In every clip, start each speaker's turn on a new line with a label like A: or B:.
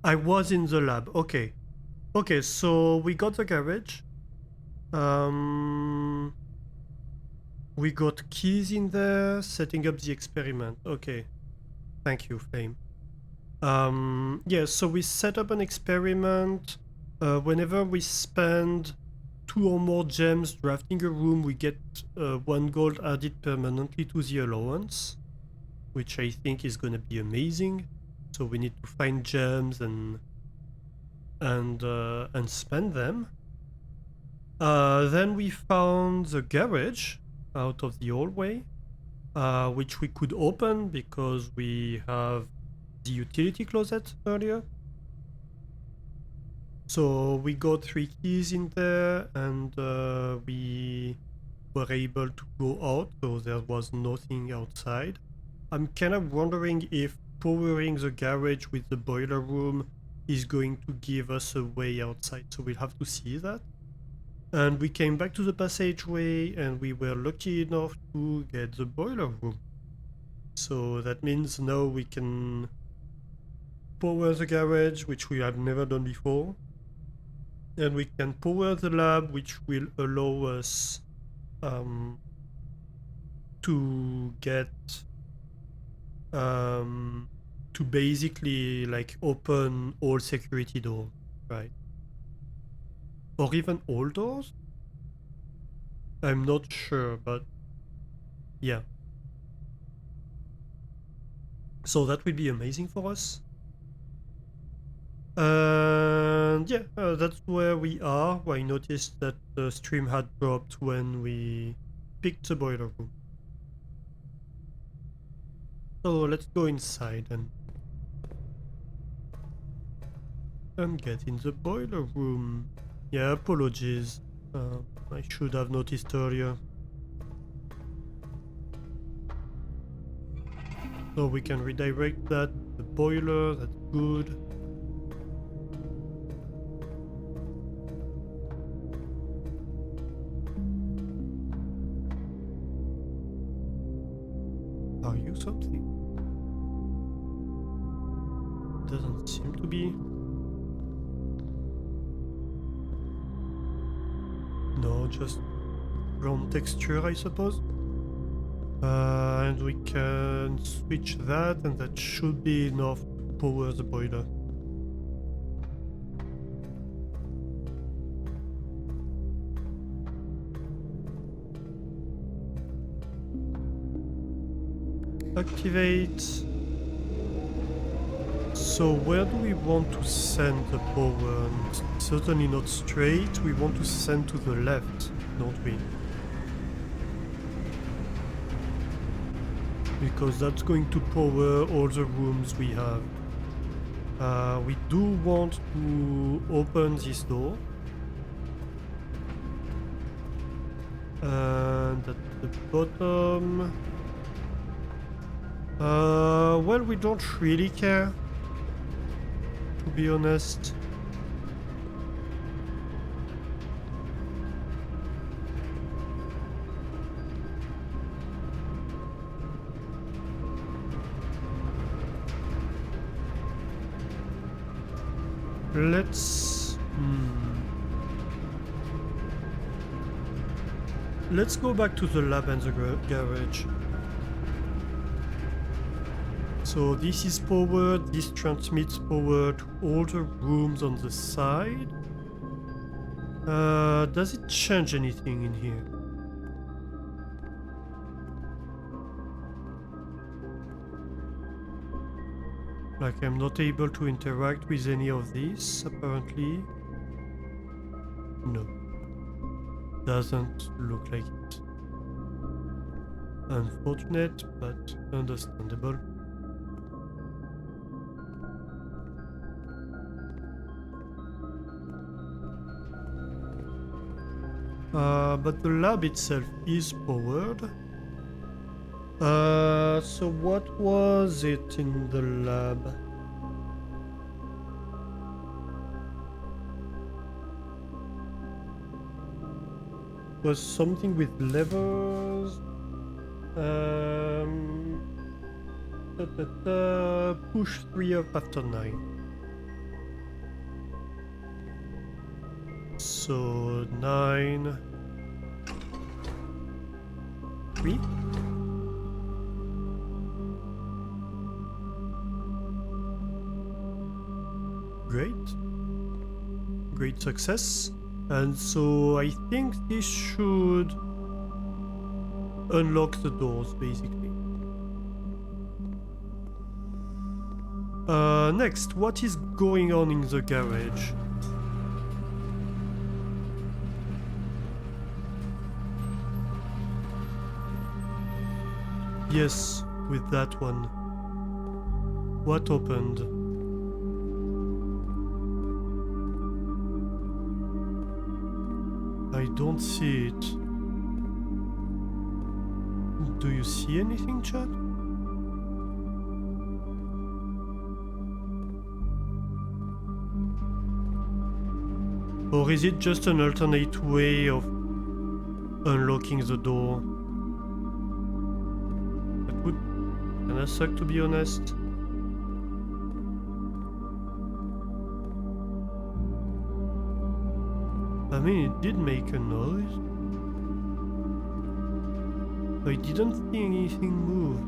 A: I was in the lab. Okay. Okay, so we got the garage. We got keys in there, setting up the experiment. Okay. Thank you, Flame. Yeah, so we set up an experiment. Whenever we spend 2 or more gems drafting a room, we get 1 gold added permanently to the allowance, which I think is gonna be amazing. So we need to find gems and spend them. Then we found the garage out of the hallway, which we could open because we have the utility closet earlier. So we got 3 keys in there, and we were able to go out, so there was nothing outside. I'm kind of wondering if powering the garage with the boiler room is going to give us a way outside, so we'll have to see that. And we came back to the passageway, and we were lucky enough to get the boiler room. So that means now we can power the garage, which we have never done before. And we can power the lab, which will allow us to get to basically like open all security doors, right? Or even all doors? I'm not sure, but yeah. So that will be amazing for us. And yeah, that's where we are. I noticed that the stream had dropped when we picked the boiler room. So let's go inside and get in the boiler room. Yeah, apologies. I should have noticed earlier. So we can redirect that to the boiler, that's good. Are you something? Doesn't seem to be. No, just ground texture, I suppose. And we can switch that, and that should be enough to power the boiler. Activate. So where do we want to send the power? Certainly not straight. We want to send to the left, don't we? Because that's going to power all the rooms we have. We do want to open this door. And at the bottom... well, we don't really care, to be honest. Let's go back to the lab and the garage. So this is powered, this transmits power to all the rooms on the side. Does it change anything in here? Like, I'm not able to interact with any of these, apparently. No. Doesn't look like it. Unfortunate, but understandable. But the lab itself is powered. So what was it in the lab? Was something with levers? Push 3 up after 9. So 9, 3. Great success. And so I think this should unlock the doors, basically. Next, what is going on in the garage? Yes, with that one. What opened? I don't see it. Do you see anything, chat? Or is it just an alternate way of unlocking the door? That would kinda suck, to be honest. I mean, it did make a noise. I didn't see anything move.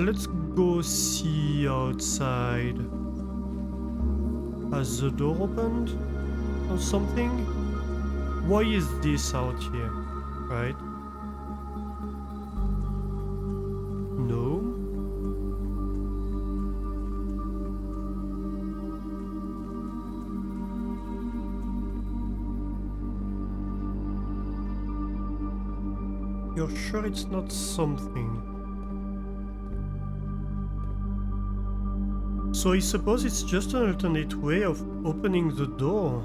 A: Let's go see outside. Has the door opened or something? Why is this out here? Right? No. You're sure it's not something? So I suppose it's just an alternate way of opening the door.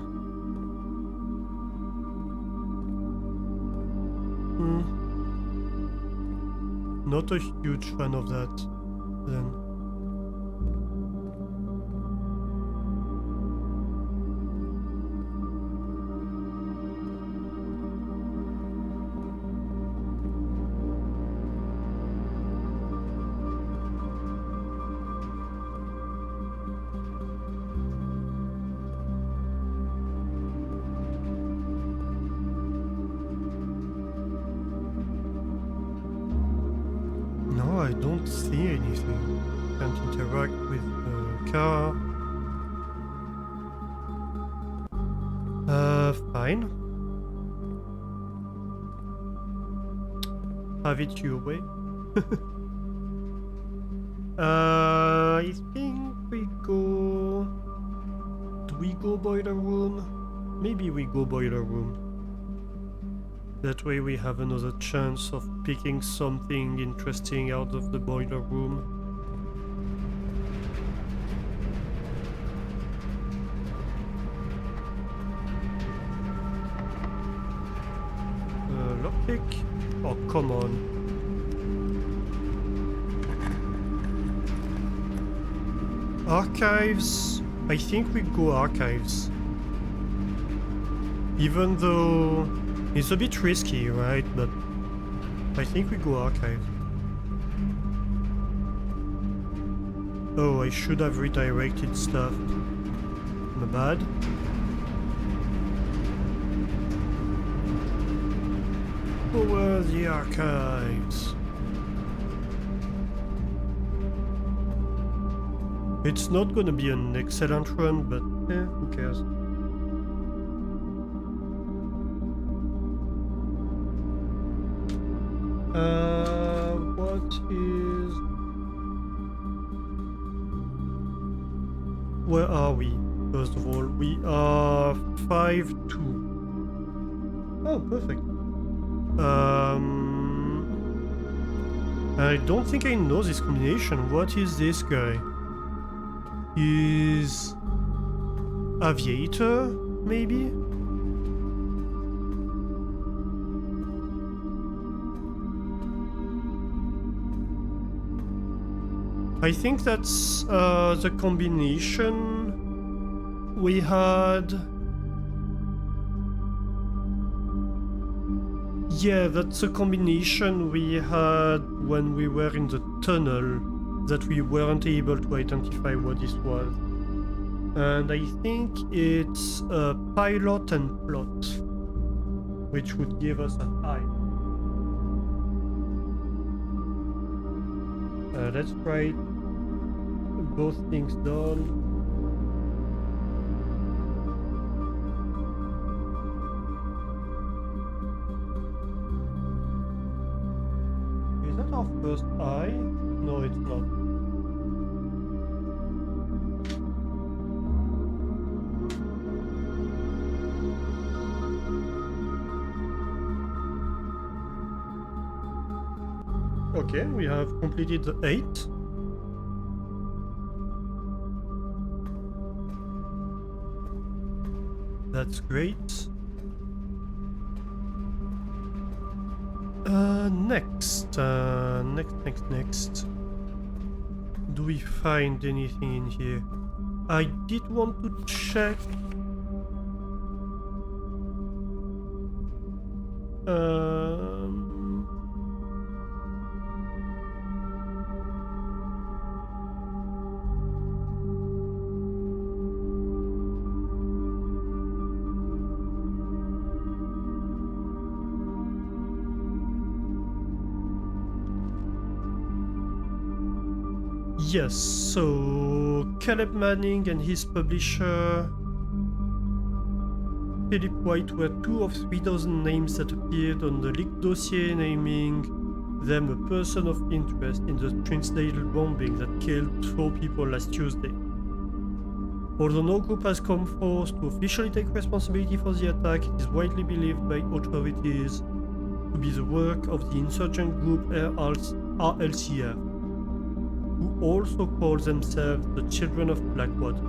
A: Not a huge fan of that, then. I don't see anything. Can't interact with the car. Fine. Have it your way. I think we go... Do we go boiler room? Maybe we go boiler room. That way we have another chance of picking something interesting out of the boiler room. Lockpick? Oh, come on. Archives? I think we go archives. Even though it's a bit risky, right? But I think we go archive. Oh, I should have redirected stuff. My bad. Over the archives. It's not gonna be an excellent run, but who cares? What is... Where are we? First of all, we are 5-2. Oh, perfect. I don't think I know this combination. What is this guy? Is... Aviator, maybe? I think that's the combination we had. Yeah, that's a combination we had when we were in the tunnel that we weren't able to identify what this was. And I think it's a pilot and plot, which would give us an eye. Let's write both things down. Is that our first eye? No, it's not. Okay, we have completed the 8. That's great. Next. Do we find anything in here? I did want to check. Yes, so Caleb Manning and his publisher Philip White were 2 of 3,000 names that appeared on the leaked dossier naming them a person of interest in the Trinsdale bombing that killed 4 people last Tuesday. Although no group has come forth to officially take responsibility for the attack, it is widely believed by authorities to be the work of the insurgent group RLCF, who also call themselves the Children of Blackwater.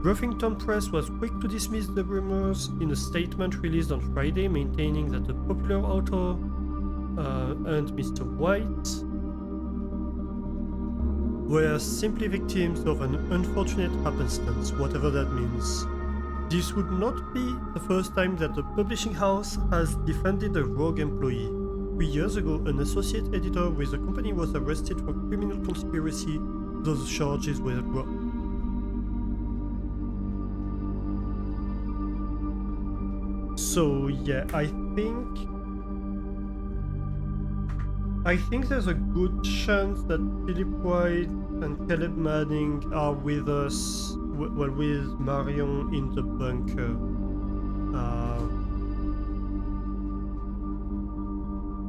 A: Ruffington Press was quick to dismiss the rumors in a statement released on Friday, maintaining that the popular author and Mr. White were simply victims of an unfortunate happenstance, whatever that means. This would not be the first time that the publishing house has defended a rogue employee. 3 years ago, an associate editor with the company was arrested for criminal conspiracy, though the charges were dropped. So yeah, I think there's a good chance that Philip White and Caleb Manning are with us, well, with Marion in the bunker.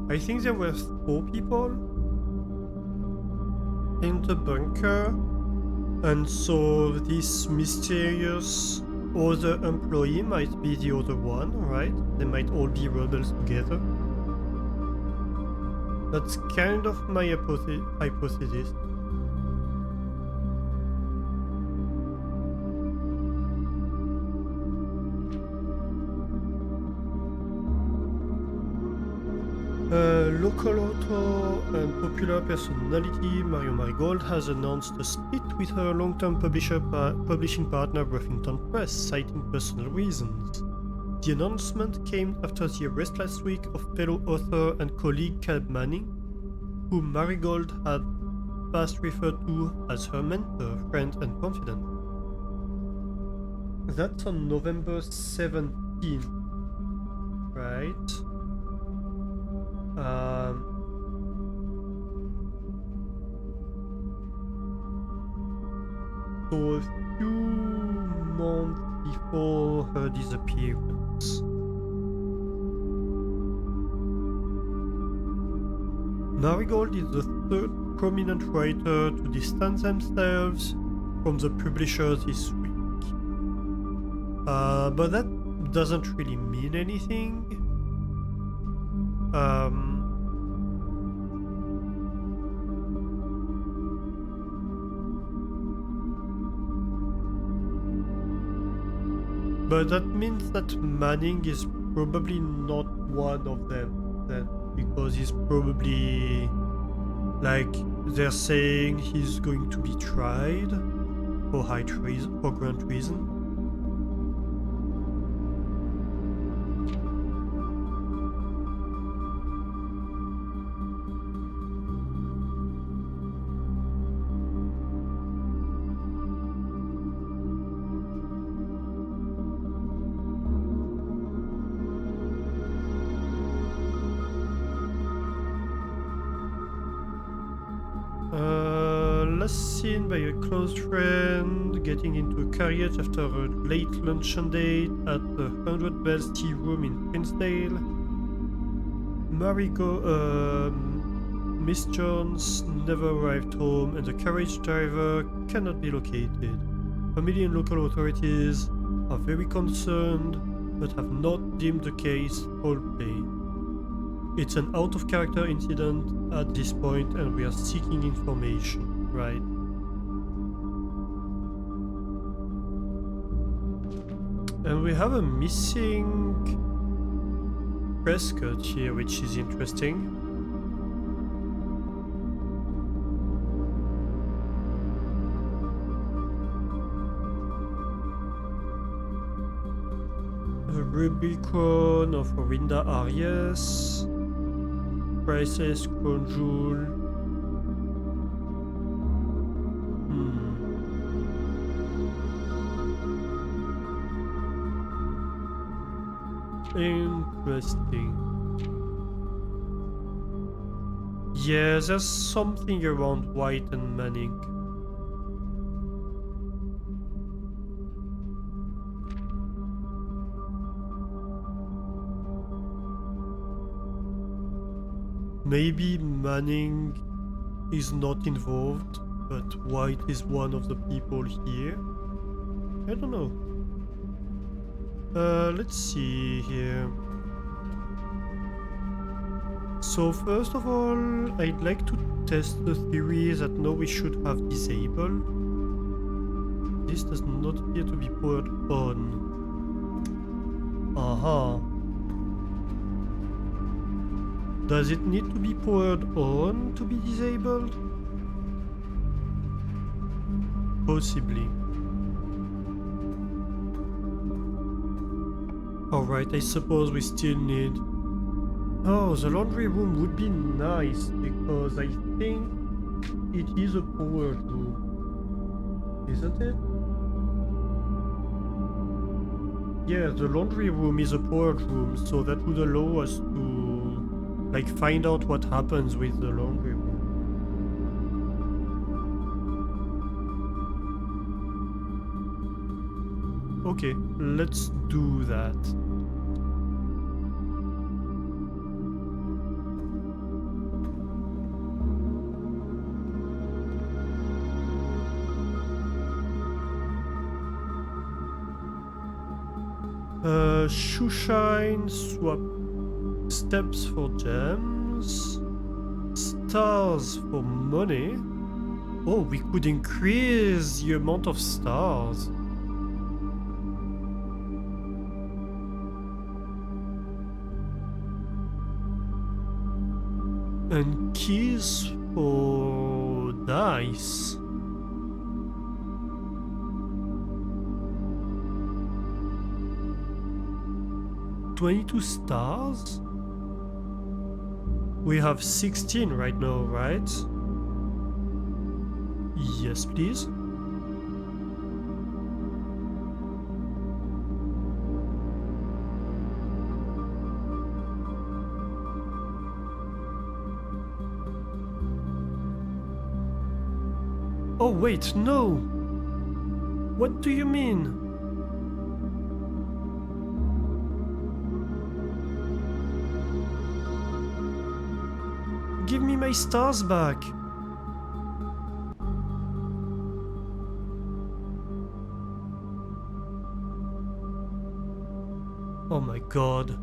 A: I think there were 4 people in the bunker, and so this mysterious other employee might be the other one, right? They might all be rebels together. That's kind of my hypothesis. Local author and popular personality Marion Marigold has announced a split with her long-term publishing partner Ruffington Press, citing personal reasons. The announcement came after the arrest last week of fellow author and colleague Caleb Manning, whom Marigold had past referred to as her mentor, friend, and confidant. That's on November 17th, right? So a few months before her disappearance. Marigold is the 3rd prominent writer to distance themselves from the publisher this week. But that doesn't really mean anything. But that means that Manning is probably not one of them then, because he's probably, like, they're saying he's going to be tried for high treason, for grand treason. seen by a close friend getting into a carriage after a late luncheon date at the 100 Bells Tea Room in Princedale. Miss Jones never arrived home and the carriage driver cannot be located. Family and local authorities are very concerned but have not deemed the case foul play. It's an out-of-character incident at this point and we are seeking information, right? And we have a missing Prescott here, which is interesting. A Rubicon of Orinda Arias. Priceless Crown Jewel. Interesting. Yeah, there's something around White and Manning. Maybe Manning is not involved, but White is one of the people here. I don't know. Let's see here. So first of all, I'd like to test the theory that now we should have disabled. This does not appear to be powered on. Aha. Does it need to be powered on to be disabled? Possibly. Alright, I suppose we still need... Oh, the laundry room would be nice, because I think it is a powered room. Isn't it? Yeah, the laundry room is a powered room, so that would allow us to, like, find out what happens with the laundry room. Okay, let's do that. Shoe shine, swap steps for gems, stars for money. Oh, we could increase the amount of stars. And keys for dice. $22 stars? We have 16 right now, right? Yes, please. Oh wait, no! What do you mean? Give me my stars back! Oh my god.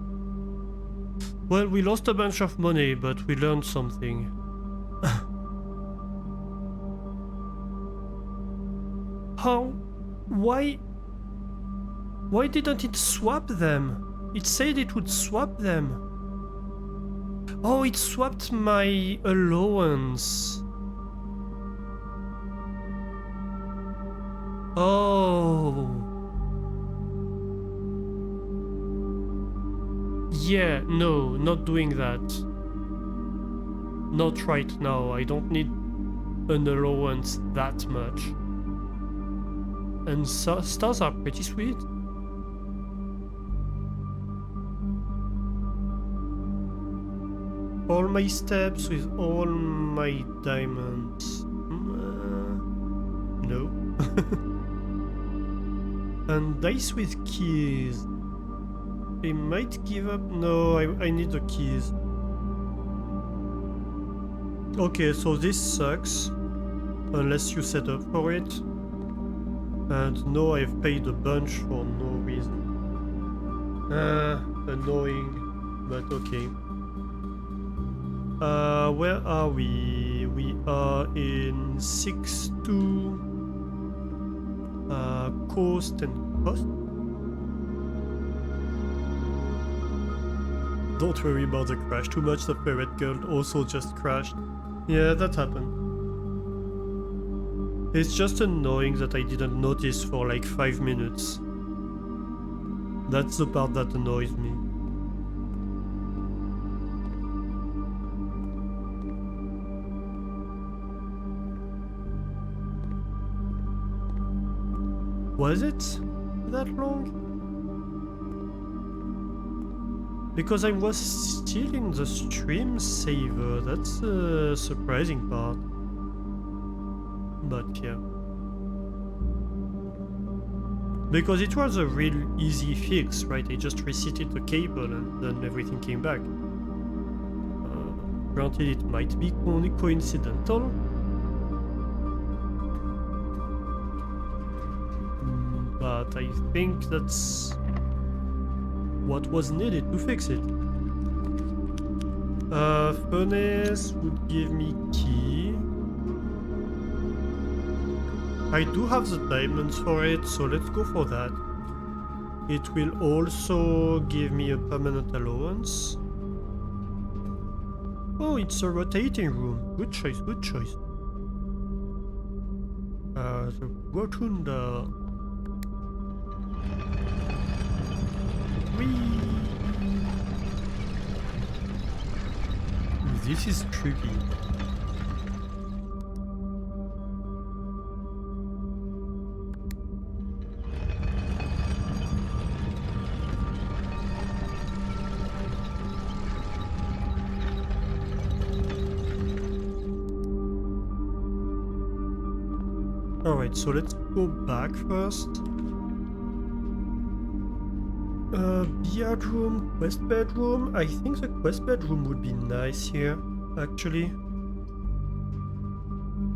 A: Well, we lost a bunch of money, but we learned something. How? Why didn't it swap them? It said it would swap them. Oh, it swapped my allowance. Oh. Yeah, no, not doing that. Not right now. I don't need an allowance that much. And stars are pretty sweet. All my steps with all my diamonds. No. And dice with keys. They might give up. No, I need the keys. Okay, so this sucks. Unless you set up for it. And no, I've paid a bunch for no reason. Annoying, but okay. Where are we? We are in 6-2 coast and coast. Don't worry about the crash. Too much the Ferret Girl also just crashed. Yeah, that happened. It's just annoying that I didn't notice for like 5 minutes. That's the part that annoys me. Was it that long? Because I was still in the stream saver, that's the surprising part. But yeah. Because it was a real easy fix, right? I just reseated the cable and then everything came back. Granted, it might be coincidental. But I think that's what was needed to fix it. Furnace would give me key. I do have the diamonds for it, so let's go for that. It will also give me a permanent allowance. Oh, it's a rotating room. Good choice, good choice. The Rotunda. Whee! This is tricky. Alright, so let's go back first. Bedroom, quest bedroom. I think the quest bedroom would be nice here, actually.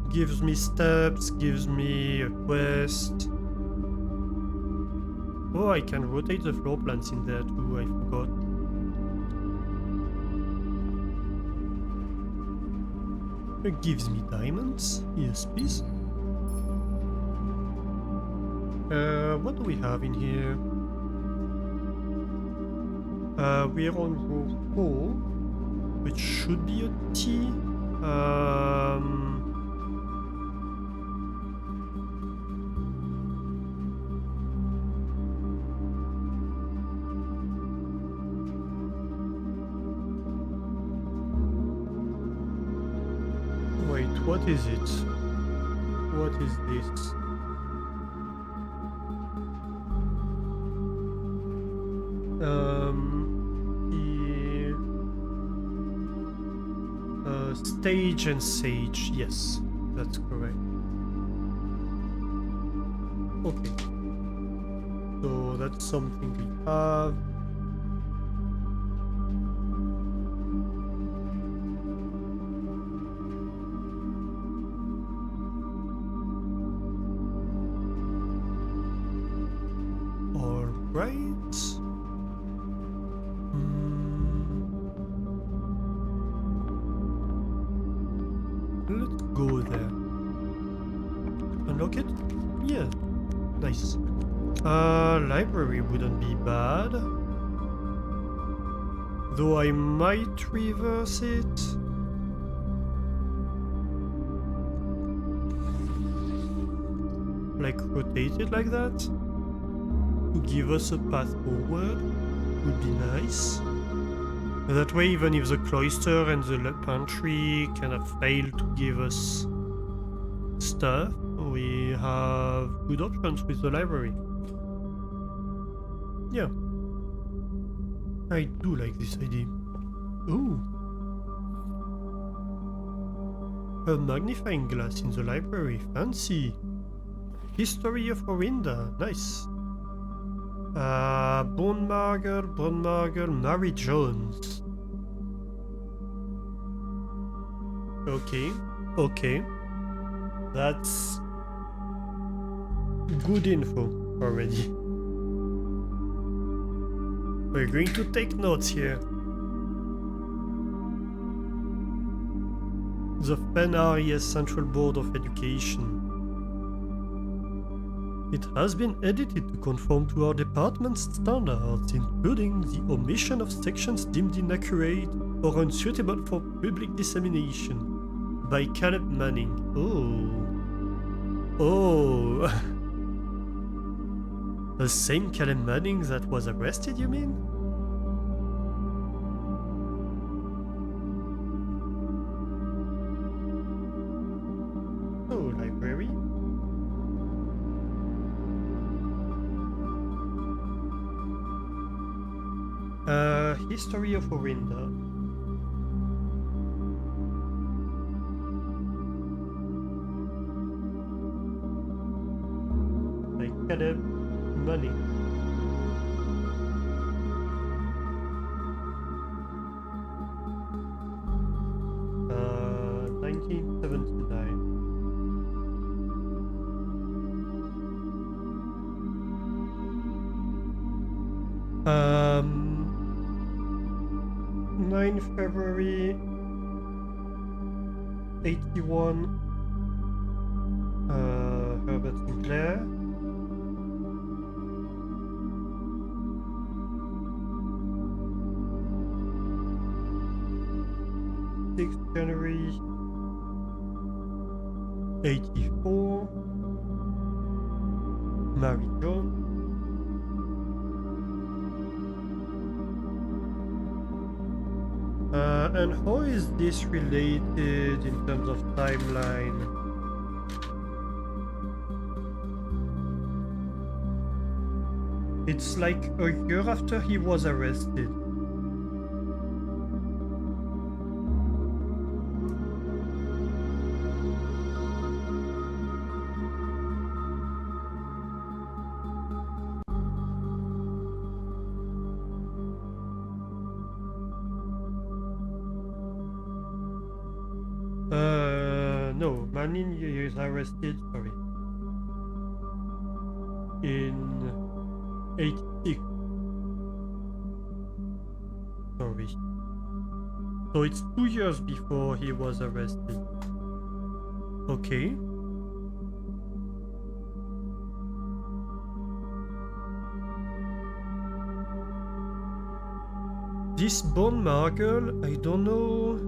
A: Gives me steps, gives me a quest. Oh, I can rotate the floor plans in there too, I forgot. It gives me diamonds. Yes, please. What do we have in here? We're on row 4, which should be a T. Wait, what is it? What is this? Stage and sage, yes, that's correct. Okay, so that's something we have. All right. Let's go there. Unlock it? Yeah. Nice. Library wouldn't be bad. Though I might reverse it. Like rotate it like that. To give us a path forward. Would be nice. That way, even if the cloister and the pantry kind of fail to give us stuff, we have good options with the library. Yeah. I do like this idea. Ooh. A magnifying glass in the library. Fancy. History of Orinda. Nice. Bone Margle, Mary Jones. Okay, okay. That's good info already. We're going to take notes here. The FEN-RES Central Board of Education. It has been edited to conform to our department's standards, including the omission of sections deemed inaccurate or unsuitable for public dissemination. By Caleb Manning. Oh. The same Caleb Manning that was arrested, you mean? Oh, library? History of Orinda. By Caleb Manning. Uh, 1979. 9 February 81. Herbert Sinclair. January 84. Mary Jones. And how is this related in terms of timeline? It's like a year after he was arrested. No, Manning is arrested, sorry, in 86. Sorry. So it's 2 years before he was arrested. Okay. This Bone Margle, I don't know.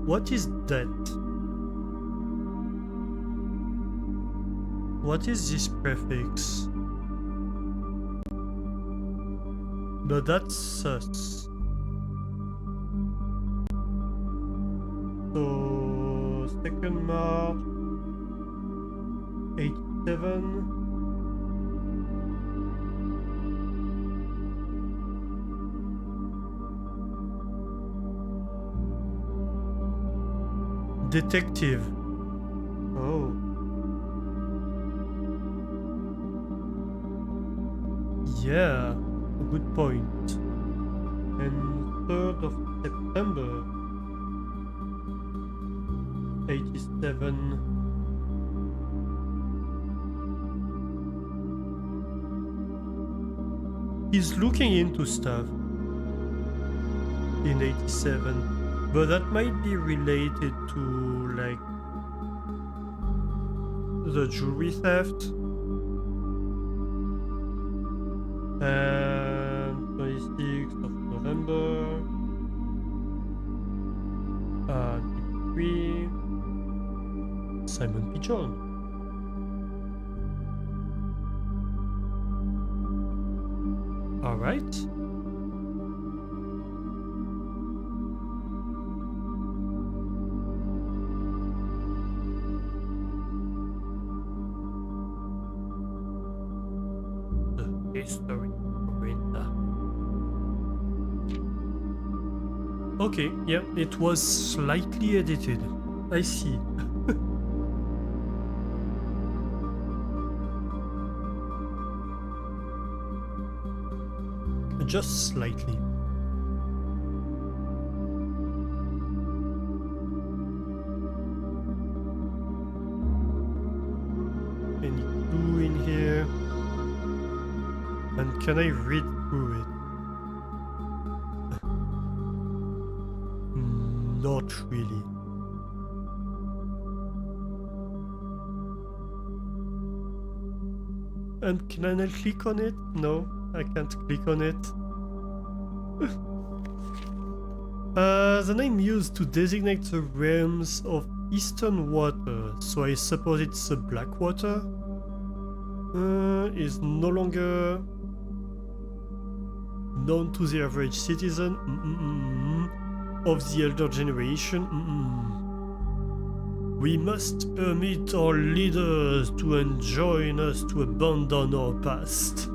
A: What is that? What is this prefix? But that's sus. So 2nd March 87. Detective. Oh. Yeah, a good point. And 3rd of September 87. He's looking into stuff in 87. But that might be related to, like, the jewelry theft. And 26th of November. 3. Simon P. John. All right. History of Orinda. Okay, yeah, it was slightly edited. I see. just slightly. Any clue in here? And can I read through it? Not really. And can I click on it? No, I can't click on it. The name used to designate the realms of Eastern Water, so I suppose it's the Blackwater, is no longer known to the average citizen of the elder generation. We must permit our leaders to enjoin us to abandon our past.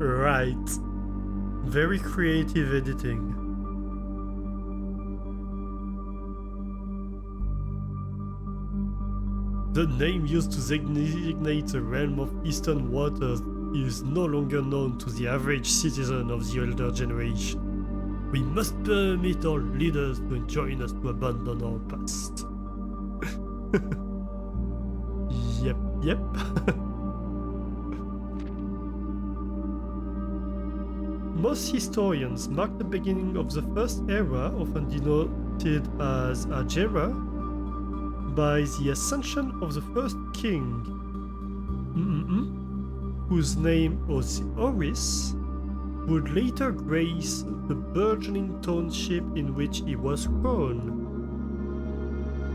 A: Right. Very creative editing. The name used to designate the realm of Eastern Waters is no longer known to the average citizen of the elder generation. We must permit our leaders to enjoin us to abandon our past. Yep. Most historians mark the beginning of the first era, often denoted as Ajera, by the ascension of the first king, whose name was Oris, would later grace the burgeoning township in which he was crowned.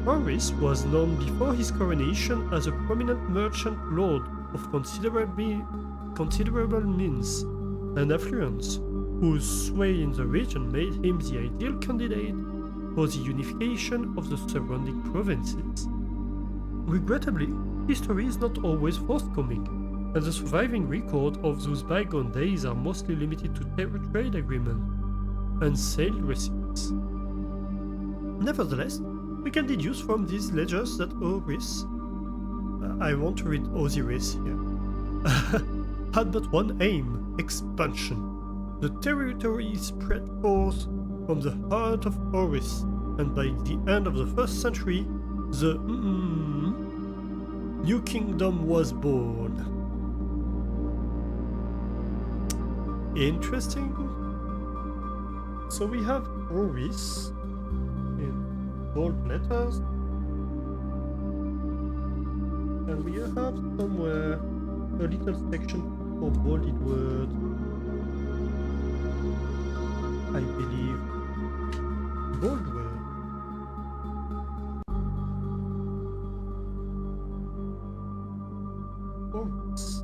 A: Oris was known before his coronation as a prominent merchant lord of considerable means and affluence, whose sway in the region made him the ideal candidate for the unification of the surrounding provinces. Regrettably, history is not always forthcoming, and the surviving record of those bygone days are mostly limited to trade agreements and sale receipts. Nevertheless, we can deduce from these ledgers that Oris, I want to read Osiris here, had but one aim: expansion. The territory spread forth from the heart of Oris, and by the end of the 1st century, the new kingdom was born. Interesting. So we have Oris in bold letters, and we have somewhere a little section for bolded words. I believe bold word. Oris.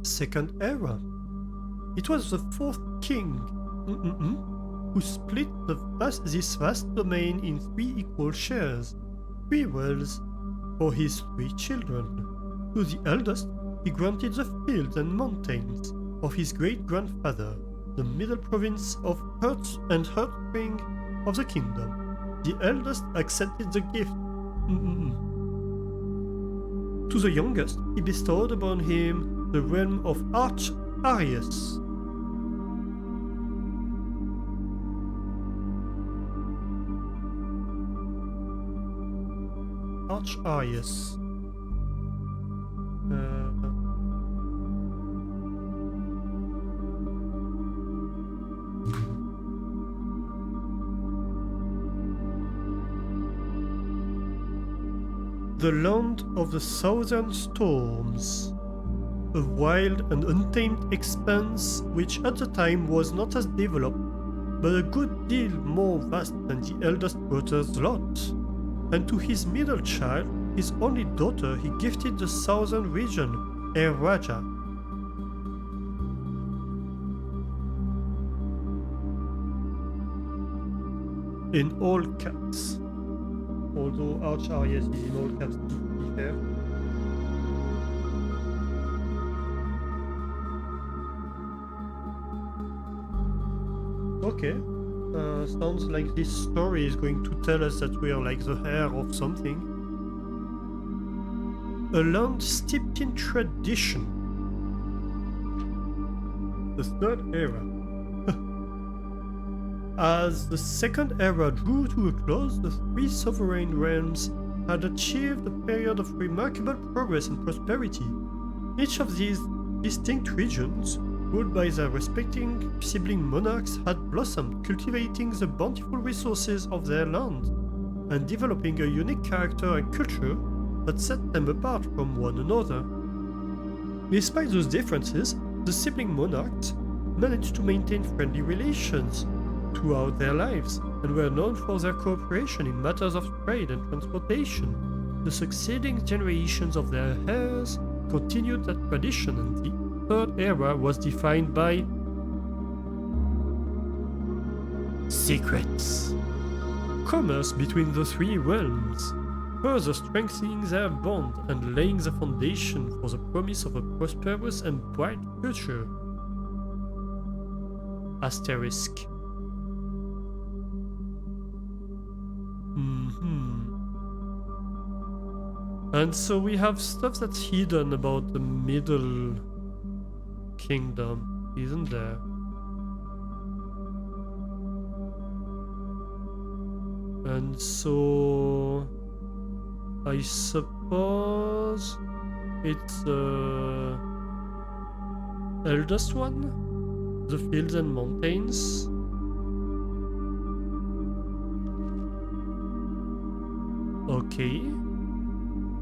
A: Second era. It was the 4th king who split this vast domain in 3 equal shares, 3 wells, for his 3 children. To the eldest, he granted the fields and mountains of his great-grandfather, the middle province of Heartspring of the kingdom. The eldest accepted the gift. To the youngest, he bestowed upon him the realm of Arch-Arius. Arch-Arius. The land of the southern storms, a wild and untamed expanse which at the time was not as developed, but a good deal more vast than the eldest brother's lot. And to his middle child, his only daughter, he gifted the southern region, Raja. In all caps. Although Arch-Arius is in all caps, to be fair. Okay. Sounds like this story is going to tell us that we are like the heir of something. a land steeped in tradition. The third era. As the second era drew to a close, the three sovereign realms had achieved a period of remarkable progress and prosperity. Each of these distinct regions, ruled by their respective sibling monarchs, had blossomed, cultivating the bountiful resources of their land and developing a unique character and culture that set them apart from one another. Despite those differences, the sibling monarchs managed to maintain friendly relations throughout their lives and were known for their cooperation in matters of trade and transportation. The succeeding generations of their heirs continued that tradition, and the third era was defined by secrets. Commerce between the three realms, further strengthening their bond and laying the foundation for the promise of a prosperous and bright future. Asterisk. And so we have stuff that's hidden about the Middle Kingdom, isn't there? And so I suppose it's the eldest one, the fields and mountains. Okay.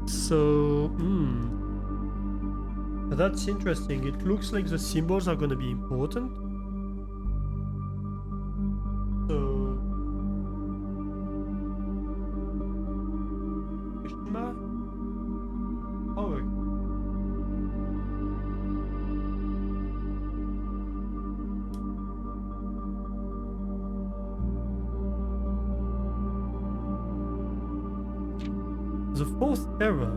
A: So, that's interesting. It looks like the symbols are gonna be important. So, question mark? Oh, the fourth era.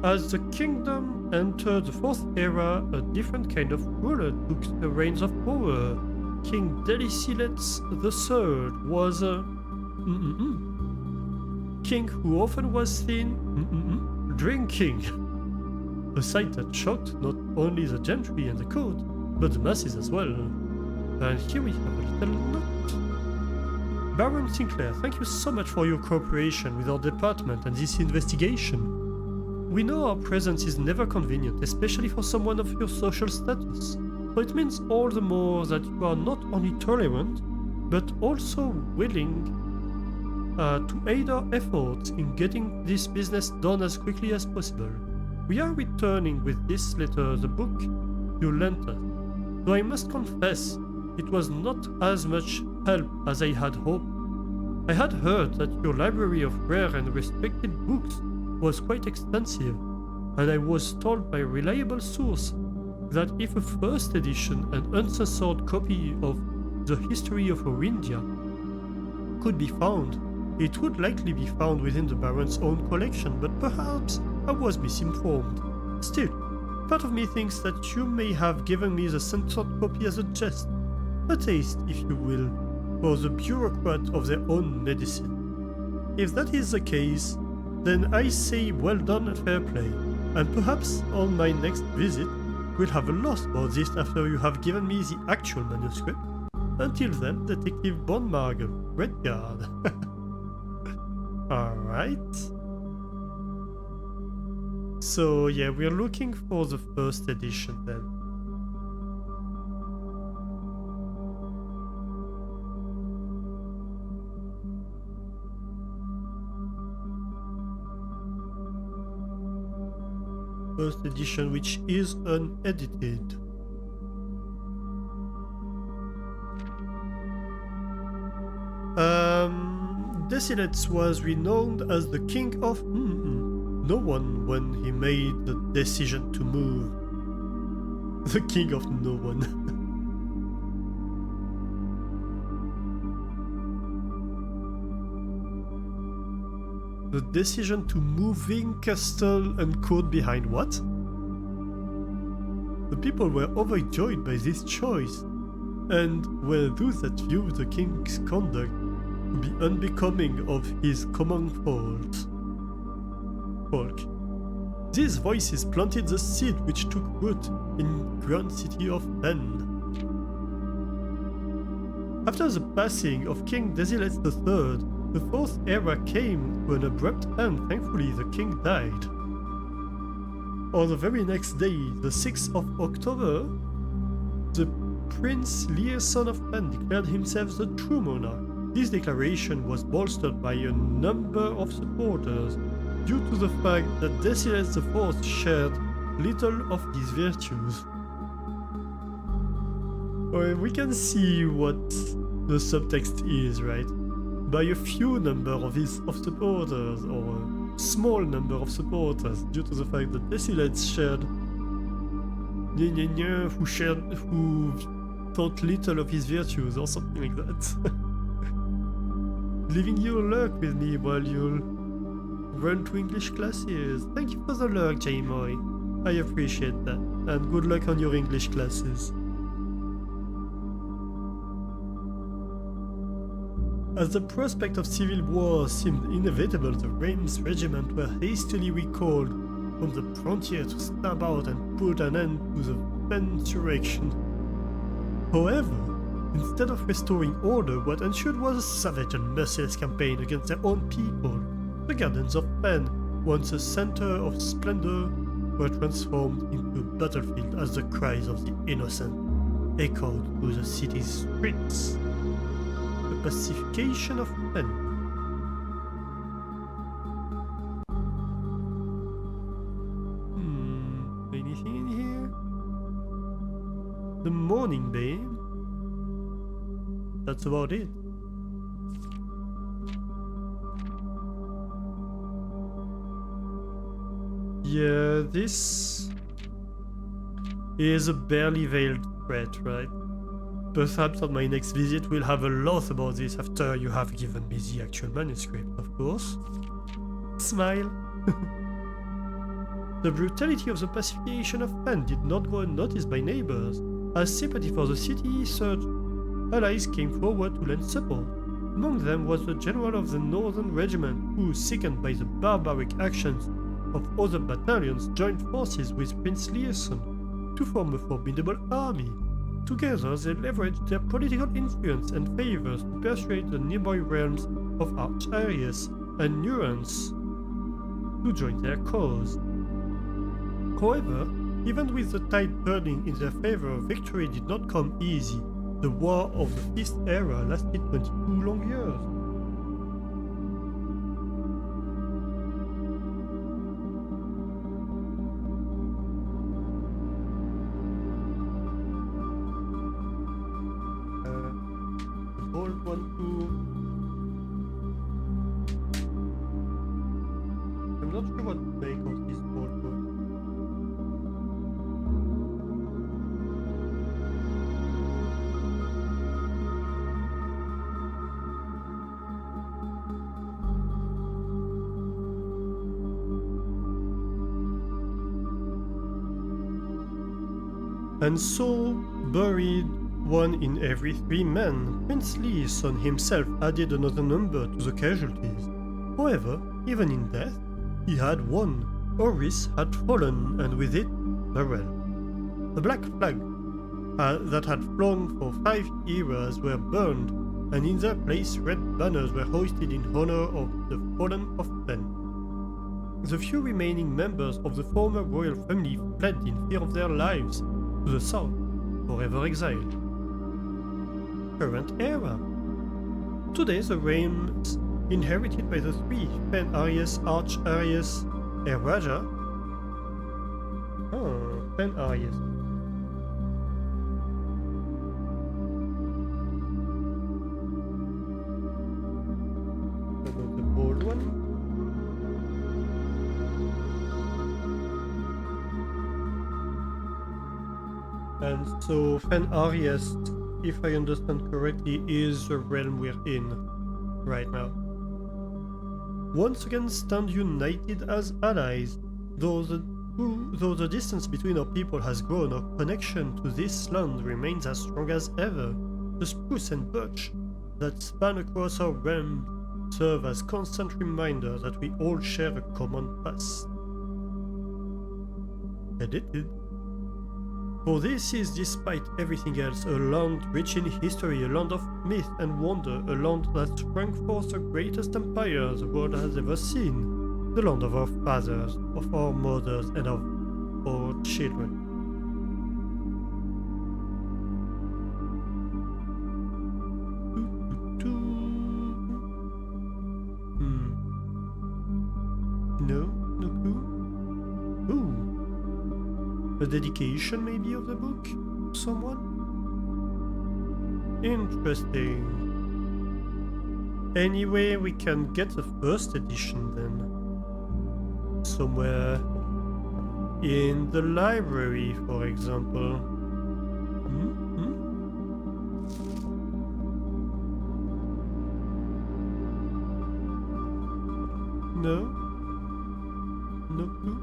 A: As the kingdom entered the fourth era, a different kind of ruler took the reins of power. King Delisylets III was a king who often was seen drinking. A sight that shocked not only the gentry and the court, but the masses as well. And here we have a little note. Baron Sinclair, thank you so much for your cooperation with our department and this investigation. We know our presence is never convenient, especially for someone of your social status, so it means all the more that you are not only tolerant, but also willing to aid our efforts in getting this business done as quickly as possible. We are returning with this letter the book you lent us, though I must confess it was not as much help as I had hoped. I had heard that your library of rare and restricted books was quite extensive, and I was told by a reliable source that if a first edition and uncensored copy of the history of Orindia could be found, it would likely be found within the Baron's own collection, but perhaps I was misinformed. Still, part of me thinks that you may have given me the censored copy as a jest, a taste, if you will, for the bureaucrat of their own medicine. If that is the case, then I say well done and fair play, and perhaps on my next visit we'll have a lot about this after you have given me the actual manuscript. Until then, Detective Bonmarg, Redguard. Alright. So yeah, we're looking for the first edition then. First edition, which is unedited. Desilets was renowned as the king of no one when he made the decision to move. The king of no one. The decision to moving castle and court behind what? The people were overjoyed by this choice, and were those that viewed the king's conduct to be unbecoming of his common folk. These voices planted the seed which took root in grand city of Fen. After the passing of King Desileus III, the fourth era came to an abrupt end. Thankfully, the king died. On the very next day, the 6th of October, the Prince Lear, son of Fen, declared himself the true monarch. This declaration was bolstered by a number of supporters due to the fact that Desileus IV shared little of his virtues. We can see what the subtext is, right? By a few number of supporters, or a small number of supporters, due to the fact that Desileus shared who thought little of his virtues, or something like that. Leaving your lurk with me while you'll run to English classes. Thank you for the lurk, J-Moy. I appreciate that, and good luck on your English classes. As the prospect of civil war seemed inevitable, the Reims regiment were hastily recalled from the frontier to stamp out and put an end to the Fen insurrection. However, instead of restoring order, what ensued was a savage and merciless campaign against their own people. The gardens of Fen, once a center of splendor, were transformed into a battlefield as the cries of the innocent echoed through the city's streets. The pacification of Fen. Anything in here? The Morning Bay. That's about it. Yeah, this is a barely veiled threat, right? Perhaps on my next visit we'll have a lot about this after you have given me the actual manuscript, of course. Smile. The brutality of the pacification of Fen did not go unnoticed by neighbors. As sympathy for the city surged, allies came forward to lend support. Among them was the general of the Northern Regiment, who, sickened by the barbaric actions of other battalions, joined forces with Prince Learson to form a formidable army. Together, they leveraged their political influence and favors to persuade the nearby realms of Arch-Arius and Nuance to join their cause. However, even with the tide turning in their favor, victory did not come easy. The War of the 5th Era lasted 22 long years. Bold one too. I'm not sure what to make of this bold one. And so, buried one in every 3 men, Prince Learson himself added another number to the casualties. However, even in death, he had won. Oris had fallen, and with it, the realm. The black flag that had flown for 5 eras were burned, and in their place red banners were hoisted in honor of the fallen of Fen. The few remaining members of the former royal family fled in fear of their lives to the south, forever exiled. Current era. Today the realms inherited by the 3 Fen-Arius, Arch-Arius, Eraja. Fen-Arius. The bold one. And so Fen-Arius, if I understand correctly, is the realm we're in right now. Once again stand united as allies. Though the distance between our people has grown, our connection to this land remains as strong as ever. The spruce and birch that span across our realm serve as constant reminders that we all share a common past. edited. For this is, despite everything else, a land rich in history, a land of myth and wonder, a land that sprang forth the greatest empire the world has ever seen, the land of our fathers, of our mothers, and of our children. No? No clue? Ooh. A dedication, maybe, of the book? Someone? Interesting. Anyway, we can get the first edition then. Somewhere in the library, for example. No? No clue?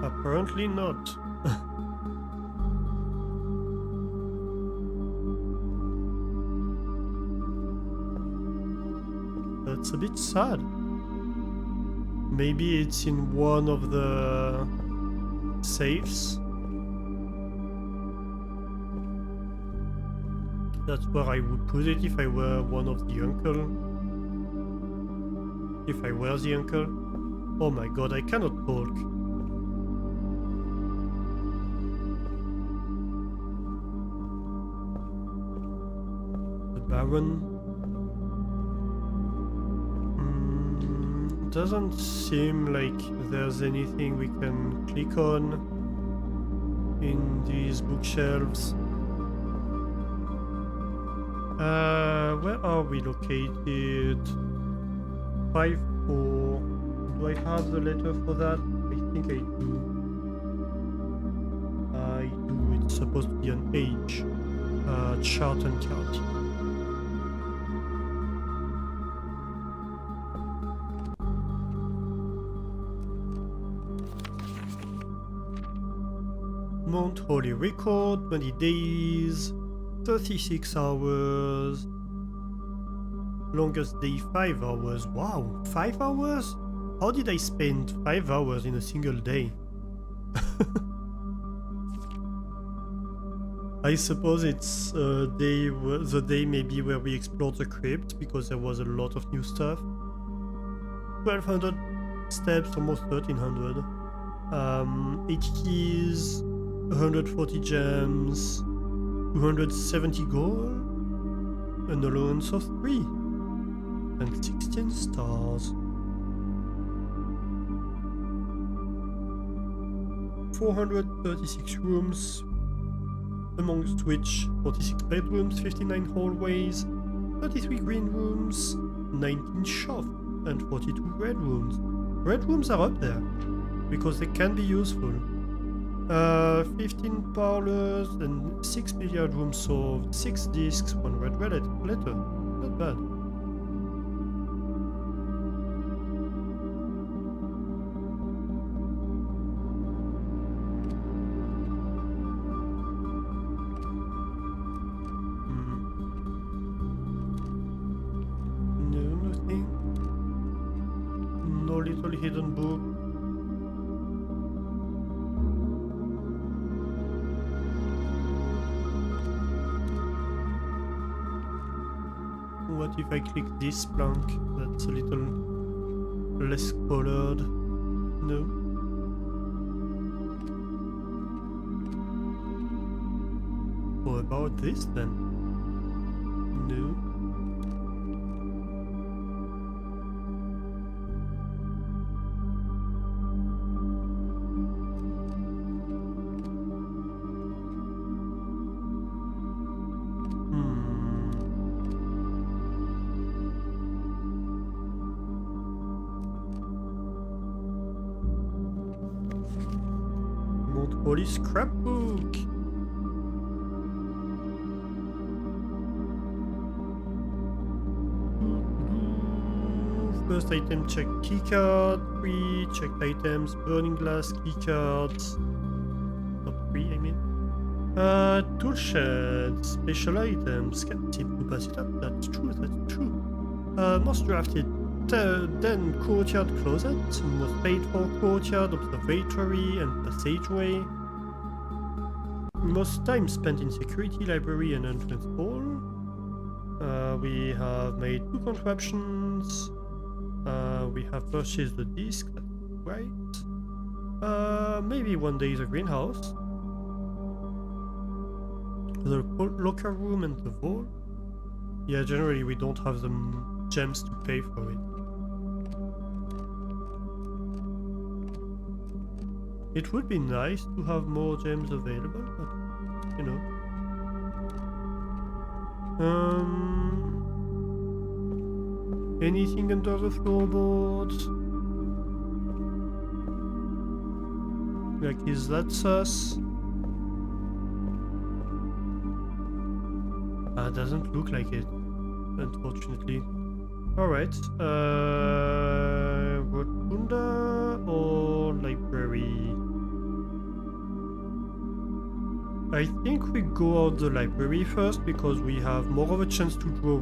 A: Apparently not. That's a bit sad. Maybe it's in one of the safes. That's where I would put it if I were one of the uncle. If I were the uncle. Oh my god, I cannot talk. The Baron. Doesn't seem like there's anything we can click on in these bookshelves. Where are we located? 5-4. Do I have the letter for that? I think I do. I do. It's supposed to be an H. Chart and card. Mount Holy Record, 20 days, 36 hours. Longest day, 5 hours. Wow, 5 hours? How did I spend 5 hours in a single day? I suppose it's the day maybe where we explored the crypt, because there was a lot of new stuff. 1200 steps, almost 1300. 8 keys, 140 gems, 270 gold, an allowance of 3, and 16 stars. 436 rooms, amongst which 46 bedrooms, 59 hallways, 33 green rooms, 19 shops, and 42 red rooms. Red rooms are up there, because they can be useful. 15 parlors and 6 billiard rooms solved, 6 discs, 1 red letter. Not bad. No, nothing. No little hidden book. What if I click this plank? That's a little less colored. No. What about this then? No. Holy scrapbook! First item, check keycard. 3 checked items, burning glass, keycards. Top free, I mean. Tool shed, special items, can't seem to pass it up. That's true, that's true. Most drafted, then courtyard closet, most paid for courtyard, observatory, and passageway. Most time spent in security, library, and entrance hall. We have made 2 contraptions. We have purchased the disc, that's right. Maybe one day the greenhouse. The locker room and the vault. Yeah, generally we don't have the gems to pay for it. It would be nice to have more gems available, but you know. Anything under the floorboards? Like, is that sus? Doesn't look like it, unfortunately. Alright, Rotunda or library? I think we go out the library first because we have more of a chance to draw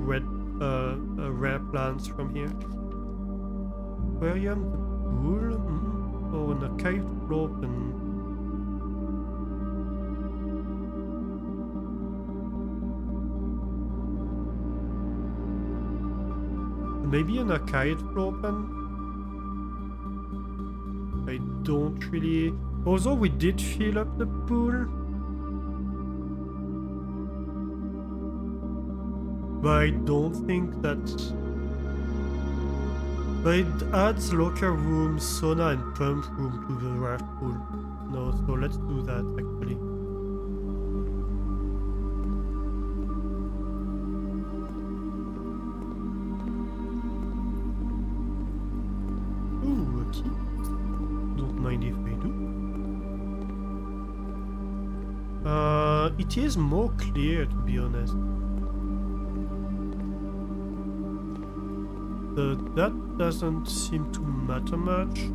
A: rare plants from here. Aquarium, the pool, or an archive floor plan. Maybe an arcade floor plan? I don't really... Although we did fill up the pool. But I don't think that's... But it adds locker room, sauna and pump room to the raft pool. No, so let's do that actually. Ooh, a key. Don't mind if I do. It is more clear, to be honest. That doesn't seem to matter much.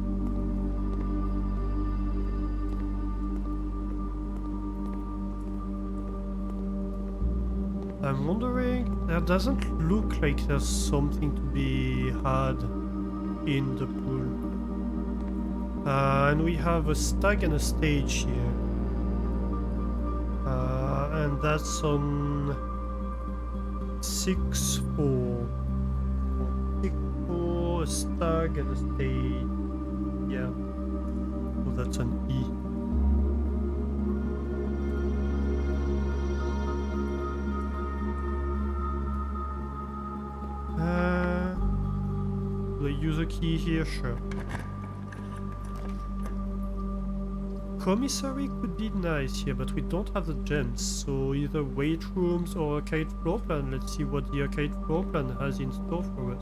A: I'm wondering, there doesn't look like there's something to be had in the pool. And we have a stag and a stage here. And that's on 6-4. A stag and a stage. Yeah. So that's an E. Do I use a key here? Sure. Commissary could be nice here, but we don't have the gems, so either weight rooms or arcade floor plan. Let's see what the arcade floor plan has in store for us.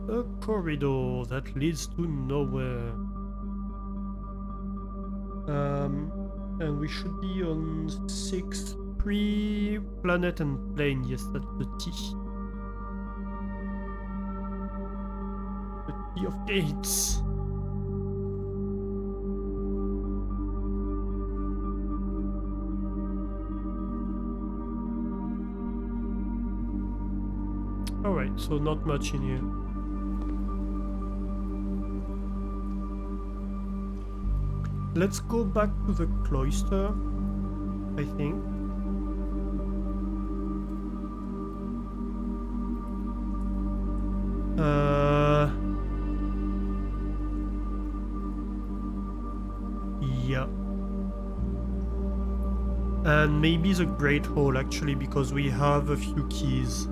A: A corridor that leads to nowhere. And we should be on 6 pre-planet and plane. Yes, that's the T. The T of gates. Alright, so not much in here. Let's go back to the cloister, I think. Yeah. And maybe the Great Hall, actually, because we have a few keys.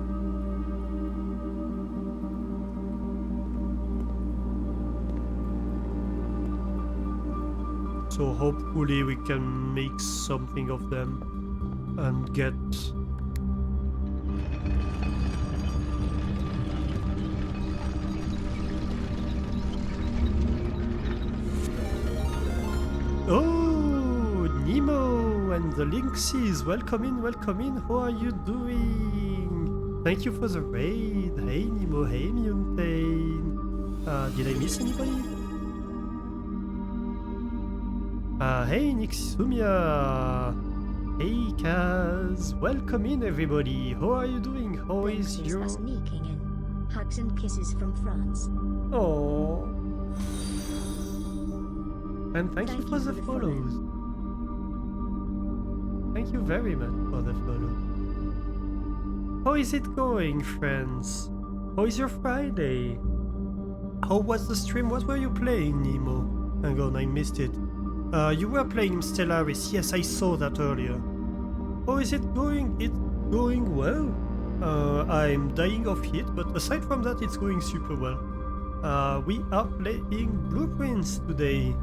A: So hopefully we can make something of them and get... Oh, Nemo and the Lynxes, welcome in, welcome in. How are you doing? Thank you for the raid. Hey Nemo, hey Muntane. Did I miss anybody? Hey Nixumia! Hey Kaz! Welcome in everybody! How are you doing? How is your...
B: sneaking in. Hugs and kisses from France.
A: Oh. And thank you for the follows. Thank you very much for the follow. How is it going, friends? How is your Friday? How was the stream? What were you playing, Nemo? Hang on, I missed it. You were playing Stellaris. Yes, I saw that earlier. How is it going? It's going well. I'm dying of heat, but aside from that, it's going super well. We are playing Blueprints today.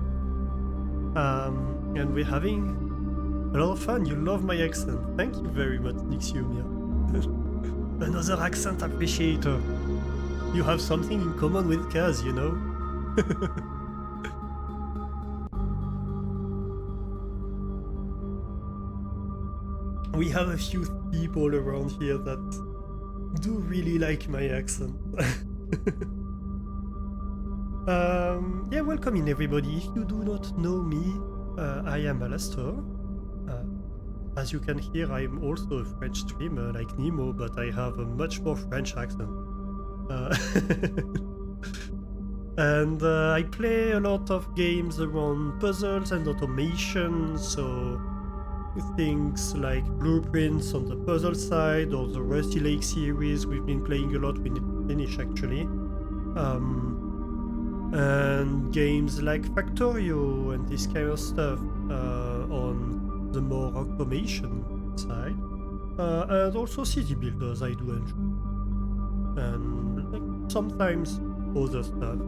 A: And we're having a lot of fun. You love my accent. Thank you very much, Nixiumia. Another accent appreciator. You have something in common with Kaz, you know? We have a few people around here that do really like my accent. Yeah, welcome in everybody. If you do not know me, I am Alastor. As you can hear, I'm also a French streamer like Nemo, but I have a much more French accent. And I play a lot of games around puzzles and automation, so things like Blueprints on the puzzle side, or the Rusty Lake series we've been playing a lot, we need to finish actually. And games like Factorio and this kind of stuff on the more automation side. And also city builders I do enjoy. And like, sometimes other stuff.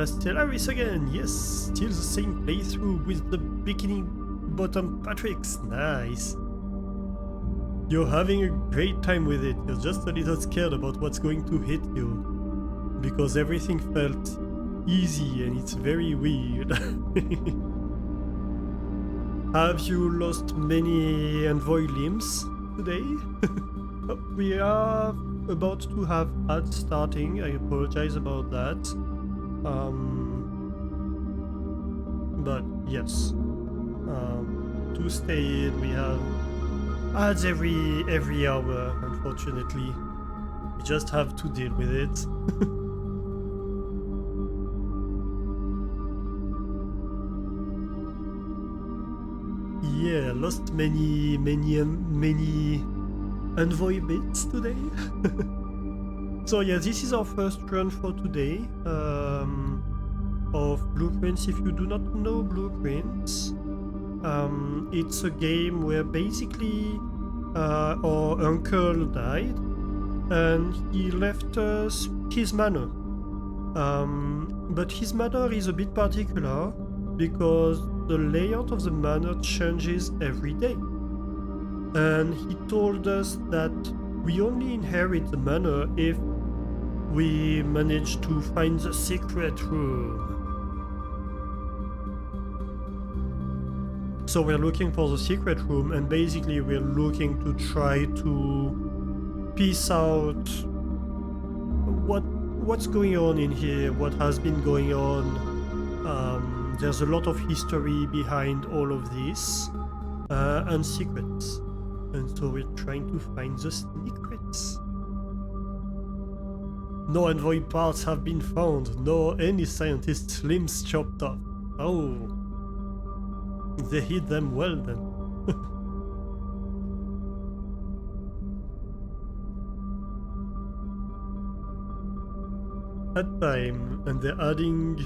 A: Stellaris again, yes, still the same playthrough with the bikini bottom Patricks, nice. You're having a great time with it, you're just a little scared about what's going to hit you. Because everything felt easy and it's very weird. Have you lost many envoy limbs today? We are about to have ads starting, I apologize about that. But yes, to stay in, we have ads every hour, unfortunately. We just have to deal with it. Yeah, lost many envoy bits today. So yeah, this is our first run for today of Blueprints. If you do not know Blueprints, it's a game where basically our uncle died and he left us his manor. But his manor is a bit particular because the layout of the manor changes every day. And he told us that we only inherit the manor if we manage to find the secret room. So we're looking for the secret room, and basically we're looking to try to piece out what's going on in here, what has been going on. There's a lot of history behind all of this, and secrets. And so we're trying to find the secrets. No envoy parts have been found, nor any scientist's limbs chopped off. Oh, they hid them well then. That time, and they're adding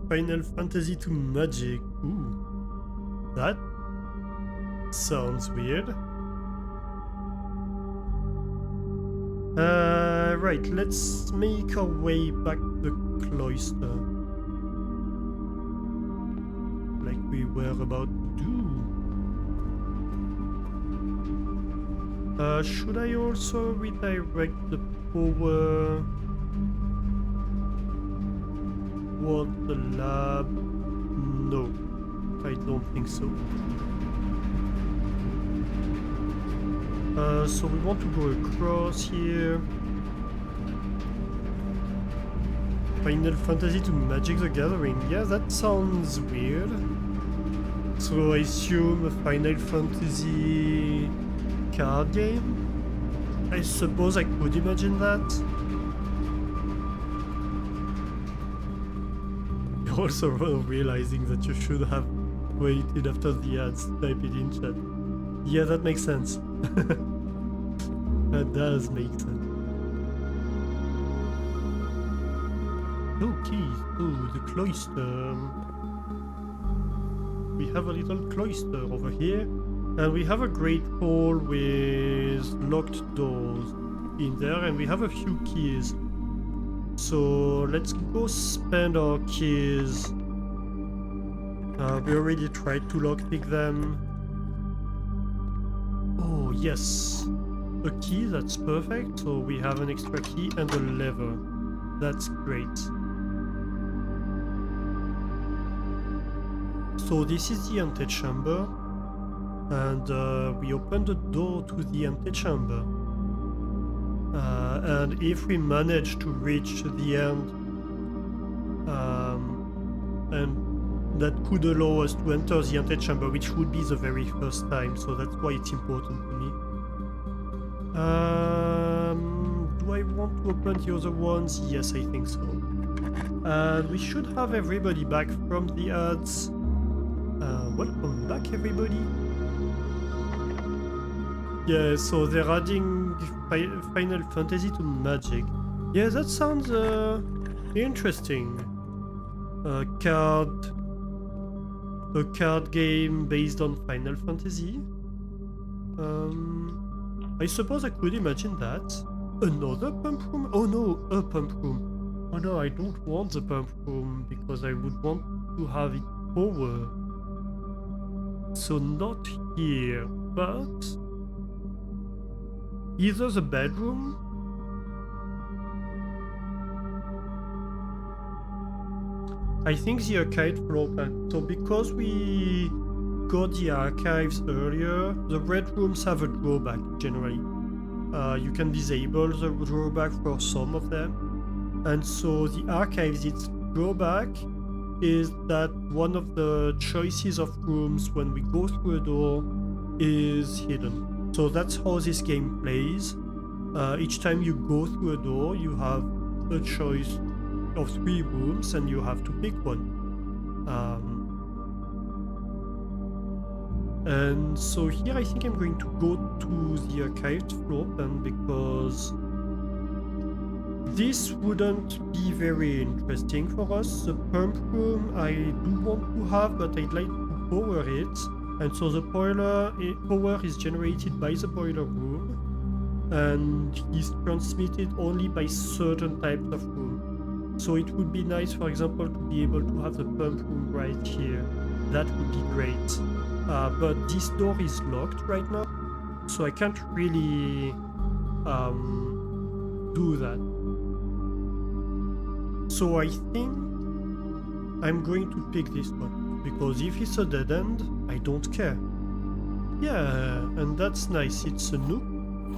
A: Final Fantasy to Magic. Ooh, that sounds weird. Right, let's make our way back to the cloister. Like we were about to do. Should I also redirect the power toward the lab? No, I don't think so. So we want to go across here. Final Fantasy to Magic the Gathering. Yeah, that sounds weird. So I assume a Final Fantasy card game? I suppose I could imagine that. You're also realizing that you should have waited after the ads, type it in chat. Yeah, that makes sense. That does make sense. Oh, keys. Oh, the cloister. We have a little cloister over here. And we have a great hall with locked doors in there. And we have a few keys. So let's go spend our keys. We already tried to lockpick them. Oh, yes. A key, that's perfect. So we have an extra key and a lever. That's great. So this is the antechamber. And we open the door to the antechamber. And if we manage to reach the end, and that could allow us to enter the antechamber, which would be the very first time, so that's why it's important to me. Do I want to open the other ones? Yes, I think so. And we should have everybody back from the ads. Welcome back, everybody. Yeah, so they're adding Final Fantasy to Magic. Yeah, that sounds interesting. A card game based on Final Fantasy. I suppose I could imagine that. Another pump room? Oh no, a pump room. Oh no, I don't want the pump room because I would want to have it forward. So not here, but either the bedroom. I think the arcade floor plan. So because we got the archives earlier, the red rooms have a drawback generally. You can disable the drawback for some of them. And so the archives, its drawback is that one of the choices of rooms when we go through a door is hidden. So that's how this game plays. Each time you go through a door, you have a choice of 3 rooms and you have to pick one. And so here I think I'm going to go to the archived floor plan because this wouldn't be very interesting for us. The pump room I do want to have, but I'd like to power it. And so the power is generated by the boiler room and is transmitted only by certain types of room. So it would be nice, for example, to be able to have the pump room right here. That would be great. But this door is locked right now, so I can't really do that. So I think I'm going to pick this one, because if it's a dead end, I don't care. Yeah, and that's nice. It's a nook.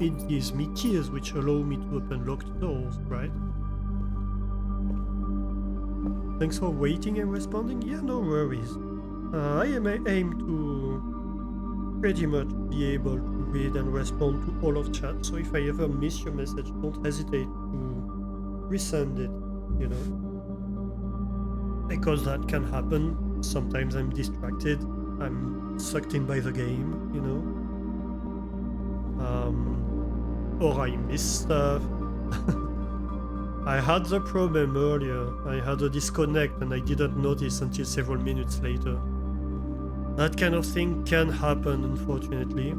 A: It gives me keys which allow me to open locked doors, right? Thanks for waiting and responding. Yeah, no worries. I aim to pretty much be able to read and respond to all of chat, so if I ever miss your message, don't hesitate to resend it, you know? Because that can happen. Sometimes I'm distracted, I'm sucked in by the game, you know? Or I miss stuff. I had the problem earlier. I had a disconnect and I didn't notice until several minutes later. That kind of thing can happen, unfortunately.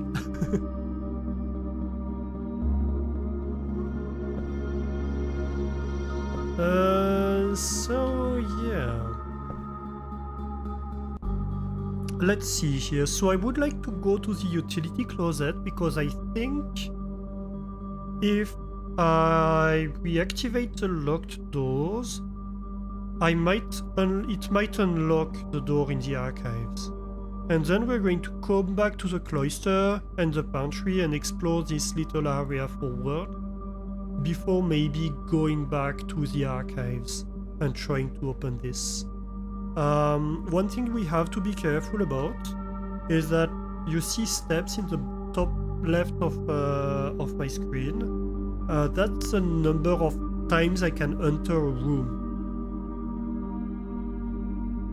A: So yeah. Let's see here. So I would like to go to the utility closet because I think if I reactivate the locked doors, it might unlock the door in the archives. And then we're going to come back to the cloister and the pantry and explore this little area forward before maybe going back to the archives. and trying to open this. One thing we have to be careful about is that you see steps in the top left of my screen. That's the number of times I can enter a room.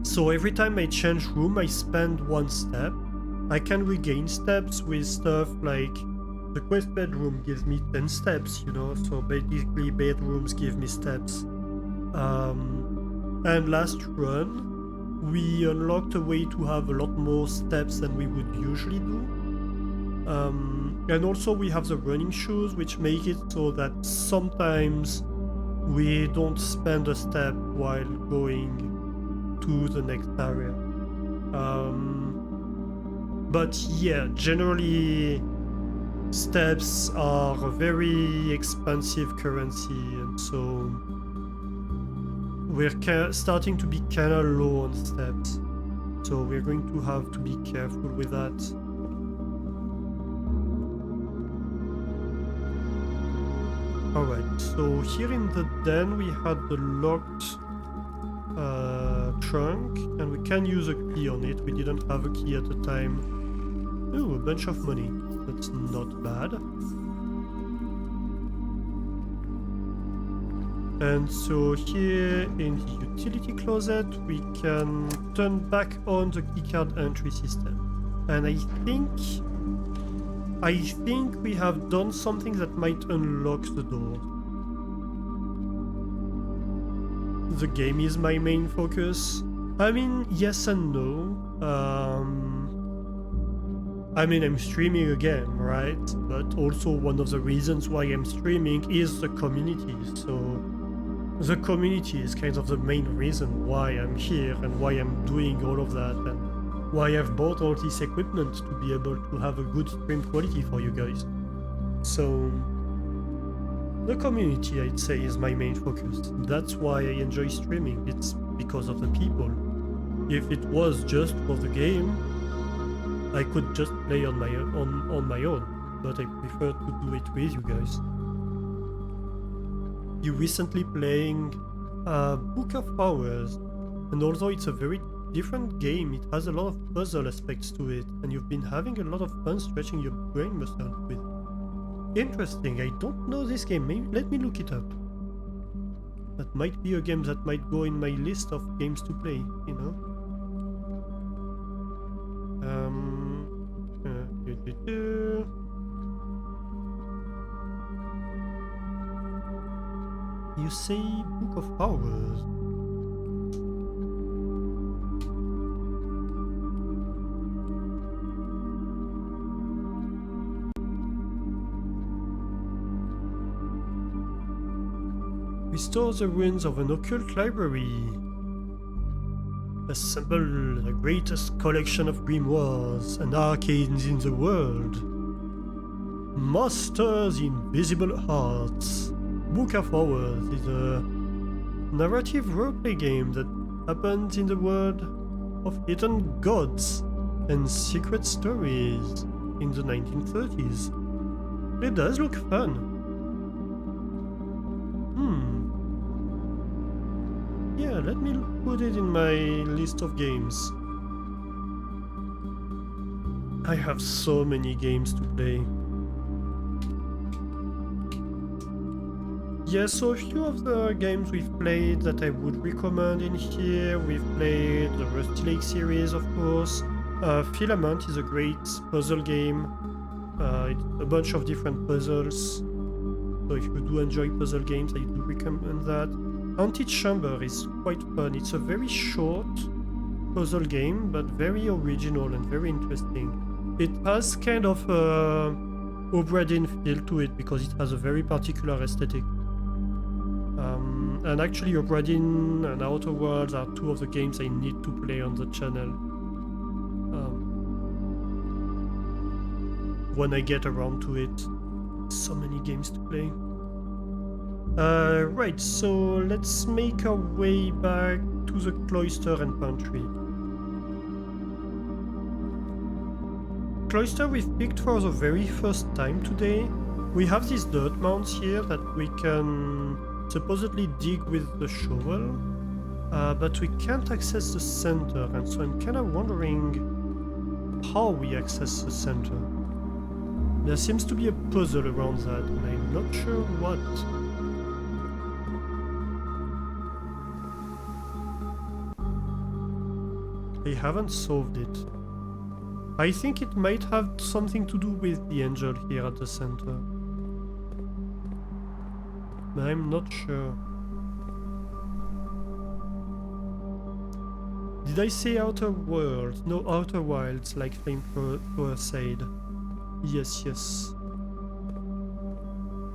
A: So every time I change room, I spend 1 step. I can regain steps with stuff like the quest bedroom gives me 10 steps, you know, so basically bedrooms give me steps. And last run, we unlocked a way to have a lot more steps than we would usually do. And also we have the running shoes, which make it so that sometimes we don't spend a step while going to the next area. But yeah, generally steps are a very expensive currency, and so we're starting to be kind of low on steps. So we're going to have to be careful with that. Alright, so here in the den we had the locked trunk, and we can use a key on it. We didn't have a key at the time. Ooh, a bunch of money. That's not bad. And so here in the utility closet we can turn back on the keycard entry system. And I think we have done something that might unlock the door. The game is my main focus. I mean, yes and no. I mean, I'm streaming again, right? But also one of the reasons why I'm streaming is the community. So the community is kind of the main reason why I'm here and why I'm doing all of that, and why I've bought all this equipment to be able to have a good stream quality for you guys. So the community, I'd say, is my main focus. That's why I enjoy streaming. It's because of the people. If it was just for the game, I could just play on my own, but I prefer to do it with you guys. You recently playing Book of Hours, and although it's a very different game, it has a lot of puzzle aspects to it, and you've been having a lot of fun stretching your brain muscle with. Interesting, I don't know this game. Maybe let me look it up. That might be a game that might go in my list of games to play, you know? You say Book of Hours. Restore the ruins of an occult library. Assemble the greatest collection of grimoires and arcanes in the world. Master the invisible arts. Book of Hours is a narrative roleplay game that happens in the world of hidden gods and secret stories in the 1930s. It does look fun. Yeah, let me put it in my list of games. I have so many games to play. Yeah, so a few of the games we've played that I would recommend in here. We've played the Rusty Lake series, of course. Filament is a great puzzle game. It's a bunch of different puzzles. So if you do enjoy puzzle games, I do recommend that. Haunted Chamber is quite fun. It's a very short puzzle game, but very original and very interesting. It has kind of a Obra Dinn feel to it because it has a very particular aesthetic. And actually Obra Dinn and Outer Worlds are two of the games I need to play on the channel when I get around to it. So many games to play. Right, so let's make our way back to the cloister and pantry. Cloister we've picked for the very first time today. We have these dirt mounds here that we can supposedly dig with the shovel. But we can't access the center, and so I'm kind of wondering how we access the center. There seems to be a puzzle around that, and I'm not sure what. I haven't solved it. I think it might have something to do with the angel here at the center. But I'm not sure. Did I say Outer Worlds? No, Outer Wilds, like Flamethrower said. Yes, yes.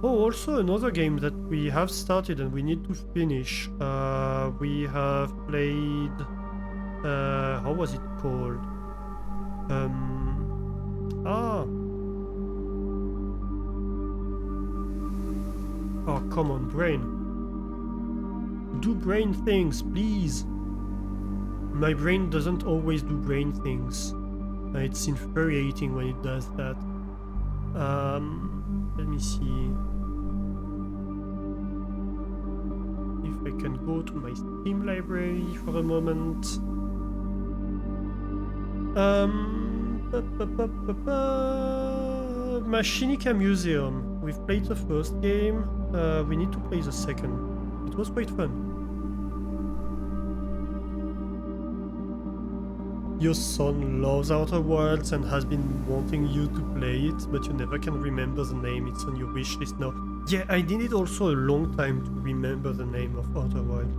A: Oh, also another game that we have started and we need to finish. We have played... how was it called? Oh, come on, brain. Do brain things, please. My brain doesn't always do brain things. It's infuriating when it does that. Let me see. If I can go to my Steam library for a moment. Machinica Museum. We've played the first game. We need to play the second. It was quite fun. Your son loves Outer Worlds and has been wanting you to play it, but you never can remember the name. It's on your wish list now. Yeah, I needed also a long time to remember the name of Outer Worlds.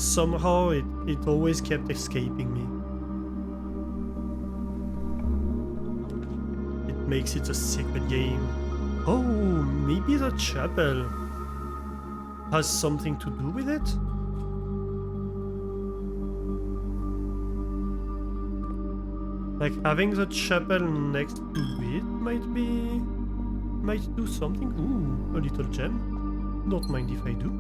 A: Somehow it always kept escaping me. It makes it a secret game. Oh, maybe the chapel has something to do with it? Like having the chapel next to it might do something. Ooh, a little gem. Don't mind if I do.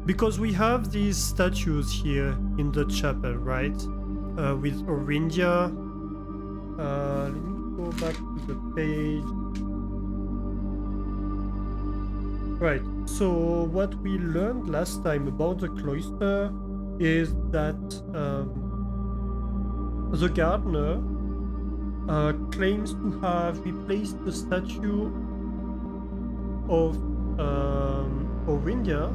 A: Because we have these statues here in the chapel, right? With Orindia. Let me go back to the page. Right, so what we learned last time about the cloister is that the gardener claims to have replaced the statue of Orindia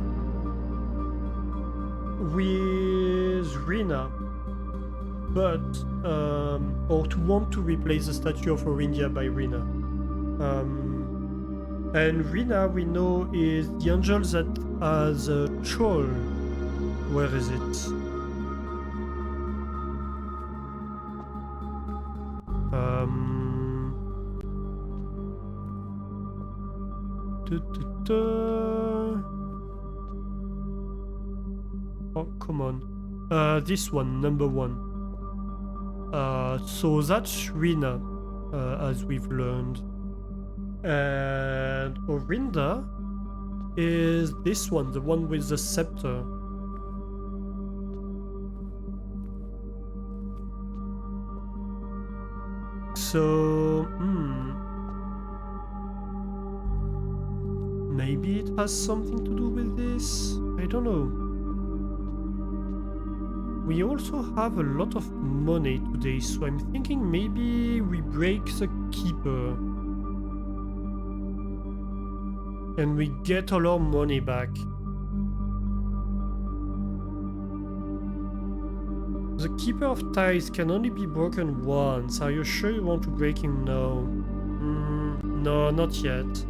A: with Rina, but or to want to replace the statue of Orindia by Rina. And Rina, we know, is the angel that has a troll. Where is it? Oh, come on. This one, number 1. So that's Rina, as we've learned. And Orinda is this one, the one with the scepter. So, maybe it has something to do with this? I don't know. We also have a lot of money today, so I'm thinking maybe we break the keeper. And we get all our money back. The Keeper of Ties can only be broken once. Are you sure you want to break him now? No, not yet.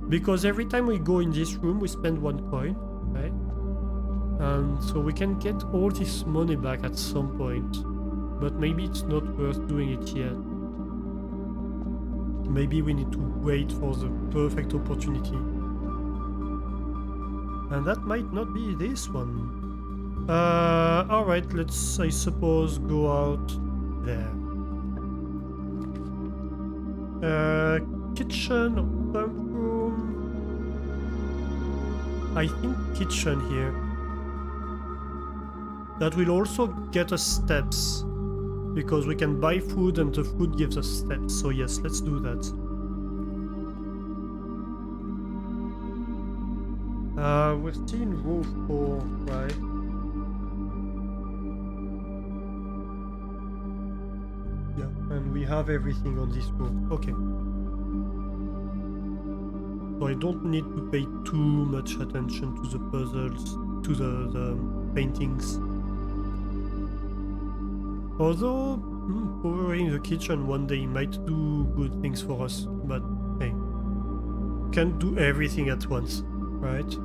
A: Because every time we go in this room, we spend 1 coin, right? And so we can get all this money back at some point. But maybe it's not worth doing it yet. Maybe we need to wait for the perfect opportunity. And that might not be this one. Alright, let's, I suppose, go out there. Kitchen or pump room? I think kitchen here. That will also get us steps. Because we can buy food and the food gives us steps. So yes, let's do that. We're still in row 4, right? Yeah, and we have everything on this row. Okay. So I don't need to pay too much attention to the puzzles, to the paintings. Although, powering the kitchen one day might do good things for us, but hey, can't do everything at once, right?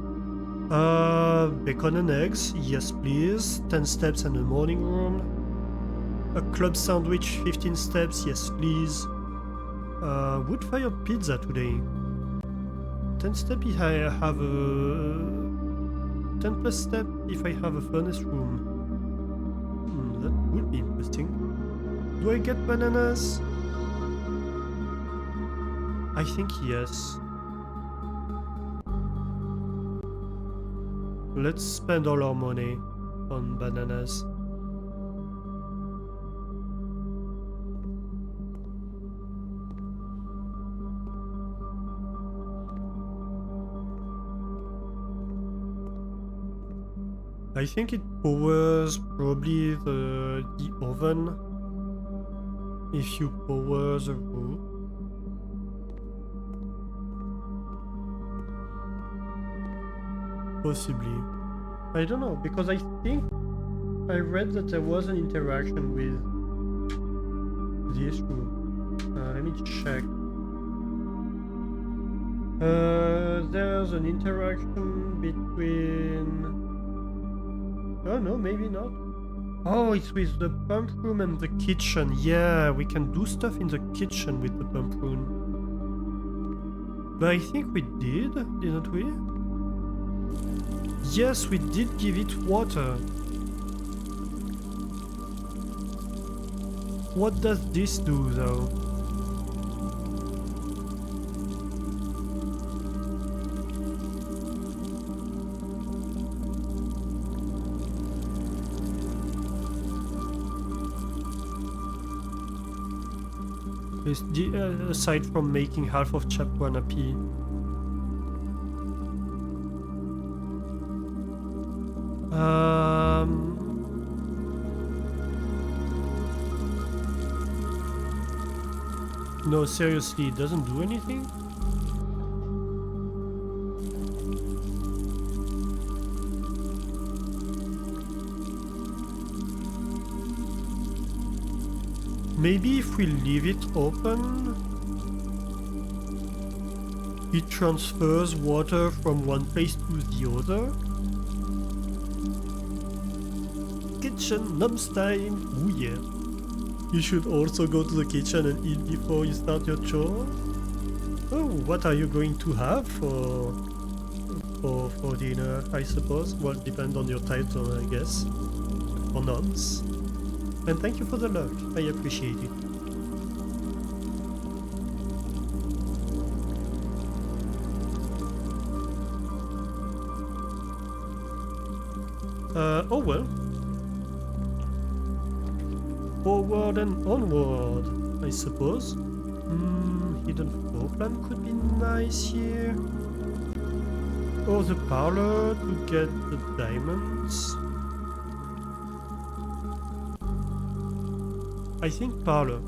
A: Bacon and eggs, yes please. 10 steps and a morning room. A club sandwich, 15 steps, yes please. Wood-fired pizza today. 10 step if I have a... 10 plus step if I have a furnace room. That would be interesting. Do I get bananas? I think yes. Let's spend all our money on bananas. I think it powers probably the oven if you power the room. Possibly. I don't know, because I think I read that there was an interaction with this room. Let me check. There's an interaction between... Oh no, maybe not. Oh, it's with the pump room and the kitchen. Yeah, we can do stuff in the kitchen with the pump room. But I think we did, didn't we? Yes, we did give it water. What does this do, though? Aside from making half of chapter 1 happy. No, seriously, it doesn't do anything? Maybe if we leave it open, it transfers water from one place to the other. Kitchen noms time! Ooh yeah. You should also go to the kitchen and eat before you start your chore. Oh, what are you going to have for dinner, I suppose? Well, depend on your title, I guess. Or noms. And thank you for the luck, I appreciate it. Oh well. Forward and onward, I suppose. Hidden floor plan could be nice here. Or the parlor to get the diamonds. I think parlor.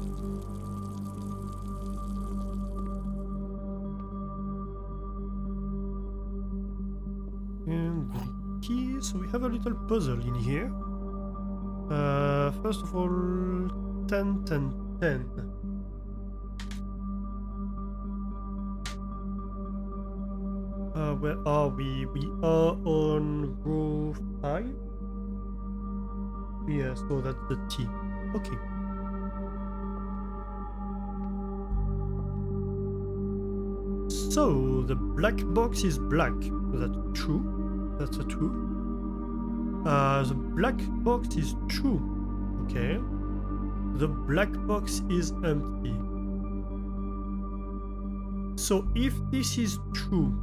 A: And keys. So we have a little puzzle in here. First of all, 10, 10, 10. Where are we? We are on row 5? Yeah, so that's the T. Okay. So, the black box is black. That's true. That's a true. The black box is true. Okay. The black box is empty. So if this is true,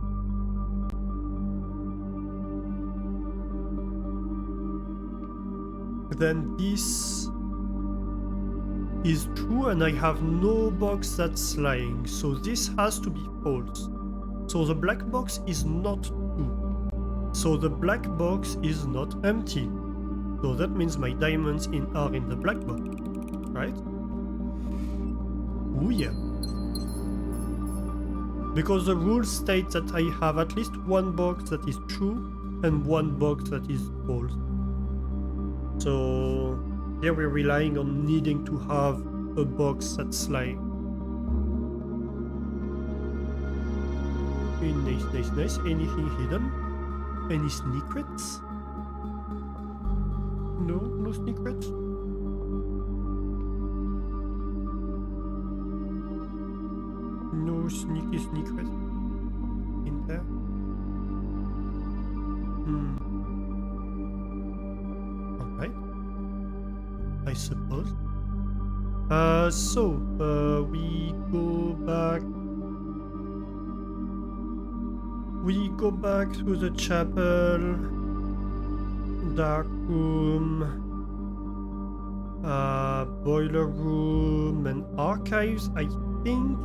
A: then this is true and I have no box that's lying. So this has to be false. So the black box is not true. So the black box is not empty. So that means my diamonds are in the black box, right? Oh yeah. Because the rule states that I have at least one box that is true and one box that is false. So here we're relying on needing to have a box that's lying. Okay, nice. Anything hidden? Any secrets? No secrets? No sneaky secrets in there? Alright. I suppose. We go back to the chapel, dark room, boiler room, and archives. I think.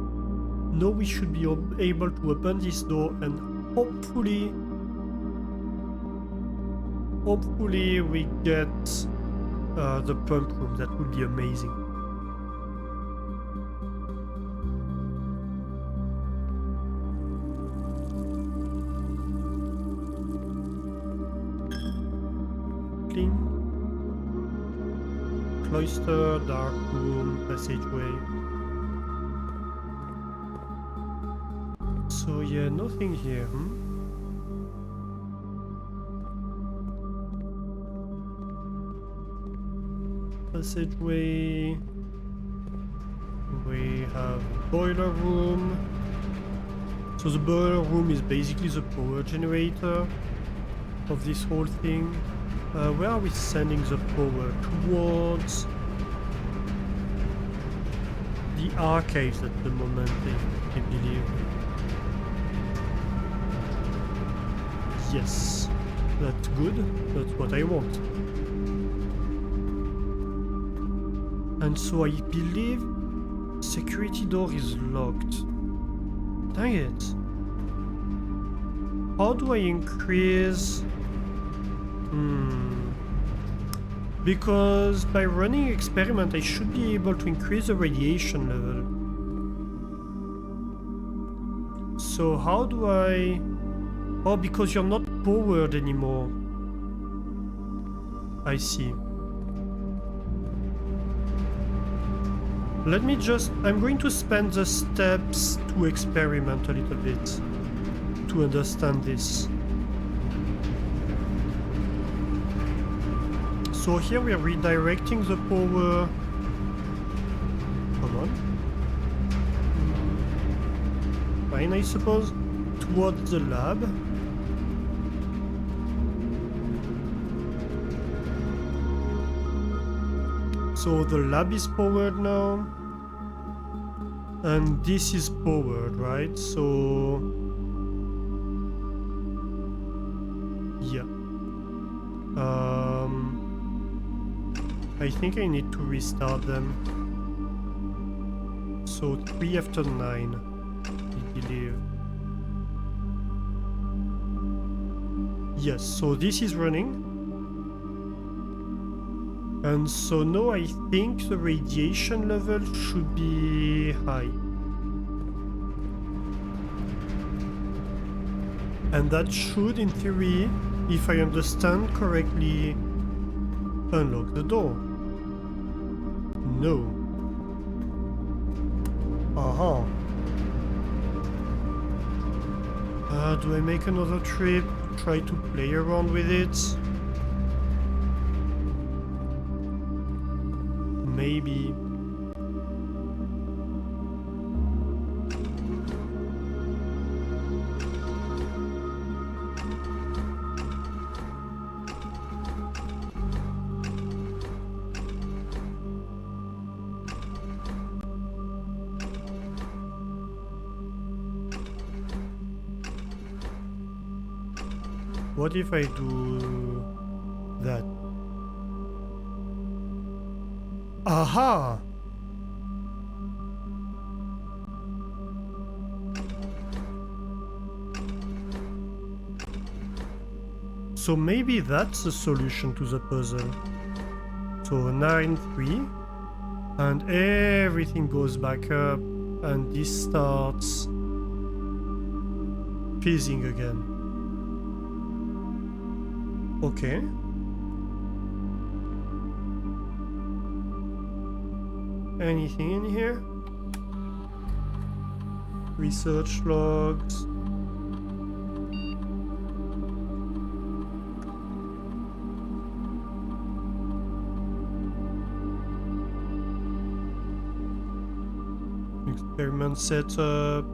A: No, we should be able to open this door and hopefully we get the pump room. That would be amazing. Clean. Cloister, dark room, passageway. So yeah, nothing here, Passageway. We have boiler room. So the boiler room is basically the power generator of this whole thing. Where are we sending the power? Towards the archives at the moment, I believe. Yes, that's good. That's what I want. And so I believe security door is locked. Dang it. How do I increase? Because by running experiment I should be able to increase the radiation level. So how do I... Oh, because you're not powered anymore. I see. Let me just... I'm going to spend the steps to experiment a little bit to understand this. So here we are redirecting the power. Come on. Fine, I suppose. Towards the lab. So the lab is powered now. And this is powered, right? So... yeah. I think I need to restart them. So 3 after 9, I believe. Yes, so this is running. And so now I think the radiation level should be high. And that should, in theory, if I understand correctly, unlock the door. No. Aha. Do I make another trip? Try to play around with it? Maybe. What if I do that? Aha! So maybe that's the solution to the puzzle. So 9-3, and everything goes back up, and this starts fizzing again. Okay. Anything in here? Research logs. Experiment setup.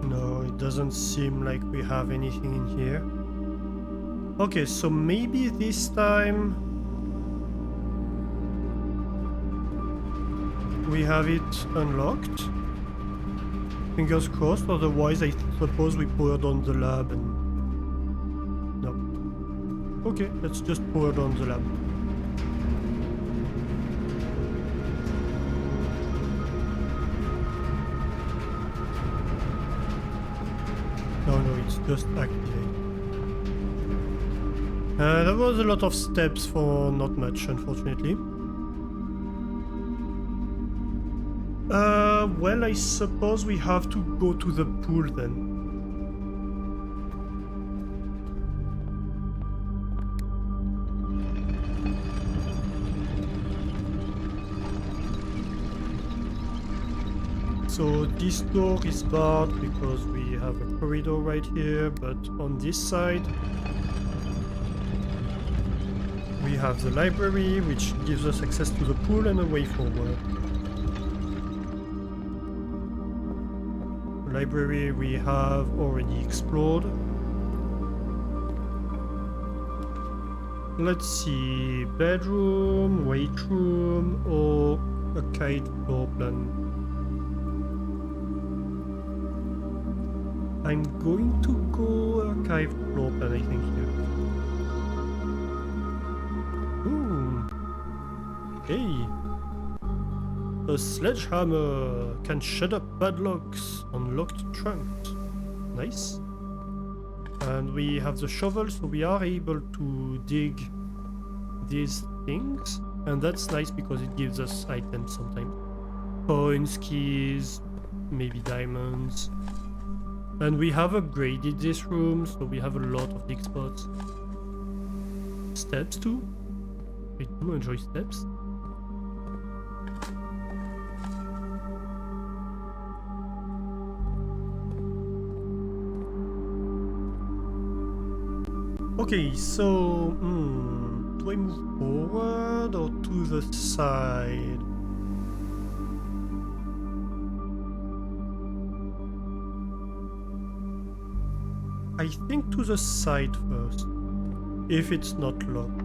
A: No, it doesn't seem like we have anything in here. Okay, so maybe this time we have it unlocked. Fingers crossed, otherwise I suppose we poured on the lab and... No. Okay, let's just pour it on the lab. No, it's just activate. There was a lot of steps for not much, unfortunately. Well, I suppose we have to go to the pool then. So this door is barred because we have a corridor right here, but on this side we have the library, which gives us access to the pool and a way forward. Library we have already explored. Let's see, bedroom, weight room, or arcade floor plan. I'm going to go archive floor plan, I think, here. Ooh. Hey. A sledgehammer can shut up padlocks on locked trunks. Nice. And we have the shovel, so we are able to dig these things. And that's nice because it gives us items sometimes. Coins, keys, maybe diamonds. And we have upgraded this room, so we have a lot of dig spots. Steps too. I do enjoy steps. Okay, so do I move forward or to the side? I think to the side first, if it's not locked.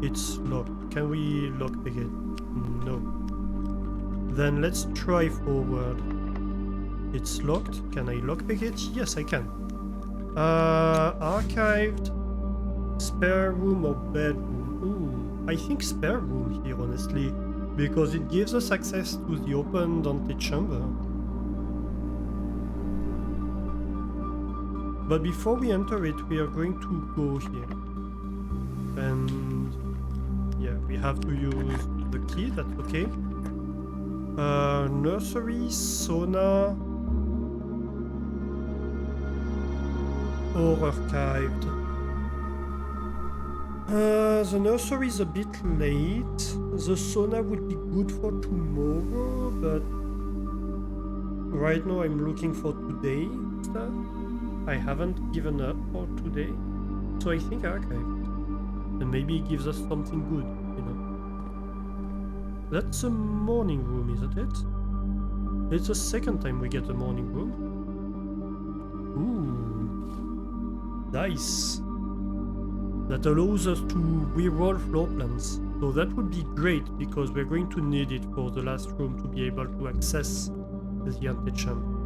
A: It's locked. Can we lockpick it? No. Then let's try forward. It's locked. Can I lockpick it? Yes, I can. Archived, spare room or bedroom? Ooh, I think spare room here, honestly, because it gives us access to the open antechamber. But before we enter it, we are going to go here. And yeah, we have to use the key, that's okay. Nursery, sauna, or archived. The nursery is a bit late. The sauna would be good for tomorrow, but right now I'm looking for today stuff. I haven't given up for today, so I think archived. And maybe it gives us something good, you know. That's a morning room, isn't it? It's the second time we get a morning room. Ooh, nice. That allows us to reroll floor plans. So that would be great because we're going to need it for the last room to be able to access the antechamber.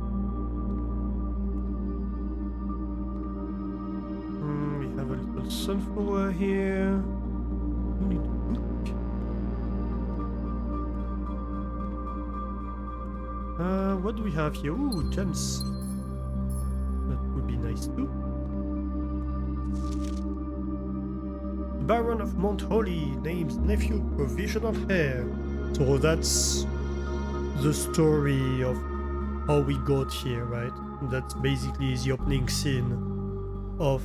A: We have a little sunflower here. We need a book. What do we have here? Ooh, gems. would be nice too. Baron of Mount Holly names nephew provisional heir. So that's the story of how we got here, right? That's basically the opening scene of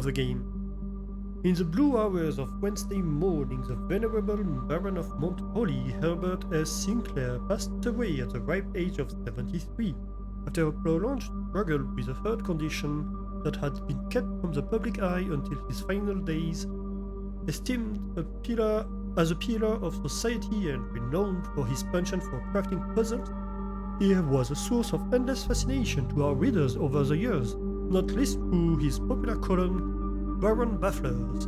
A: the game. In the blue hours of Wednesday morning, the venerable Baron of Mount Holly, Herbert S. Sinclair, passed away at the ripe age of 73, after a prolonged struggle with a heart condition that had been kept from the public eye until his final days. Esteemed as a pillar of society and renowned for his penchant for crafting puzzles, he was a source of endless fascination to our readers over the years, not least through his popular column Baron Bafflers,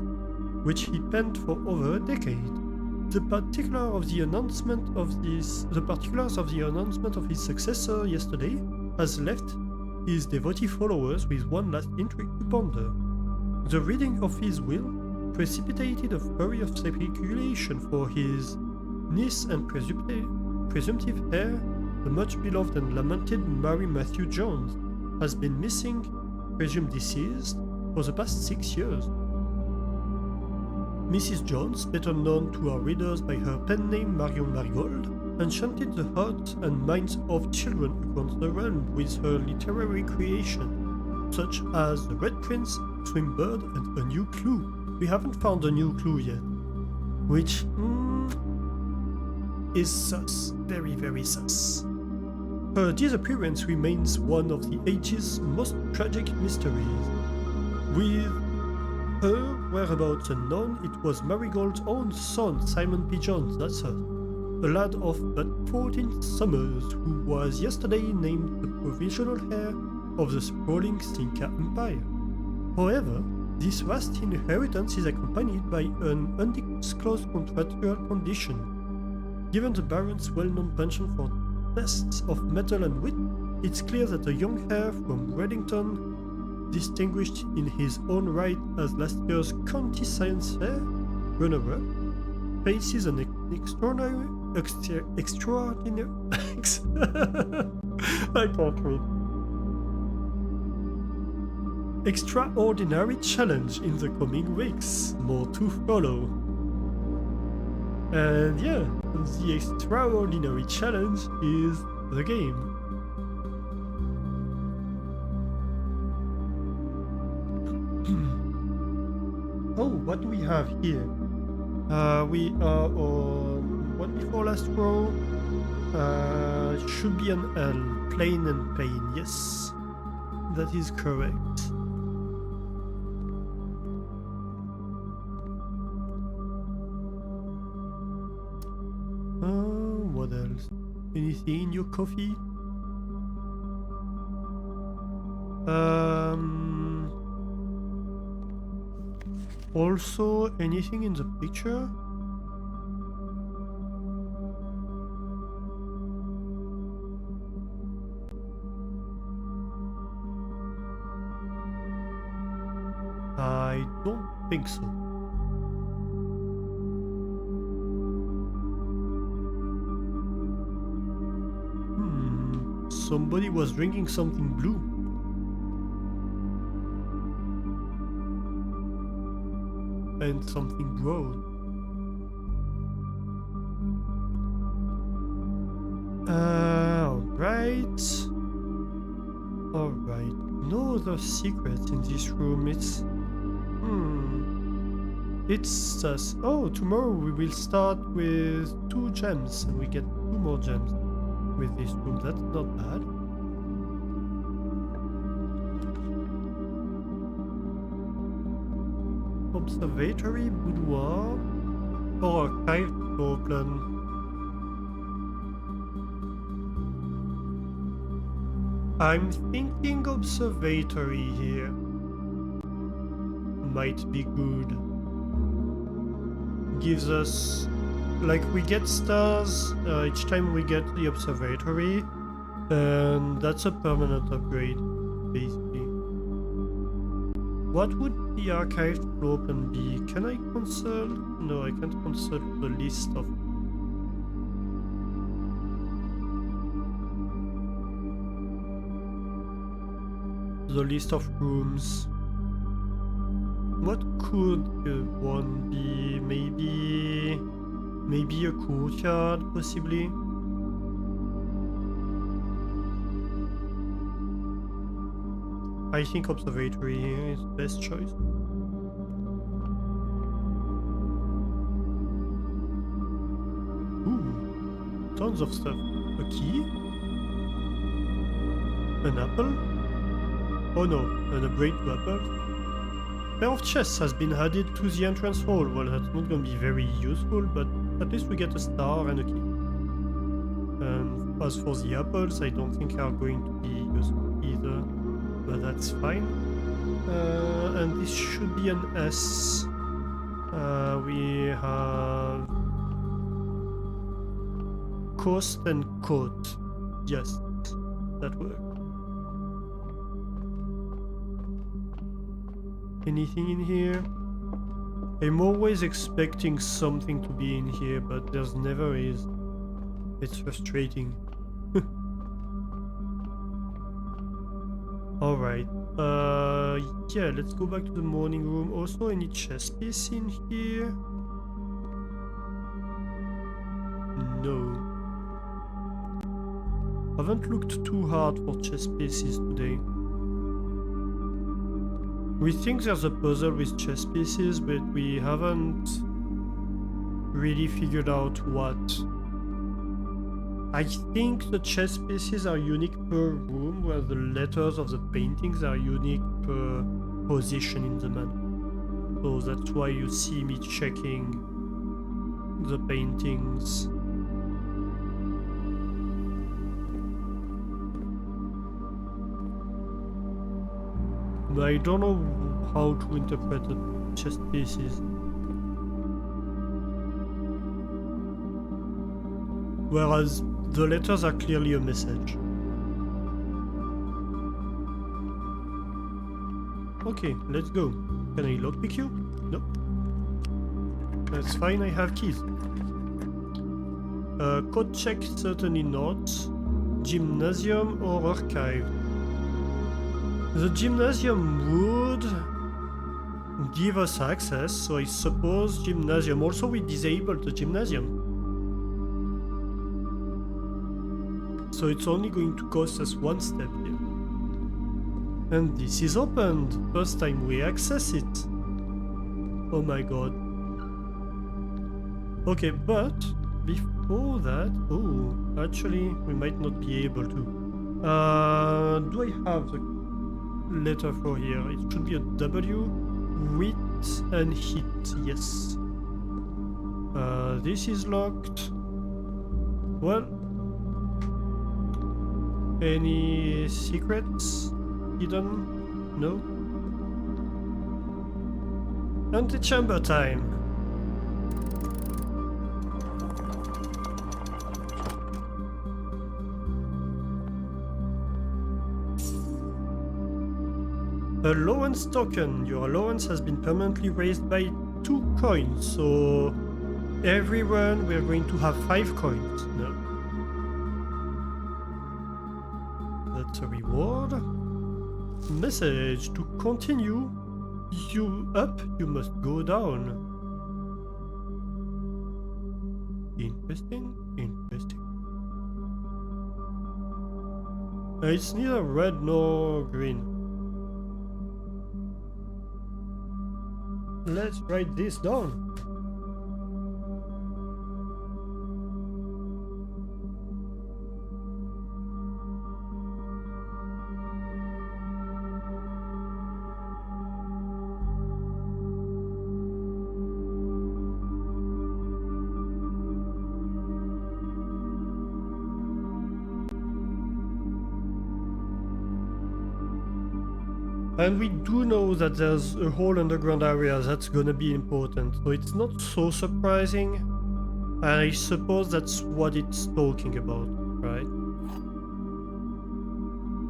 A: which he penned for over a decade. The particulars of the announcement of his successor yesterday has left his devotee followers with one last intrigue to ponder. The reading of his will precipitated a flurry of speculation for his niece and presumptive heir. The much beloved and lamented Mary Matthew Jones has been missing, presumed deceased, for the past 6 years. Mrs. Jones, better known to our readers by her pen name Marion Marigold, enchanted the hearts and minds of children across the realm with her literary creation, such as The Red Prince, Swingbird, and A New Clue. We haven't found a new clue yet, which is sus, very, very sus. Her disappearance remains one of the age's most tragic mysteries. With her whereabouts unknown, it was Marigold's own son, Simon P. Jones, that's her, a lad of but 14 summers who was yesterday named the provisional heir of the sprawling Stinka Empire. However, this vast inheritance is accompanied by an undisclosed contractual condition. Given the Baron's well-known penchant for tests of metal and wit, it's clear that the young heir from Reddington, distinguished in his own right as last year's County Science Fair runner-up, faces an extraordinary I can't read. Extraordinary challenge in the coming weeks. More to follow. And yeah, the extraordinary challenge is the game. Oh, what do we have here? We are on one before last row. Should be an L. Plain and plain, yes. That is correct. What else? Anything in your coffee? Also, anything in the picture? I don't think so. Somebody was drinking something blue. And something broad. Alright. No other secrets in this room. It's sus. Oh, tomorrow we will start with 2 gems and we get 2 more gems with this room. That's not bad. Observatory, boudoir, or archive floor plan. I'm thinking observatory here. Might be good. Gives us, like, we get stars each time we get the observatory, and that's a permanent upgrade, basically. What would the archived floor plan be? Can I consult? No, I can't consult the list of the list of rooms. What could one be? Maybe a courtyard, possibly. I think observatory here is the best choice. Ooh, tons of stuff. A key? An apple? Oh no, an upgrade to apple. Pair of chests has been added to the entrance hall. Well, that's not gonna be very useful, but at least we get a star and a key. And as for the apples, I don't think are going to be useful either, but that's fine. And this should be an S. We have coast and coat. Yes, that works. Anything in here? I'm always expecting something to be in here, but there's never is. It's frustrating. Alright. Yeah, let's go back to the morning room. Also, any chest piece in here? No. Haven't looked too hard for chest pieces today. We think there's a puzzle with chess pieces, but we haven't really figured out what. I think the chess pieces are unique per room, where the letters of the paintings are unique per position in the map. So that's why you see me checking the paintings. But I don't know how to interpret the chess pieces. Whereas the letters are clearly a message. Okay, let's go. Can I lockpick you? No. That's fine, I have keys. Code check, certainly not. Gymnasium or archive? The gymnasium would give us access, so I suppose gymnasium. Also, we disabled the gymnasium. So it's only going to cost us one step here. And this is opened. First time we access it. Oh my god. Okay, but before that... Oh, actually, we might not be able to. Do I have the letter for here? It should be a W. Wit and hit. Yes. This is locked. Well... Any secrets hidden? No? Antechamber time! Allowance token. Your allowance has been permanently raised by 2 coins, so every run we're going to have 5 coins. No. That's a reward. Message to continue. You up, you must go down. Interesting, interesting. It's neither red nor green. Let's write this down. And we do know that there's a whole underground area that's gonna be important, so it's not so surprising. And I suppose that's what it's talking about, right?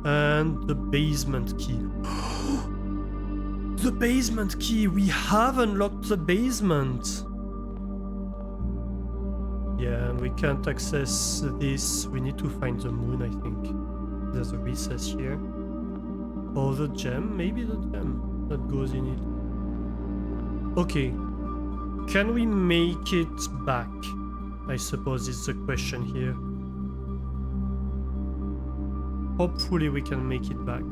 A: And the basement key. The basement key! We have unlocked the basement! Yeah, and we can't access this. We need to find the moon, I think. There's a recess here. Or the gem? Maybe the gem that goes in it. Okay. Can we make it back? I suppose is the question here. Hopefully we can make it back.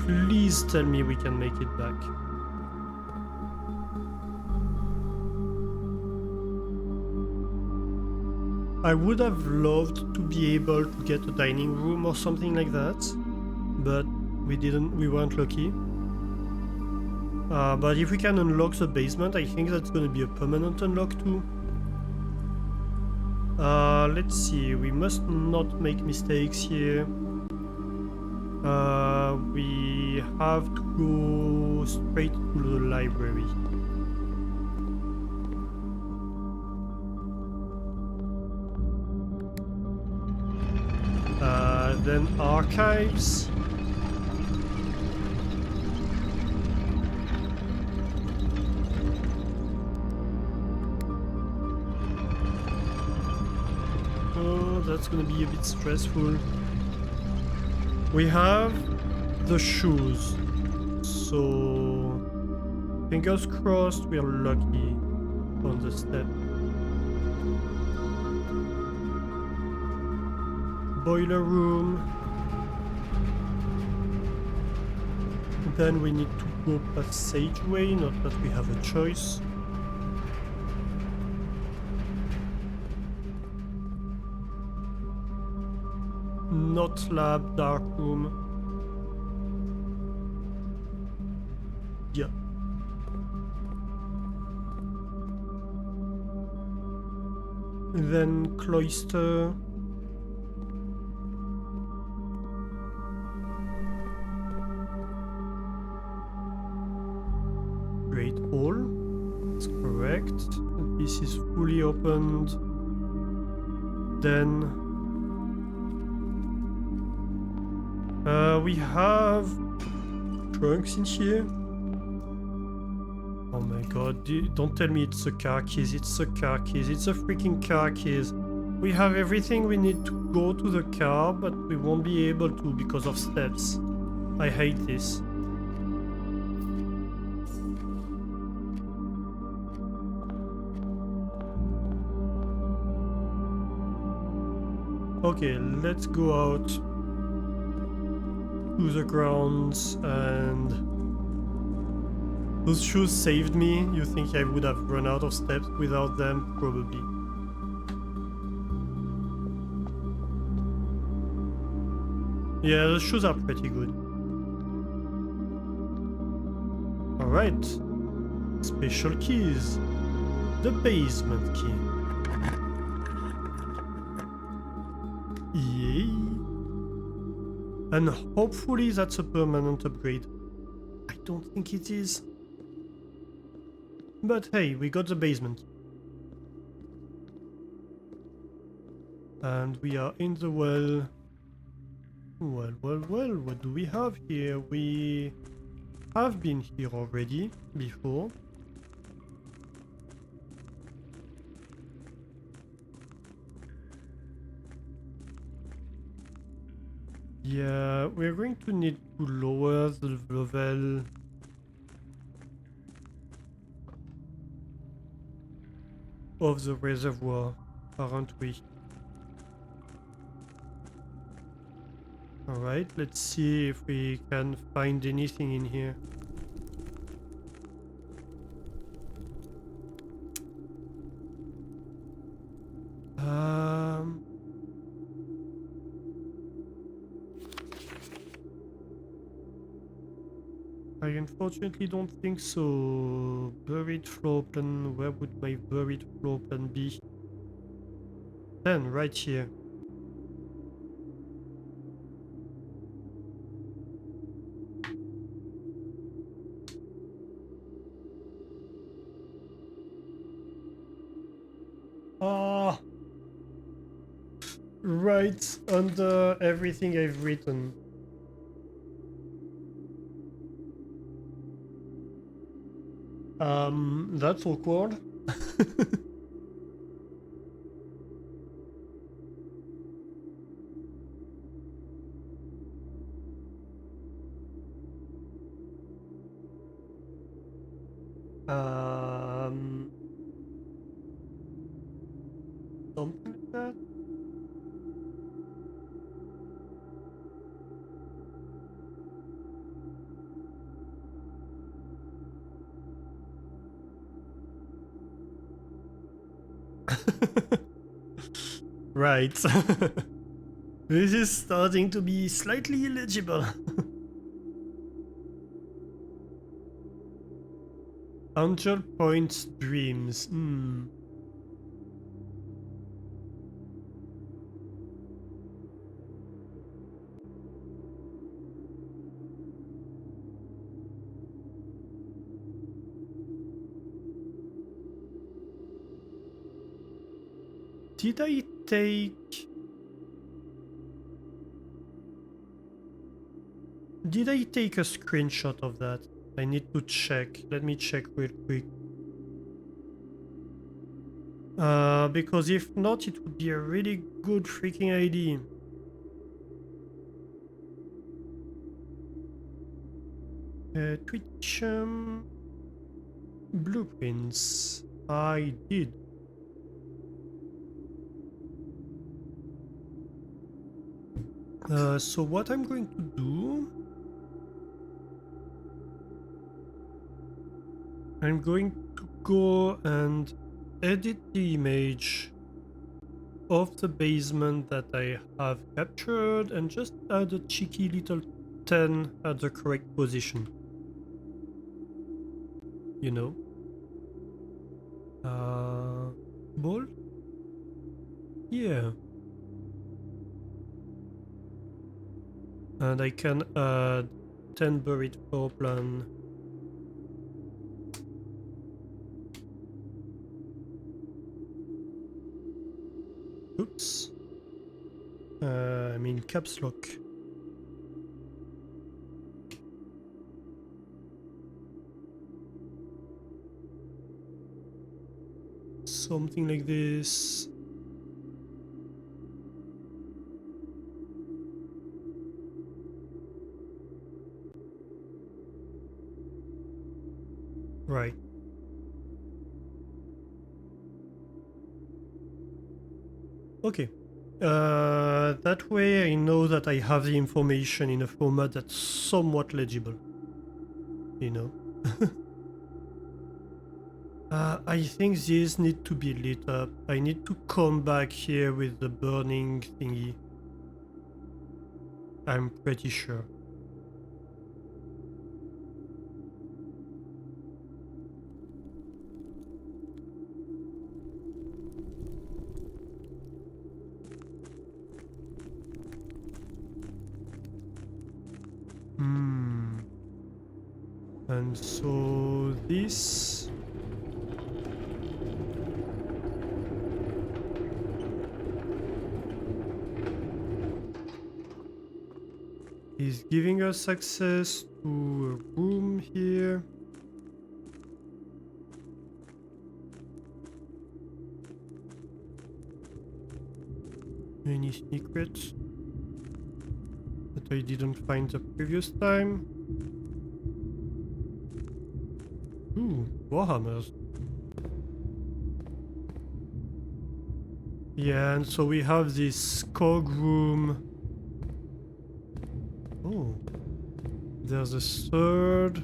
A: Please tell me we can make it back. I would have loved to be able to get a dining room or something like that, but we weren't lucky. But if we can unlock the basement, I think that's gonna be a permanent unlock too. Let's see, we must not make mistakes here. We have to go straight to the library. Then archives. Oh, that's gonna be a bit stressful. We have the shoes, so fingers crossed we are lucky on the step. Boiler room. Then we need to go passageway, not that we have a choice. Not lab, dark room. Yeah. Then cloister. Great hall. That's correct. This is fully opened. Then we have trunks in here. Oh my god, don't tell me it's the car keys. It's the car keys. It's the freaking car keys. We have everything we need to go to the car, but we won't be able to because of steps. I hate this. Okay, let's go out to the grounds, and those shoes saved me. You think I would have run out of steps without them? Probably. Yeah, the shoes are pretty good. Alright. Special keys. The basement key. Yay. And hopefully that's a permanent upgrade. I don't think it is. But hey, we got the basement. And we are in the well. Well, what do we have here? We have been here already, before. Yeah, we're going to need to lower the level of the reservoir, aren't we? Alright, let's see if we can find anything in here. I unfortunately don't think so. Buried floor plan, where would my buried floor plan be? Then, right here. Ah! Right under everything I've written. That's awkward. Something like that. Right. This is starting to be slightly illegible. Angel Point's dreams. Did I take... Did I take a screenshot of that? I need to check. Let me check real quick. Because if not, it would be a really good freaking idea. Twitch blueprints. I did. So what I'm going to do, I'm going to go and edit the image of the basement that I have captured and just add a cheeky little 10 at the correct position. You know? Ball? Yeah. And I can add 10 buried floor plan. Oops. I mean caps lock. Something like this. Right. Okay. That way I know that I have the information in a format that's somewhat legible. You know? I think these need to be lit up. I need to come back here with the burning thingy. I'm pretty sure. And so this is giving us access to a room here. Any secrets that I didn't find the previous time? Ooh, Warhammers. Yeah, and so we have this cog room. Oh, there's a third.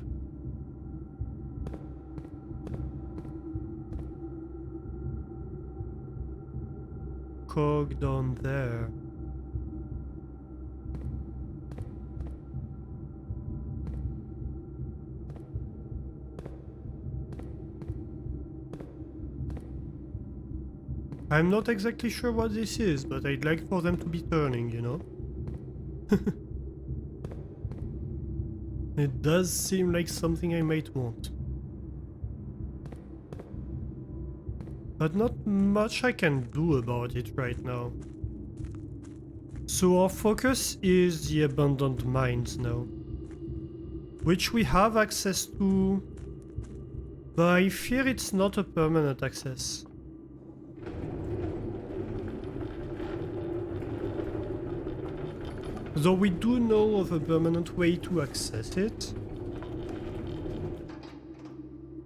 A: Cog down there. I'm not exactly sure what this is, but I'd like for them to be turning, you know? It does seem like something I might want. But not much I can do about it right now. So our focus is the abandoned mines now, which we have access to, but I fear it's not a permanent access. Though we do know of a permanent way to access it.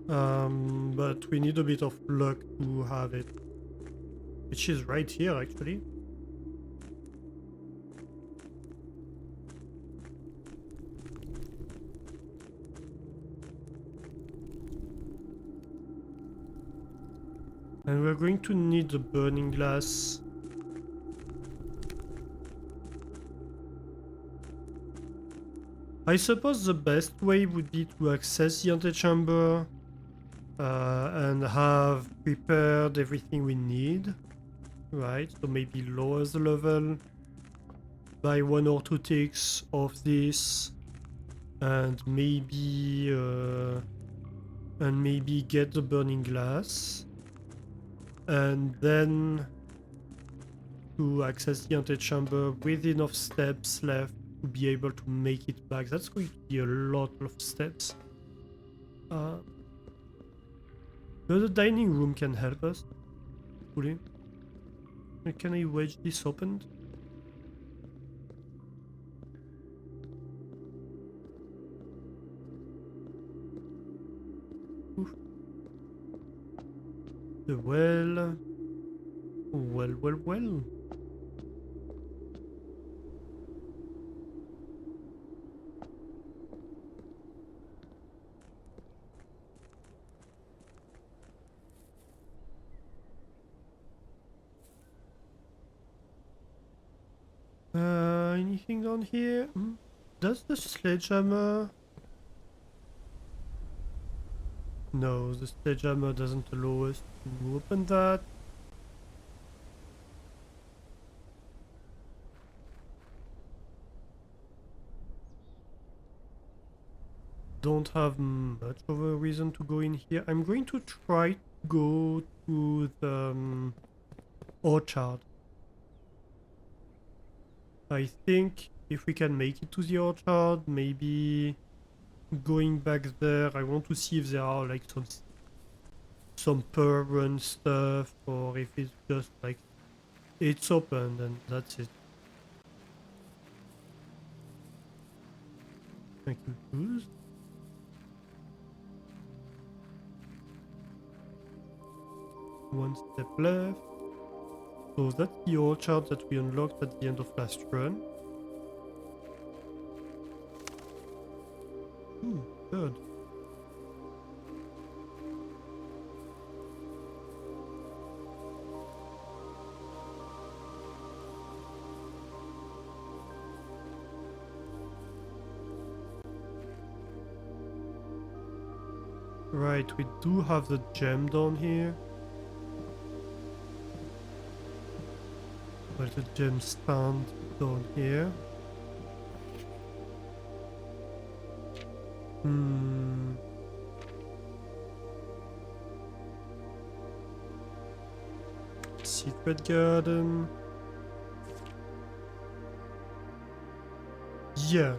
A: But we need a bit of luck to have it. Which is right here, actually. And we're going to need the burning glass. I suppose the best way would be to access the antechamber and have prepared everything we need, right? So maybe lower the level by 1 or 2 ticks of this, and maybe get the burning glass, and then to access the antechamber with enough steps left to be able to make it back. That's going to be a lot of steps. But the dining room can help us. Fully. Can I wedge this open? Oof. The well. Well. Anything down here? Does the sledgehammer... No, the sledgehammer doesn't allow us to open that. Don't have much of a reason to go in here. I'm going to try to go to the orchard. I think if we can make it to the orchard, maybe going back there, I want to see if there are like some per run stuff, or if it's just like it's open and that's it. Thank you, Goose. One step left. So that's the orchard that we unlocked at the end of last run. Good. Right, we do have the gem down here. Where's the gem stand down here? Secret garden. Yeah.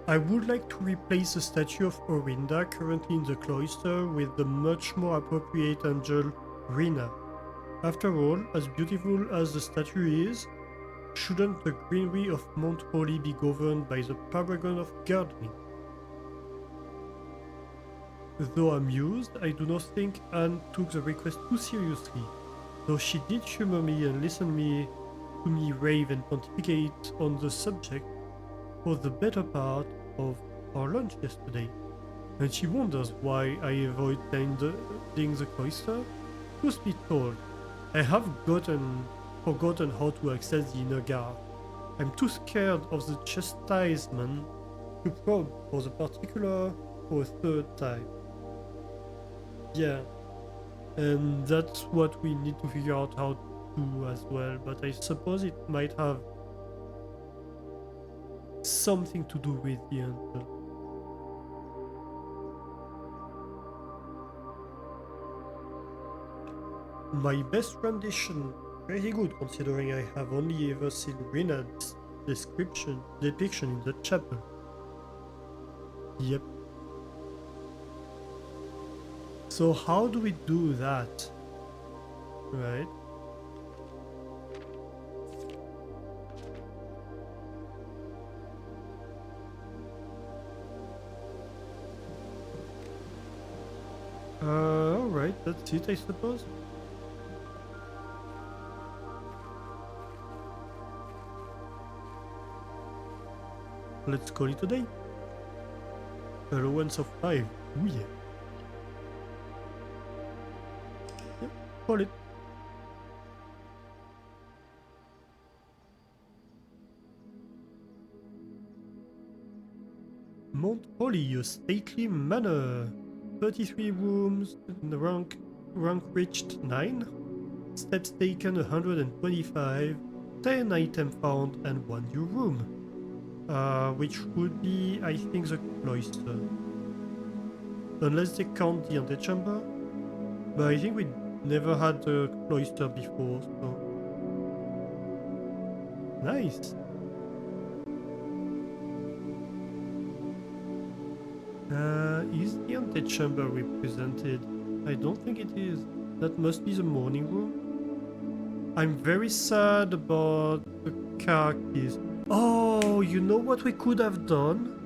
A: I would like to replace the statue of Orinda currently in the cloister with the much more appropriate angel Rina. After all, as beautiful as the statue is, shouldn't the greenery of Mount Holy be governed by the paragon of gardening? Though amused, I do not think Anne took the request too seriously, though she did humor me and listen to me rave and pontificate on the subject for the better part of our lunch yesterday, and she wonders why I avoid tending the cloister. Truth be told, I have forgotten how to access the inner guard. I'm too scared of the chastisement to probe for the particular for a third time. Yeah, and that's what we need to figure out how to do as well, but I suppose it might have something to do with the angel. My best rendition, very good considering I have only ever seen Rina's depiction in the chapel. Yep. So how do we do that? Right. Alright, that's it, I suppose. Let's call it a day. Allowance of 5. Ooh, yeah. Yep, call it. Mount Holly, a stately manor. 33 rooms, rank reached 9. Steps taken 125. 10 item found and 1 new room. Which would be, I think, the cloister. Unless they count the antechamber. But I think we never had the cloister before, so... Nice! Is the antechamber represented? I don't think it is. That must be the morning room. I'm very sad about the car keys. Oh, you know what we could have done?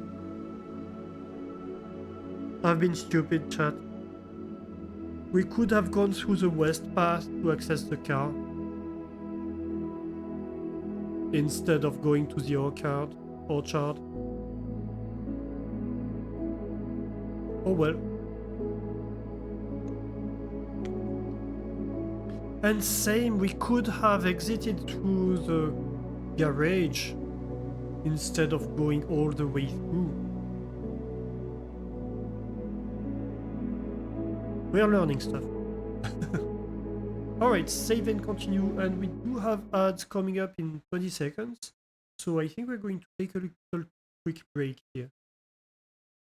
A: I've been stupid, chat. We could have gone through the west path to access the car. Instead of going to the orchard. Oh well. And same, we could have exited through the garage instead of going all the way through. We're learning stuff. Alright, save and continue, and we do have ads coming up in 20 seconds. So I think we're going to take a little quick break here.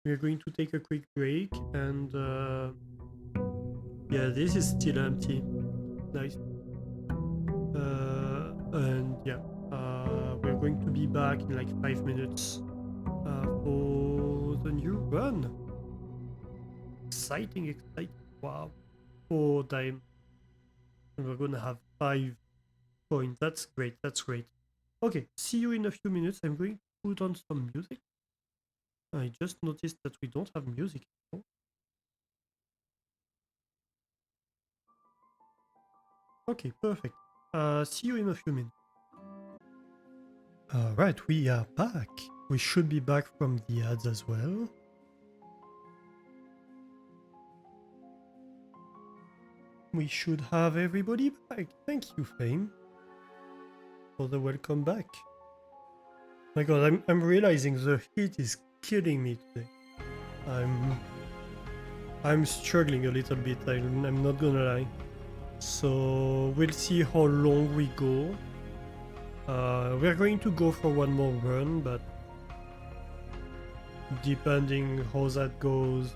A: We're going to take a quick break, and yeah, this is still empty. Nice. And yeah, we're going to be back in like 5 minutes for the new run. Exciting. Wow. 4 times. And we're gonna have 5 points. That's great. Okay, see you in a few minutes. I'm going to put on some music. I just noticed that we don't have music anymore. Okay, perfect. See you in a few minutes. Alright, we are back. We should be back from the ads as well. We should have everybody back. Thank you, Fame, for the welcome back. My god, I'm realizing the heat is killing me today. I'm struggling a little bit, I'm not gonna lie. So we'll see how long we go. We're going to go for one more run, but depending how that goes,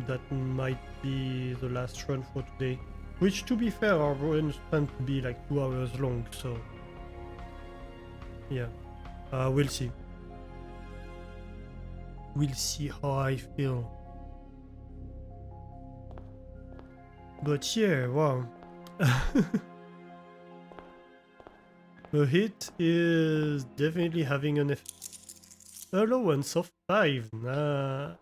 A: that might be the last run for today. Which, to be fair, our runs tend to be like 2 hours long, so yeah, we'll see. We'll see how I feel. But yeah, wow. The heat is definitely having an allowance of 5. Nice.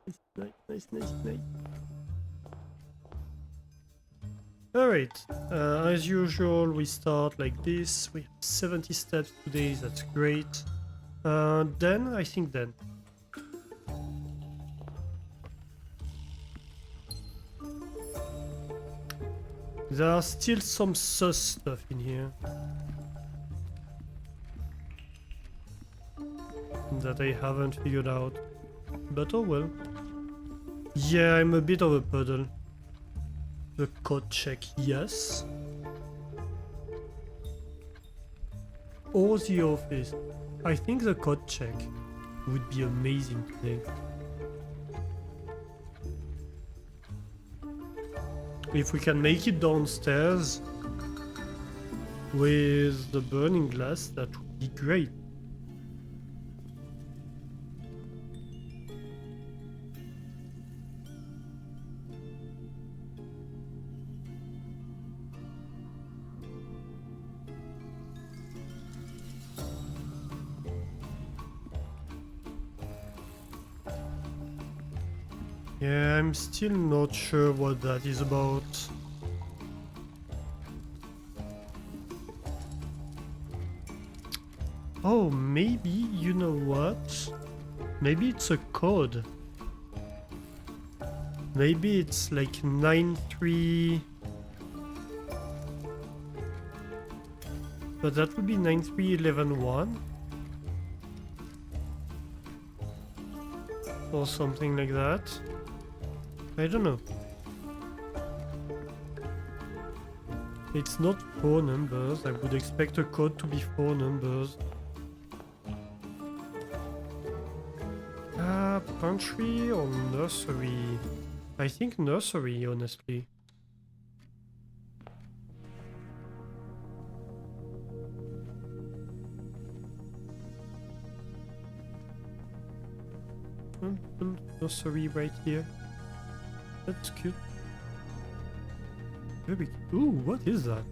A: Alright, as usual, we start like this. We have 70 steps today, that's great. Then, I think then. There are still some sus stuff in here that I haven't figured out, but oh well. Yeah, I'm a bit of a puddle. The code check, yes. Or the office. I think the code check would be amazing today. If we can make it downstairs with the burning glass, that would be great. Yeah, I'm still not sure what that is about. Oh, maybe, you know what? Maybe it's a code. Maybe it's like 93... But that would be 93111? Or something like that. I don't know. It's not 4 numbers. I would expect a code to be 4 numbers. Pantry or nursery? I think nursery, honestly. Nursery right here. That's cute. Very cute. Ooh, what is that?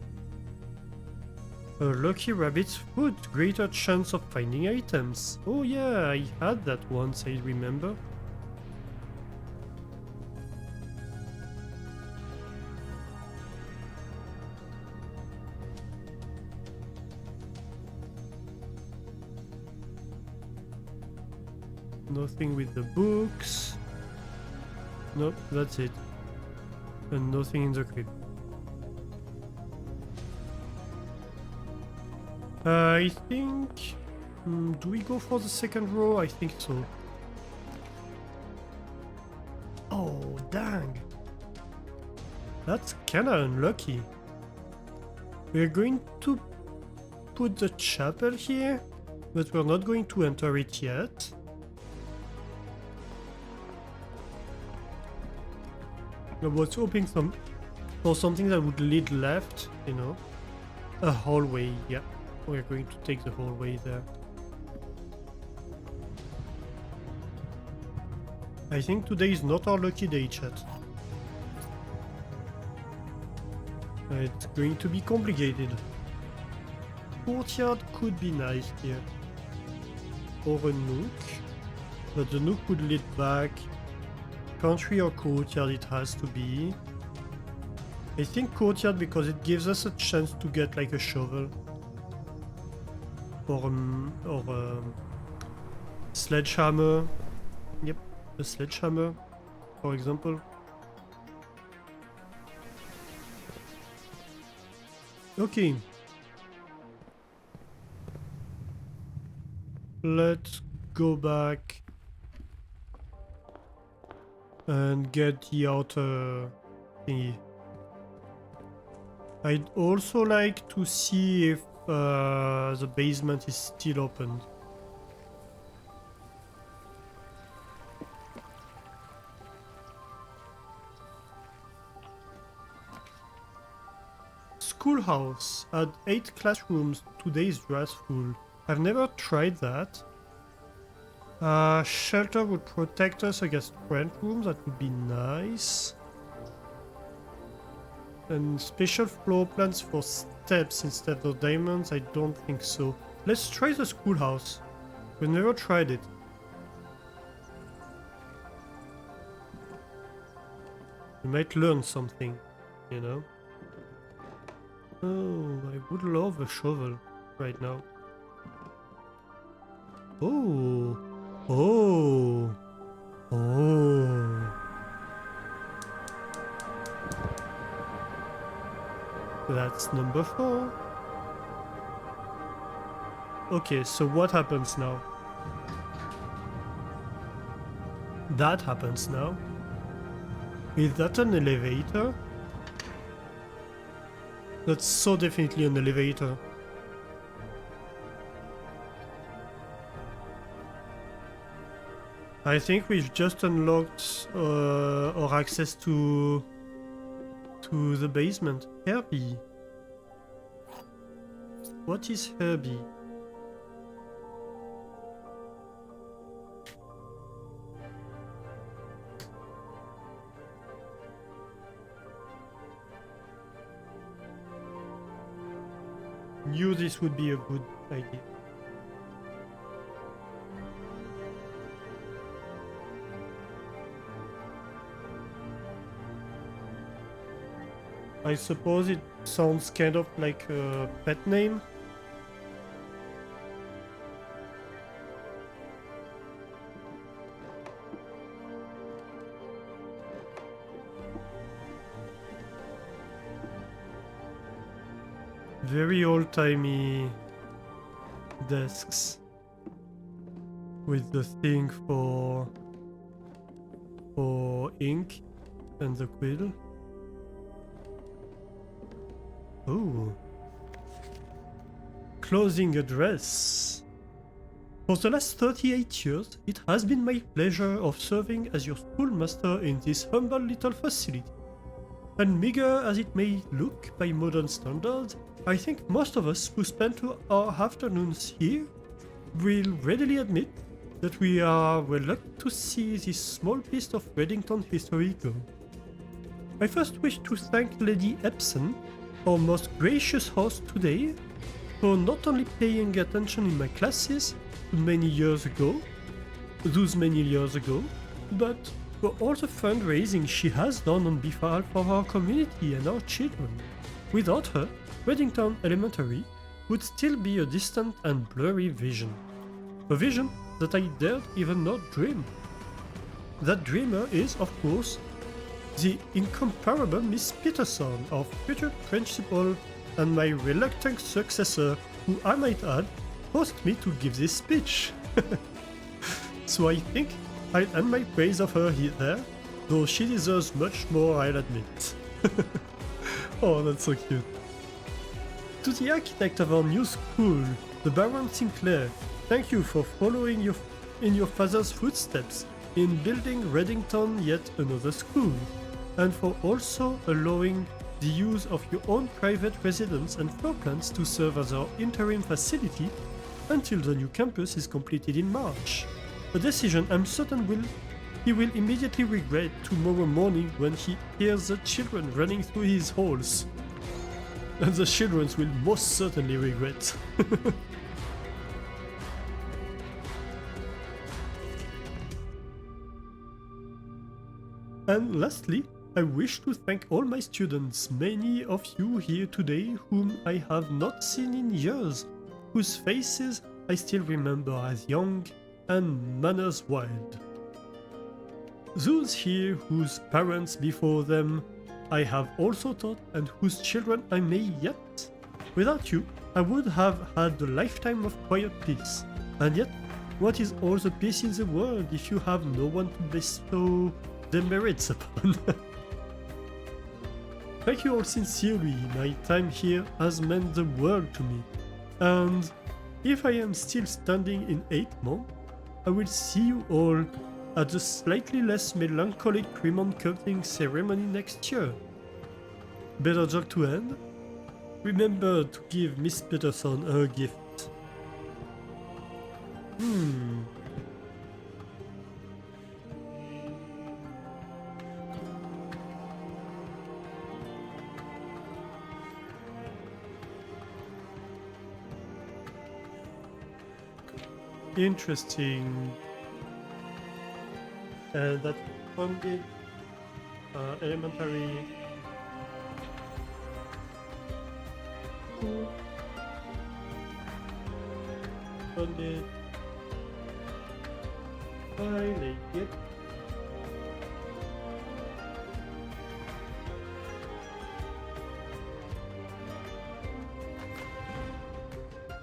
A: A lucky rabbit's foot. Greater chance of finding items. Oh yeah, I had that once, I remember. Nothing with the books. Nope, that's it. And nothing in the crypt. I think... do we go for the second row? I think so. Oh, dang. That's kinda unlucky. We're going to put the chapel here, but we're not going to enter it yet. I was hoping for something that would lead left, you know. A hallway, yeah. We're going to take the hallway there. I think today is not our lucky day, chat. It's going to be complicated. Courtyard could be nice here. Or a nook. But the nook would lead back. Country or courtyard it has to be. I think courtyard because it gives us a chance to get like a shovel. Or sledgehammer. Yep, a sledgehammer, for example. Okay. Let's go back and get the outer thingy. I'd also like to see if the basement is still open. Schoolhouse had 8 classrooms, today's dress full. I've never tried that. Shelter would protect us against rent rooms, that would be nice. And special floor plans for steps instead of diamonds, I don't think so. Let's try the schoolhouse. We've never tried it. We might learn something, you know? Oh, I would love a shovel right now. Oh, oh, oh. That's number 4. Okay, so what happens now? That happens now. Is that an elevator? That's so definitely an elevator. I think we've just unlocked our access to the basement. Herbie. What is Herbie? Knew this would be a good idea. I suppose it sounds kind of like a pet name. Very old-timey desks with the thing for ink and the quill. Oh. Closing address. For the last 38 years, it has been my pleasure of serving as your schoolmaster in this humble little facility. And meager as it may look by modern standards, I think most of us who spend our afternoons here will readily admit that we are reluctant to see this small piece of Reddington history go. I first wish to thank Lady Epson, our most gracious host today, for not only paying attention in my classes those many years ago, but for all the fundraising she has done on behalf of our community and our children. Without her, Reddington Elementary would still be a distant and blurry vision. A vision that I dared even not dream. That dreamer is, of course, the incomparable Miss Peterson, our future principal and my reluctant successor, who I might add, forced me to give this speech. So I think I'll end my praise of her there, though she deserves much more, I'll admit. Oh, that's so cute. To the architect of our new school, the Baron Sinclair, thank you for following in your father's footsteps in building Reddington yet another school, and for also allowing the use of your own private residence and floor plans to serve as our interim facility until the new campus is completed in March. A decision I'm certain he will immediately regret tomorrow morning when he hears the children running through his halls. And the children will most certainly regret. And lastly, I wish to thank all my students, many of you here today whom I have not seen in years, whose faces I still remember as young and manners wild. Those here whose parents before them I have also taught and whose children I may yet. Without you, I would have had a lifetime of quiet peace. And yet, what is all the peace in the world if you have no one to bestow demerits upon? Thank you all sincerely, my time here has meant the world to me. And if I am still standing in 8 months, I will see you all at the slightly less melancholic ribbon cutting ceremony next year. Better joke to end? Remember to give Miss Peterson her gift. Interesting. That funded elementary school. Funded by Lady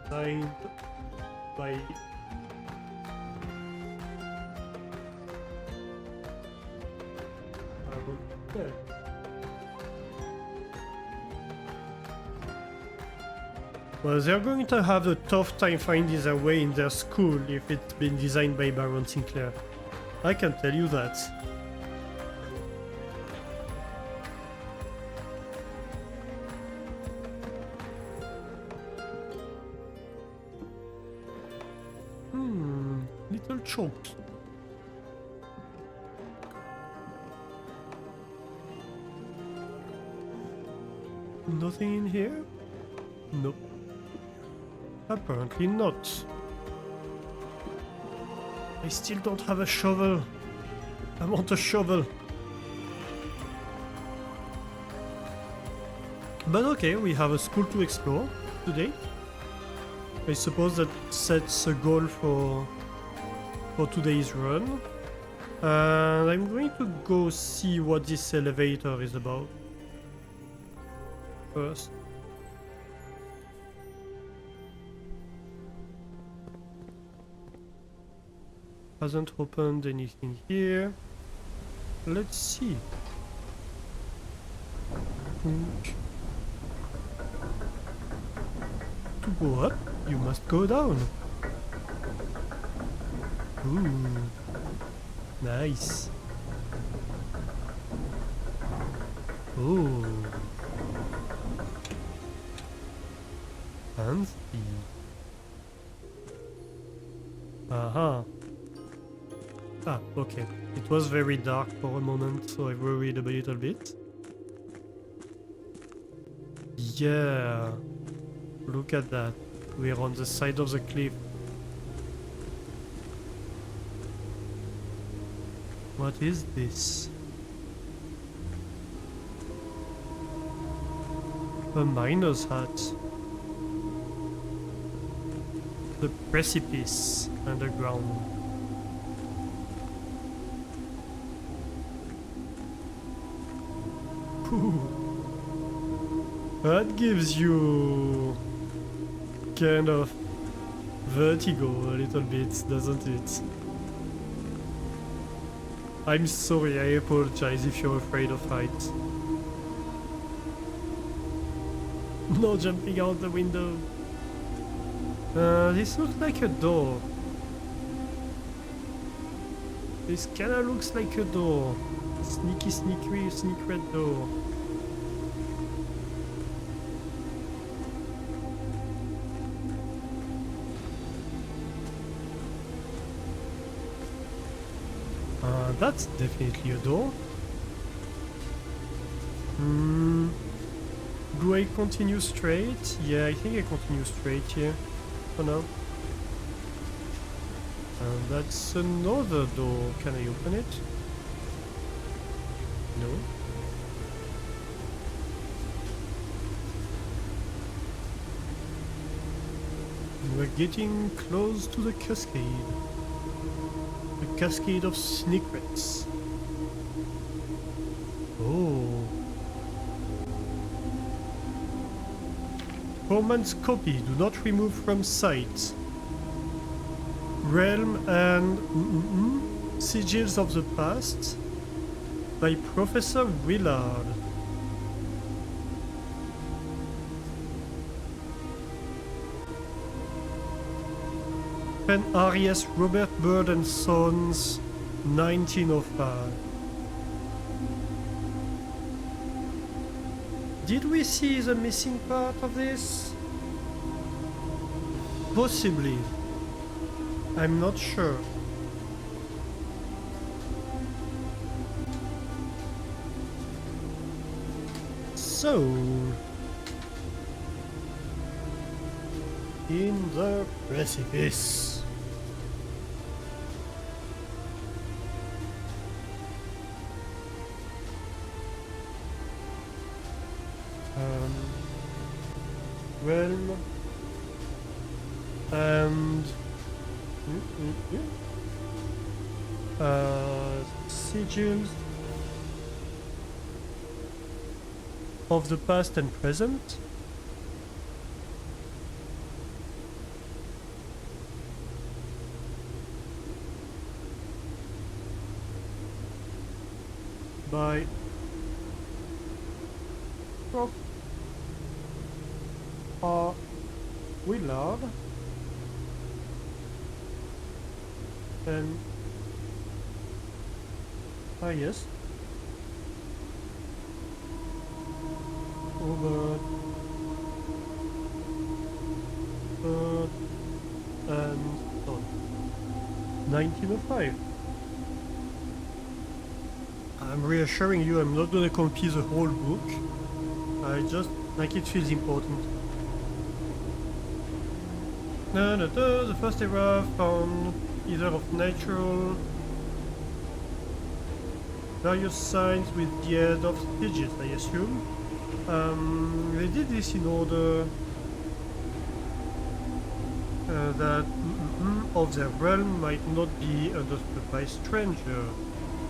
A: signed by Well, they're going to have a tough time finding their way in their school if it's been designed by Baron Sinclair. I can tell you that. Little choked. Nothing in here? Nope. Apparently not. I still don't have a shovel. I want a shovel. But okay, we have a school to explore today. I suppose that sets a goal for today's run. And I'm going to go see what this elevator is about first. Hasn't opened anything here. Let's see. To go up, you must go down. Ooh. Nice. Oh. Fancy. Aha. Ah, okay. It was very dark for a moment, so I worried a little bit. Yeah. Look at that. We're on the side of the cliff. What is this? A miner's hut. The precipice underground. Ooh. That gives you kind of vertigo a little bit, doesn't it? I'm sorry, I apologize if you're afraid of heights. No jumping out the window. This looks like a door. This kinda looks like a door. Sneaky, sneak red door. That's definitely a door. Do I continue straight? Yeah, I think I continue straight here for now. And that's another door. Can I open it? No. We're getting close to the cascade. The cascade of secrets. Oh. Corman's copy, do not remove from sight. Realm and Sigils of the Past by Professor Willard. Pen Arias Robert Bird and Sons, 1905. Did we see the missing part of this? Possibly. I'm not sure. So, in the precipice. Realm and sigils of the past and present. By Prof. R. Willard and yes, over and on 1905. I'm reassuring you, I'm not gonna copy the whole book. I just like it feels important. The first era found either of natural various signs with the aid of digits, I assume. They did this in order that of their realm might not be understood by strangers.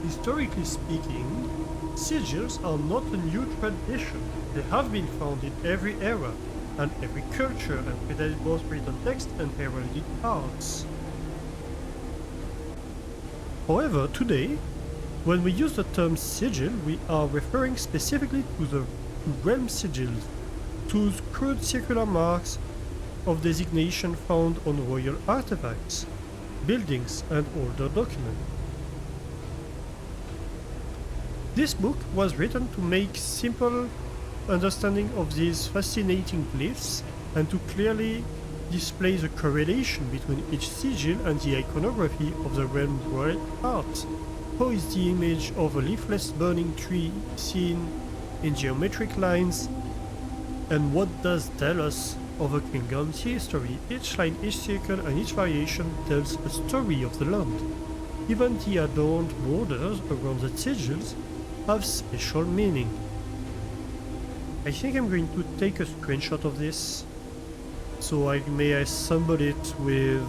A: Historically speaking, sigils are not a new tradition. They have been found in every era and every culture and predated both written text and heraldic arts. However, today, when we use the term sigil, we are referring specifically to the realm sigils, those crude circular marks of designation found on royal artifacts, buildings, and older documents. This book was written to make simple understanding of these fascinating glyphs and to clearly display the correlation between each sigil and the iconography of the realm's royal art. How is the image of a leafless burning tree seen in geometric lines, and what does tell us of a kingdom's history? Each line, each circle, and each variation tells a story of the land. Even the adorned borders around the sigils have special meaning. I think I'm going to take a screenshot of this so I may assemble it with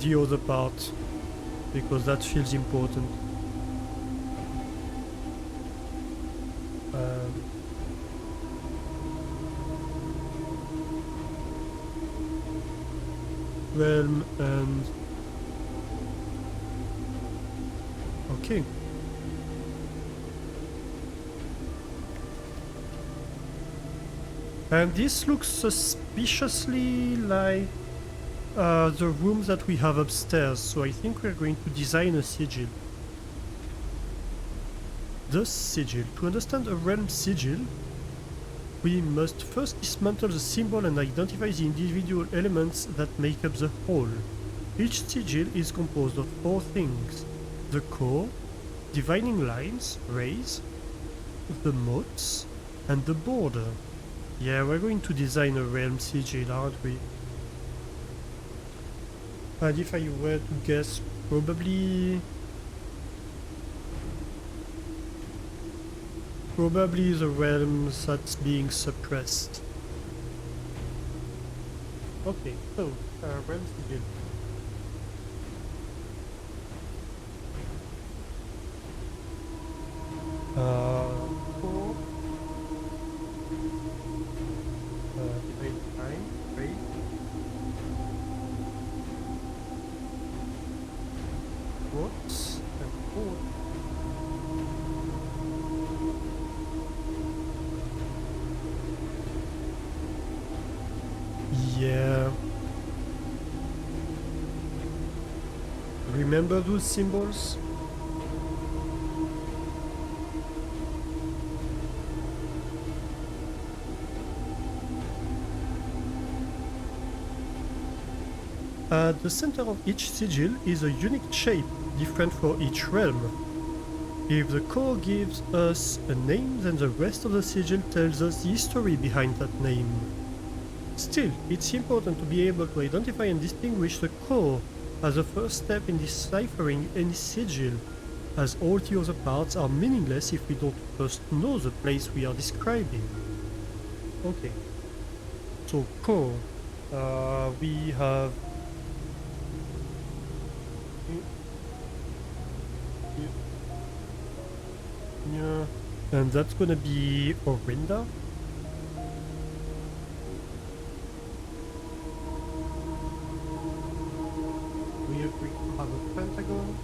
A: the other part, because that feels important. Realm and okay. And this looks suspiciously like the room that we have upstairs, so I think we're going to design a sigil. The sigil. To understand a realm sigil, we must first dismantle the symbol and identify the individual elements that make up the whole. Each sigil is composed of 4 things: the core, dividing lines, rays, the moats, and the border. Yeah, we're going to design a realm sigil, aren't we? And if I were to guess, probably the realm that's being suppressed. Okay, so realm sigil. Core. Divide line, right? Whoops, and four. Yeah. Remember those symbols? At the center of each sigil is a unique shape, different for each realm. If the core gives us a name, then the rest of the sigil tells us the history behind that name. Still, it's important to be able to identify and distinguish the core as a first step in deciphering any sigil, as all the other parts are meaningless if we don't first know the place we are describing. Okay. So core, we have yeah, and that's gonna be Orinda. We agree to have a pentagon.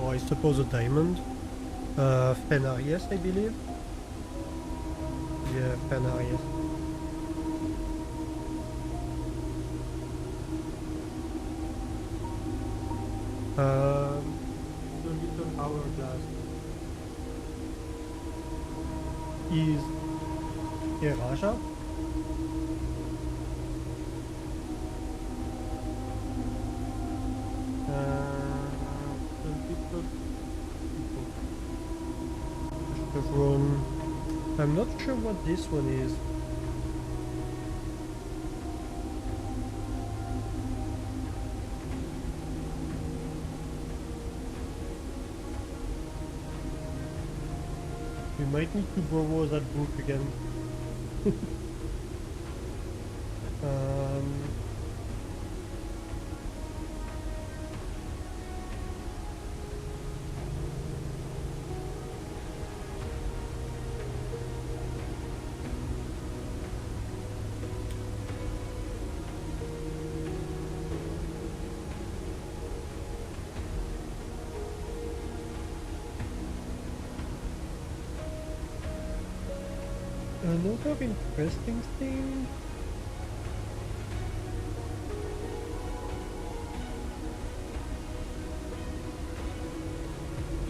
A: Or I suppose a diamond. Fenar, yes, I believe. Yeah, Fenar, yes. The little hourglass is a Raja. The little chevron. I'm not sure what this one is. might need to borrow that book again. um, Another interesting thing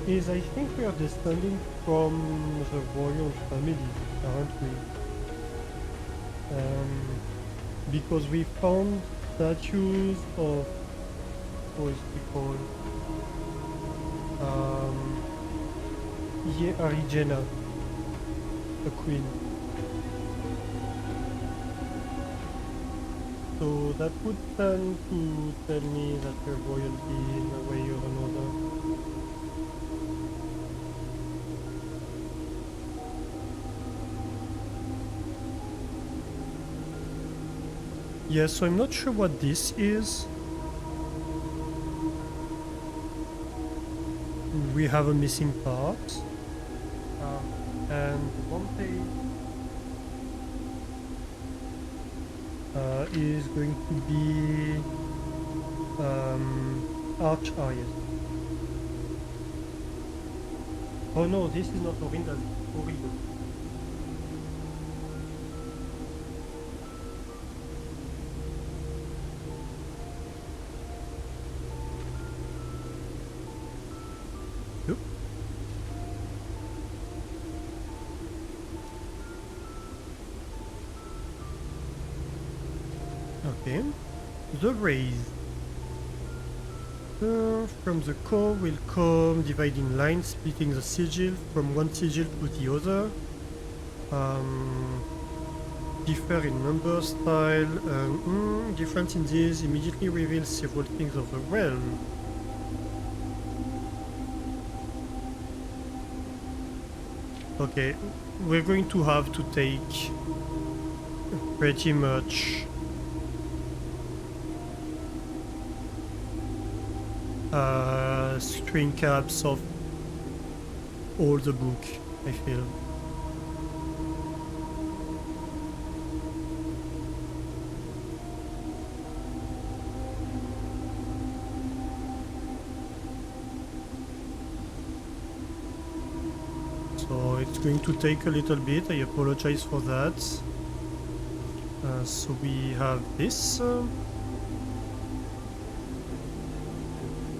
A: is I think we are descending from the royal family, aren't we? Because we found statues of, what is it called? Yeah, Arigena, the queen. So that would tend to tell me that we're royalty in a way or another. Yeah, so I'm not sure what this is. We have a missing part. And one page is going to be Arch Arias. Oh no, this is not Orinda, it's Origo. Yep. Okay, the rays. From the core will come dividing lines, splitting the sigil from one sigil to the other. Differ in number, style, difference in these immediately reveals several things of the realm. Okay, we're going to have to take pretty much screen caps of all the book, I feel. So it's going to take a little bit, I apologize for that. So we have this.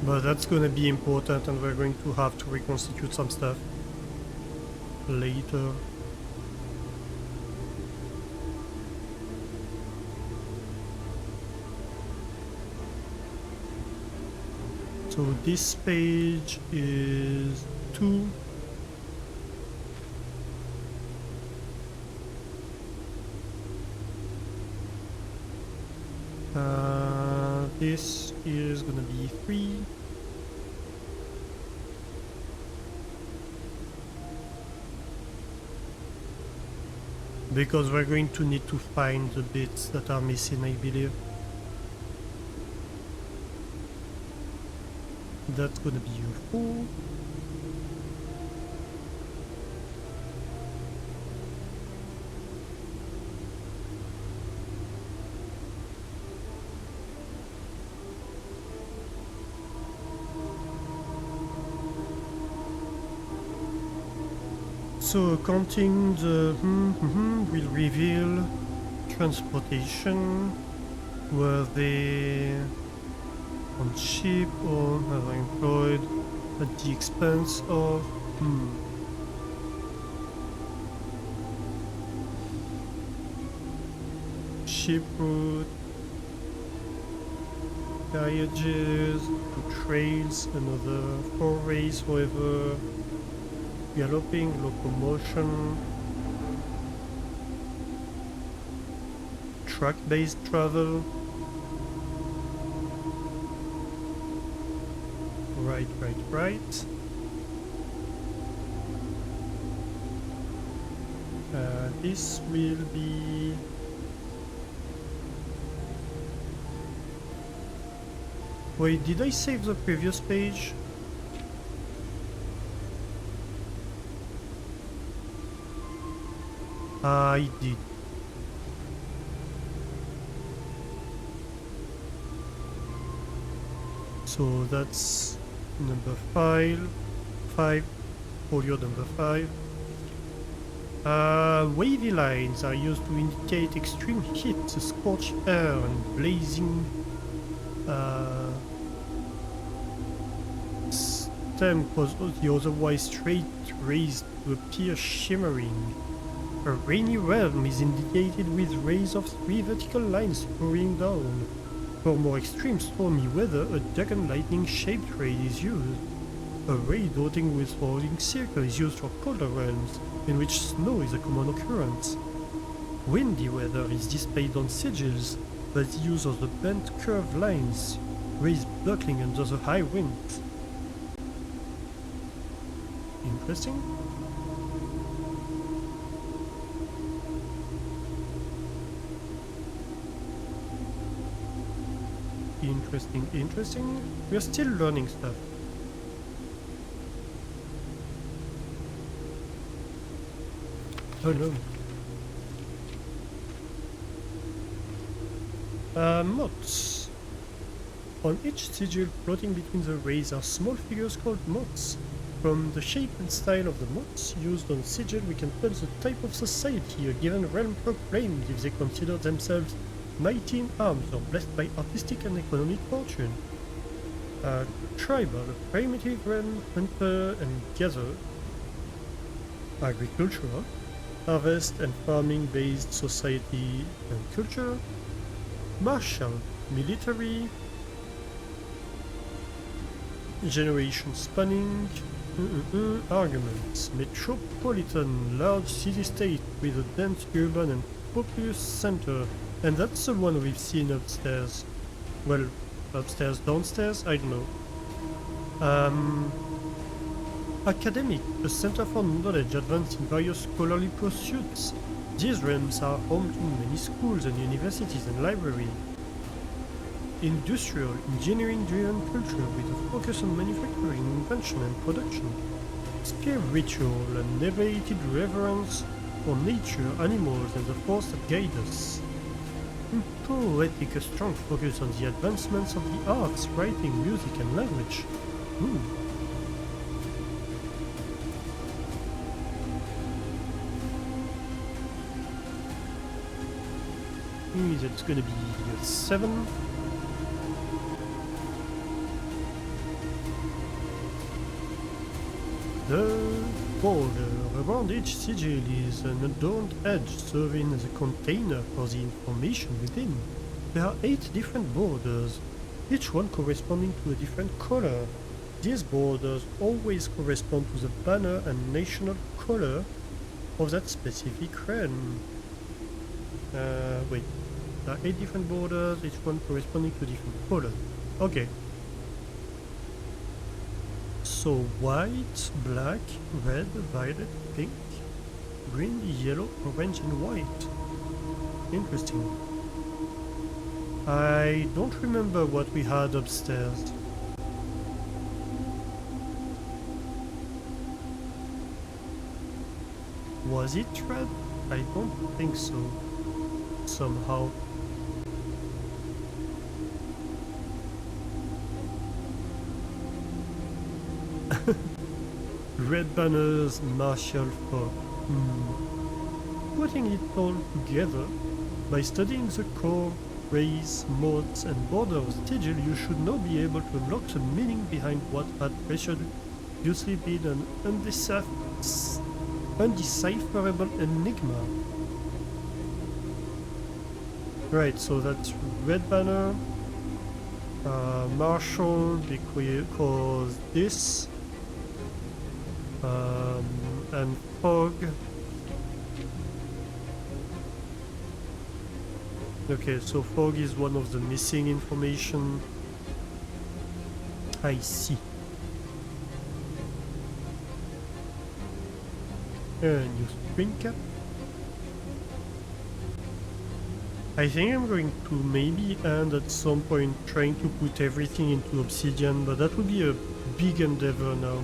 A: But that's gonna be important and we're going to have to reconstitute some stuff later. So this page is 2. This is gonna be 3. Because we're going to need to find the bits that are missing, I believe. That's gonna be useful. So counting the will reveal transportation. Were they on ship or are employed at the expense of ship route, carriages, trails, another 4 rays, however. Galloping, locomotion, truck-based travel. Right. This will be... Wait, did I save the previous page? I did. So that's number 5, folio number 5. Wavy lines are used to indicate extreme heat, scorched air, and blazing stem cause the otherwise straight rays to appear shimmering. A rainy realm is indicated with rays of 3 vertical lines pouring down. For more extreme stormy weather, a dragon lightning-shaped ray is used. A ray dotting with falling circle is used for colder realms, in which snow is a common occurrence. Windy weather is displayed on sigils by the use of the bent curved lines, rays buckling under the high winds. Interesting. Interesting. We're still learning stuff. Oh no. Motes. On each sigil floating between the rays are small figures called motes. From the shape and style of the motes used on sigil, we can tell the type of society a given realm proclaimed if they consider themselves mighty in arms or blessed by artistic and economic fortune. Tribal, a primitive realm, hunter and gatherer. Agricultural, harvest and farming based society and culture. Martial, military. Generation spanning. Arguments, metropolitan, large city-state with a dense urban and populous center. And that's the one we've seen upstairs. Well, upstairs, downstairs, I don't know. Academic, a center for knowledge advanced in various scholarly pursuits. These realms are home to many schools and universities and libraries. Industrial, engineering-driven culture with a focus on manufacturing, invention and production. Spiritual, an elevated reverence for nature, animals and the force that guide us. Poetic, a strong focus on the advancements of the arts, writing, music and language. That's gonna be 7. The border around each sigil is an adorned edge serving as a container for the information within. There are 8 different borders, each one corresponding to a different color. These borders always correspond to the banner and national color of that specific realm. Wait. There are 8 different borders, each one corresponding to a different color. Okay. So white, black, red, violet, pink, green, yellow, orange and white. Interesting. I don't remember what we had upstairs. Was it red? I don't think so. Somehow. Red banners, martial fog. Putting it all together, by studying the core, rays, modes and border of sigil, you should now be able to unlock the meaning behind what had previously been an undecipherable enigma. Right, so that's red banner, martial because this, and fog. Okay, so fog is one of the missing information. I see. A new spring cap. I think I'm going to maybe end at some point trying to put everything into obsidian, but that would be a big endeavor now.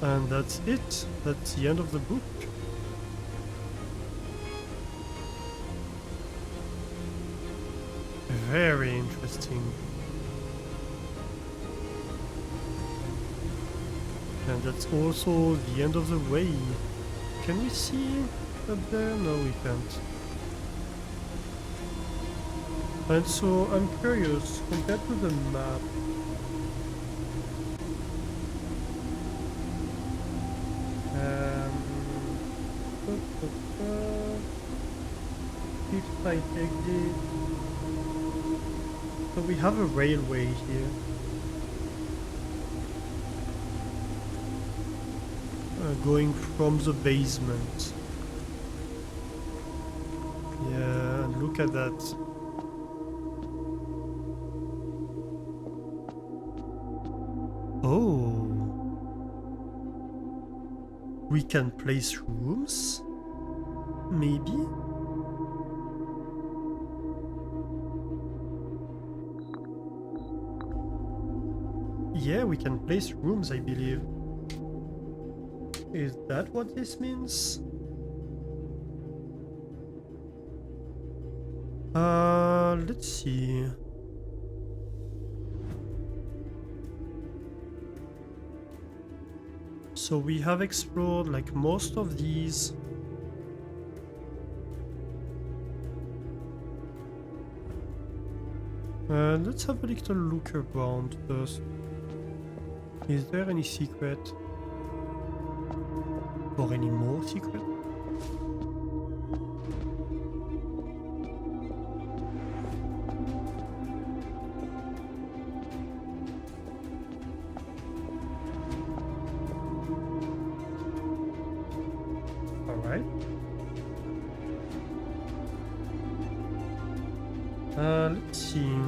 A: And that's it. That's the end of the book. Very interesting. And that's also the end of the way. Can we see up there? No, we can't. And so I'm curious, compared to the map, if I take this, so we have a railway here. Going from the basement. Yeah, and look at that. Oh. We can place rooms? Maybe? Yeah, we can place rooms, I believe. Is that what this means? Let's see. So we have explored like most of these. Let's have a little look around first. Is there any secret? Or any more secret? Alright. Let's see.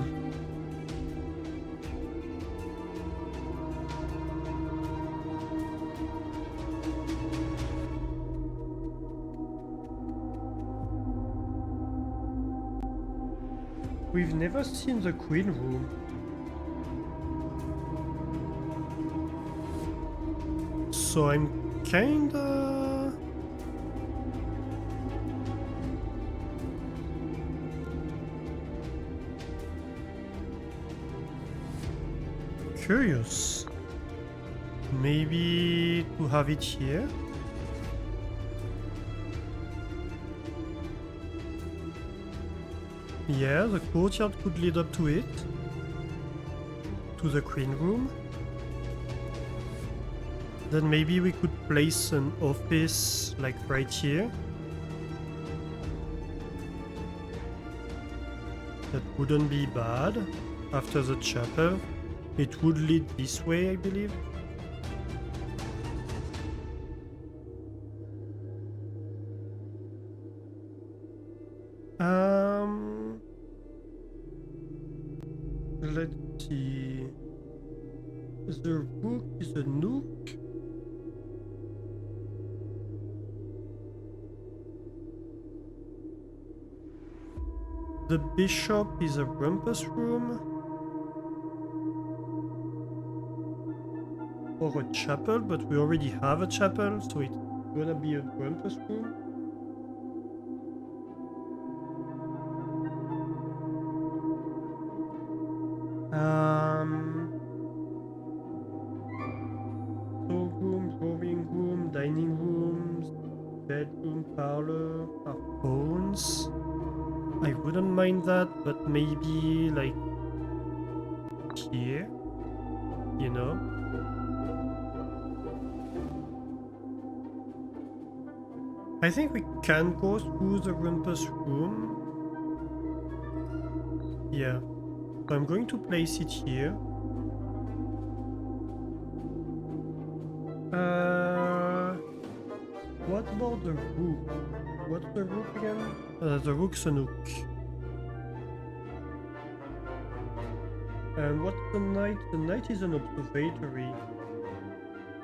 A: We've never seen the Queen Room. So I'm kinda... curious. Maybe to have it here? Yeah, the courtyard could lead up to it. To the Queen Room. Then maybe we could place an office like right here. That wouldn't be bad. After the chapel. It would lead this way, I believe. Let's see. The rook is a nook. The bishop is a rumpus room. Or a chapel, but we already have a chapel, so it's gonna be a rumpus room. Storeroom, drawing room, dining rooms, bedroom, parlor, our phones. I wouldn't mind that, but maybe like here, you know? I think we can go through the rumpus room. Yeah. So I'm going to place it here. What about the rook? What's the rook again? The rook's a nook. And what's the knight? The knight is an observatory.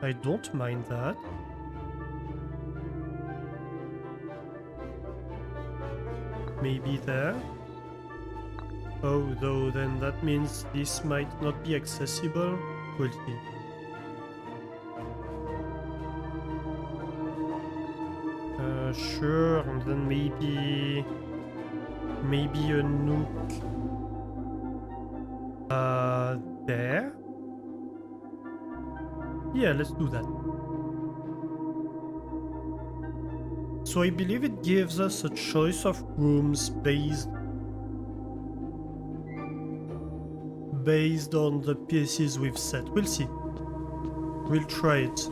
A: I don't mind that. maybe there. Oh, though then that means this might not be accessible. We'll see. Sure, and then maybe a nook there. Yeah, let's do that. So I believe it gives us a choice of rooms based on the pieces we've set. We'll see. We'll try it.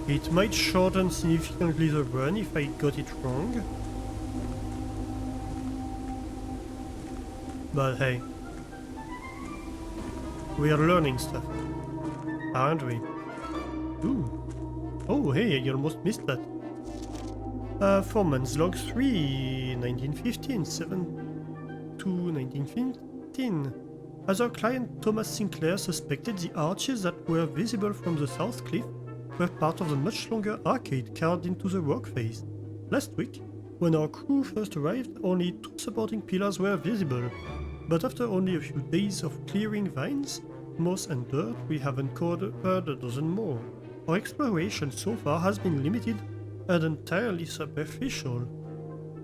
A: It might shorten significantly the run if I got it wrong. But hey, we are learning stuff, aren't we? Ooh. Oh hey, I almost missed that. Foreman's log 3, 1915, 7 to 1915. As our client Thomas Sinclair suspected, the arches that were visible from the south cliff were part of the much longer arcade carved into the rock face. Last week, when our crew first arrived, only 2 supporting pillars were visible, but after only a few days of clearing vines, moss and dirt, we have uncovered a dozen more. Our exploration so far has been limited and entirely superficial,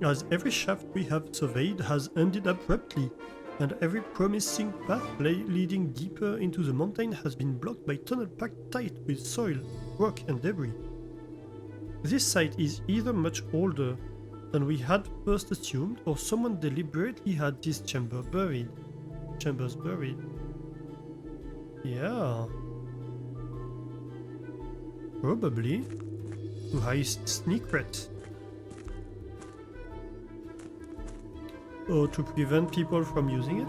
A: as every shaft we have surveyed has ended abruptly, and every promising path leading deeper into the mountain has been blocked by tunnel packed tight with soil, rock and debris. This site is either much older than we had first assumed, or someone deliberately had these chambers buried. Yeah. Probably. To hide secrets. Or to prevent people from using it?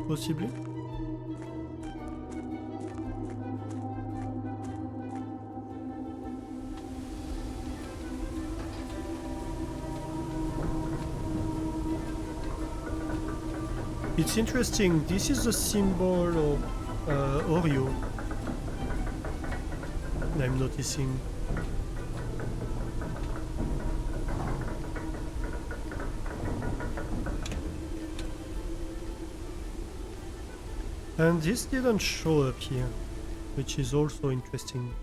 A: Possibly. It's interesting, this is the symbol of Oreo. I'm noticing. And this didn't show up here, which is also interesting.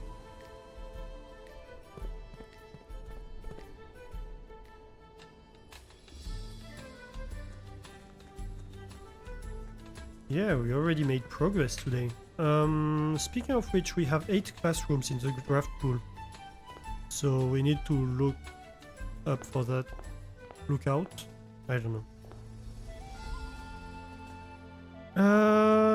A: Yeah, we already made progress today. Speaking of which, we have 8 classrooms in the draft pool. So we need to look up for that. Look out? I don't know.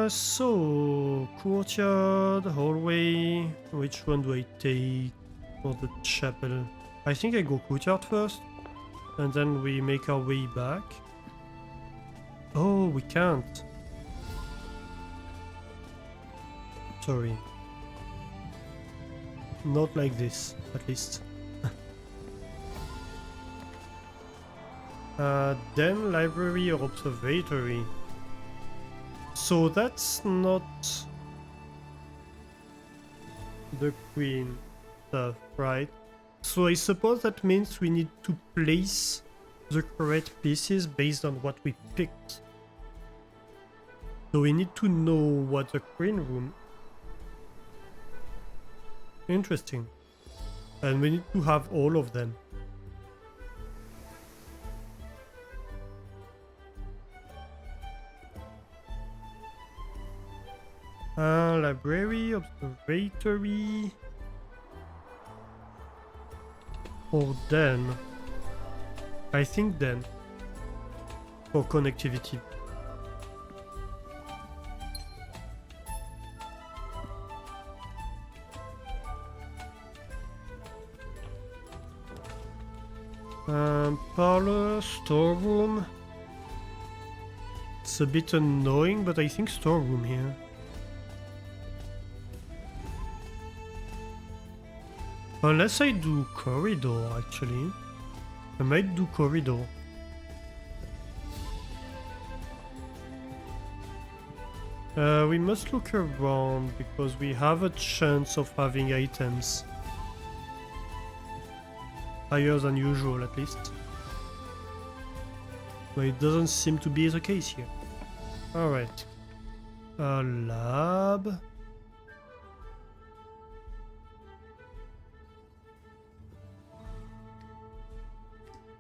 A: So courtyard, hallway. Which one do I take for the chapel? I think I go courtyard first, and then we make our way back. Oh, we can't. Sorry. Not like this, at least. Then library or observatory. So that's not the queen stuff, right? So I suppose that means we need to place the correct pieces based on what we picked. So we need to know what the queen room. Interesting. And we need to have all of them. Library, observatory, or den. I think den for connectivity. Parlor, storeroom. It's a bit annoying, but I think storeroom here. Unless I do corridor, actually. I might do corridor. We must look around because we have a chance of having items. higher than usual at least. But it doesn't seem to be the case here. Alright. A lab.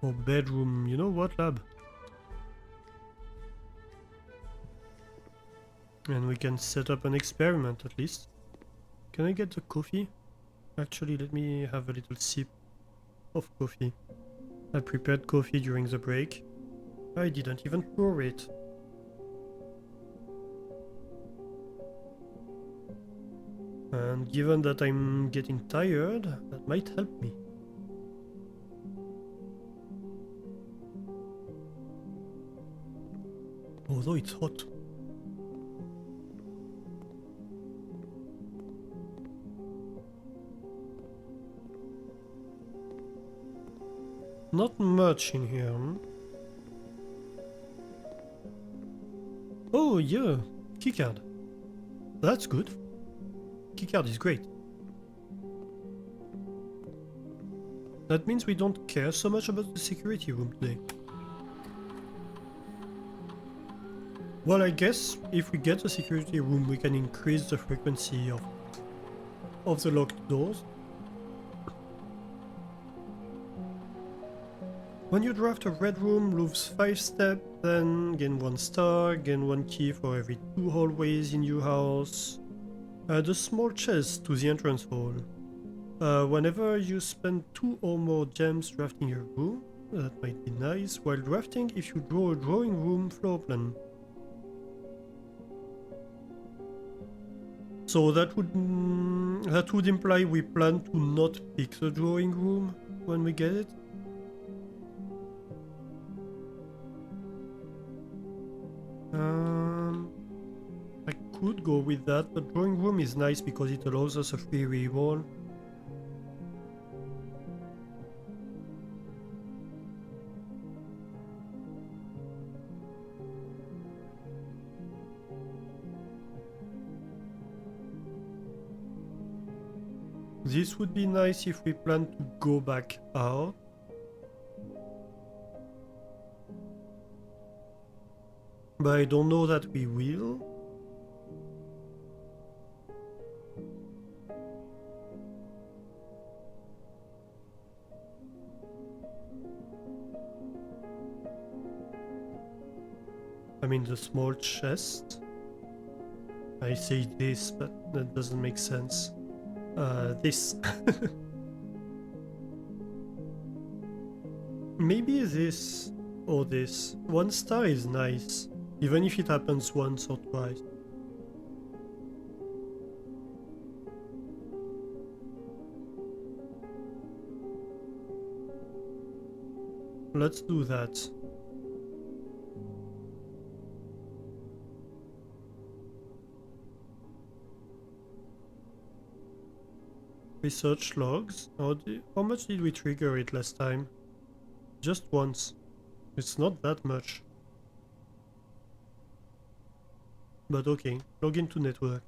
A: Or bedroom, you know what, lab? And we can set up an experiment at least. Can I get the coffee? Actually, let me have a little sip of coffee. I prepared coffee during the break. I didn't even pour it. And given that I'm getting tired, that might help me. Although it's hot. Not much in here. Oh yeah, keycard. That's good. Keycard is great. That means we don't care so much about the security room today. Well, I guess if we get a security room, we can increase the frequency of the locked doors. When you draft a red room, lose 5 steps, then gain 1 star, gain 1 key for every 2 hallways in your house. Add a small chest to the entrance hall. Whenever you spend 2 or more gems drafting your room, that might be nice. While drafting, if you draw a drawing room floor plan. So that would imply we plan to not pick the drawing room when we get it. I could go with that, but drawing room is nice because it allows us a free reroll. This would be nice if we plan to go back out. But I don't know that we will. I mean the small chest. I say this, but that doesn't make sense. This. Maybe this or this. 1 star is nice, even if it happens once or twice. Let's do that. Research logs. How much did we trigger it last time? Just once. It's not that much. But okay, log into network.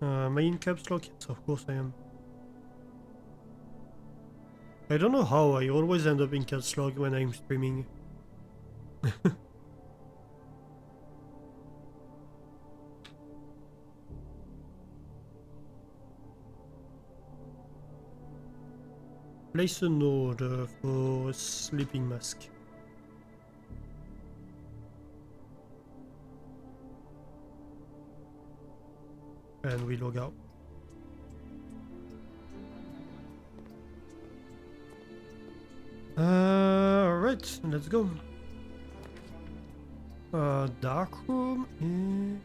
A: Am I in caps lock? Yes, of course I am. I don't know how, I always end up in caps lock when I'm streaming. Place an order for sleeping mask. And we log out. Alright, let's go. Dark room.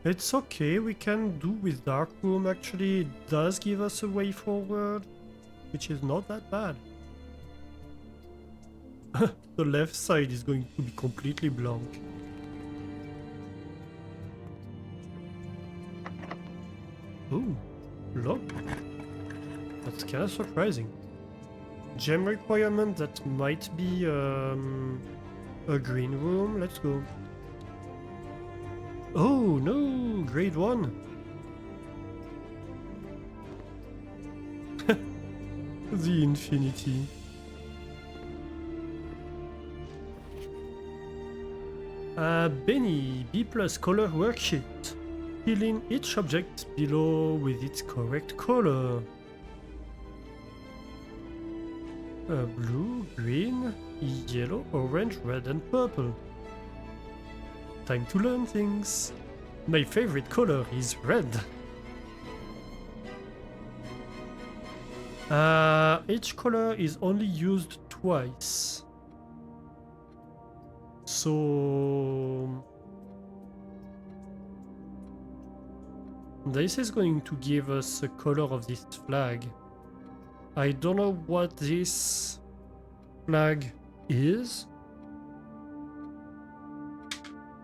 A: It's okay, we can do with dark room. Actually, it does give us a way forward, which is not that bad. The left side is going to be completely blank. Ooh, look. That's kind of surprising. Gem requirement, that might be a green room. Let's go. Oh no, grade 1. The infinity. Benny, B+ color worksheet. Fill in each object below with its correct color. Blue, green, yellow, orange, red and purple. Time to learn things. My favorite color is red. Each color is only used twice. So this is going to give us the color of this flag. I don't know what this flag is,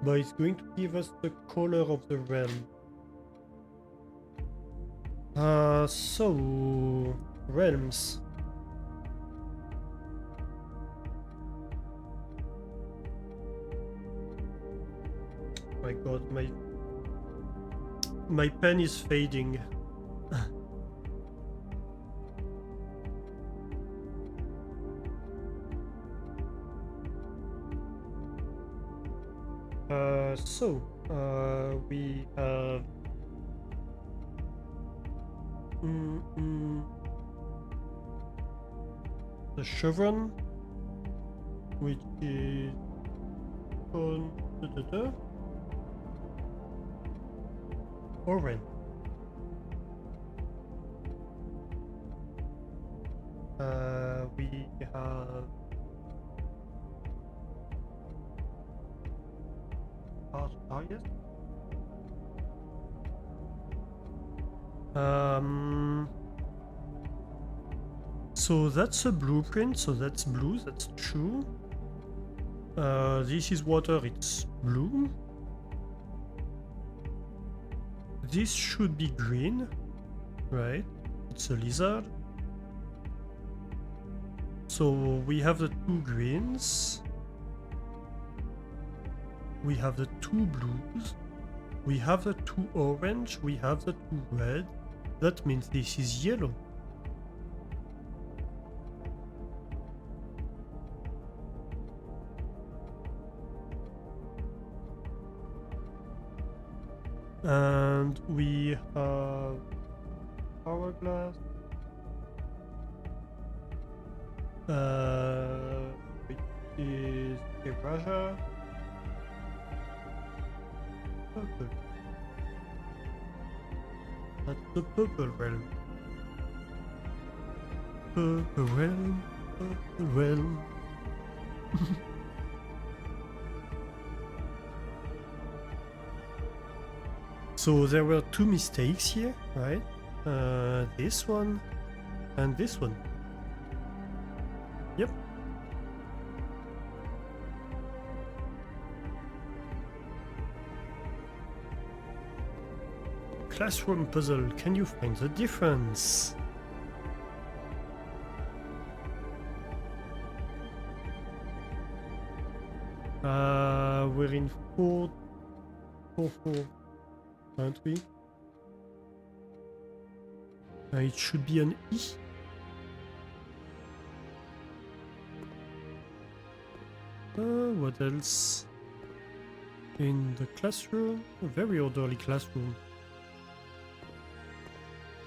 A: but it's going to give us the color of the realm. So realms. My god, my pen is fading. We have the chevron, which is on orange. We have yes. So that's a blueprint, so that's blue, that's true. This is water, it's blue. This should be green, right? It's a lizard. So we have the two greens. We have the two blues. We have the two orange. We have the two red. That means this is yellow. And we have hourglass. Which is Iraja. Purple. That's the purple realm. Purple realm. Purple realm. So there were two mistakes here, right? This one and this one. Yep. Classroom puzzle, can you find the difference? We're in 4, aren't we? It should be an E. What else? In the classroom? A very orderly classroom.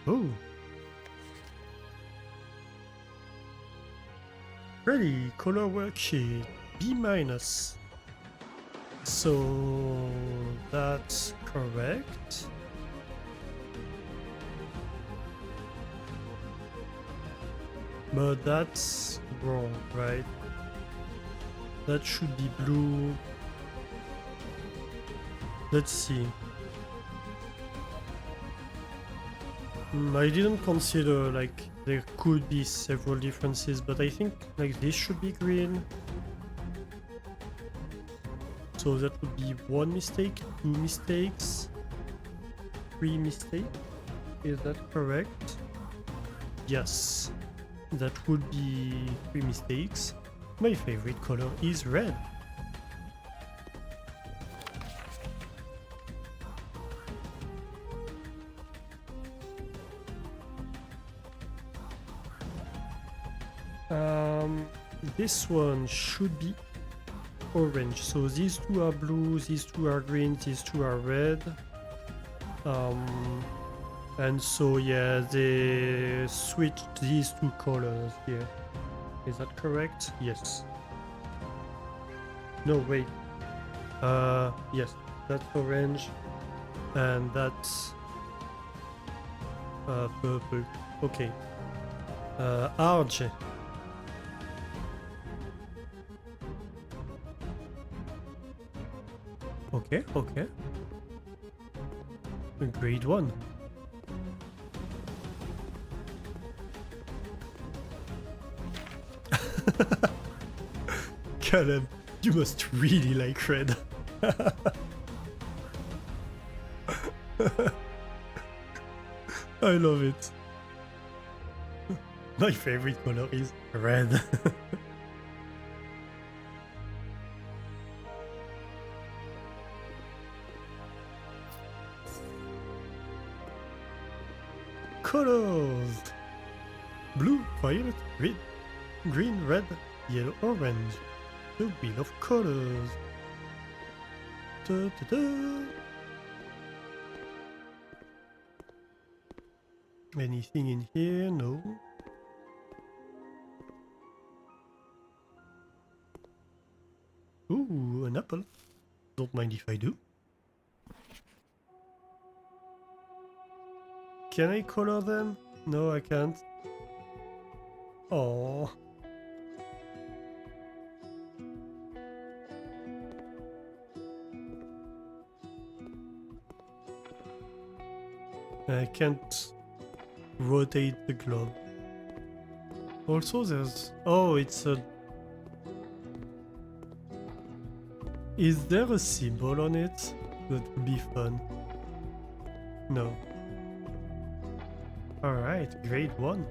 A: Oh. Ready, color worksheet, B-. So that's correct. But that's wrong, right? That should be blue. Let's see. I didn't consider like there could be several differences, but I think like this should be green. So that would be 1 mistake, 2 mistakes, 3 mistakes. Is that correct? Yes. That would be 3 mistakes. My favorite color is red. This one should be orange. So these two are blue, these two are green, these two are red. And so yeah, they switched these two colors here. Is that correct? Yes. No, wait. Yes, that's orange, and that's purple. Okay. RJ. Okay, okay. Grade 1. Caleb, you must really like red. I love it. My favorite color is red. Colors: blue, violet, red, green, red, yellow, orange. The wheel of colors. Da, da, da. Anything in here? No. Ooh, an apple. Don't mind if I do. Can I color them? No, I can't. Oh. I can't rotate the globe. Also, there's... Oh, it's a... Is there a symbol on it? That would be fun. No. Alright, grade 1.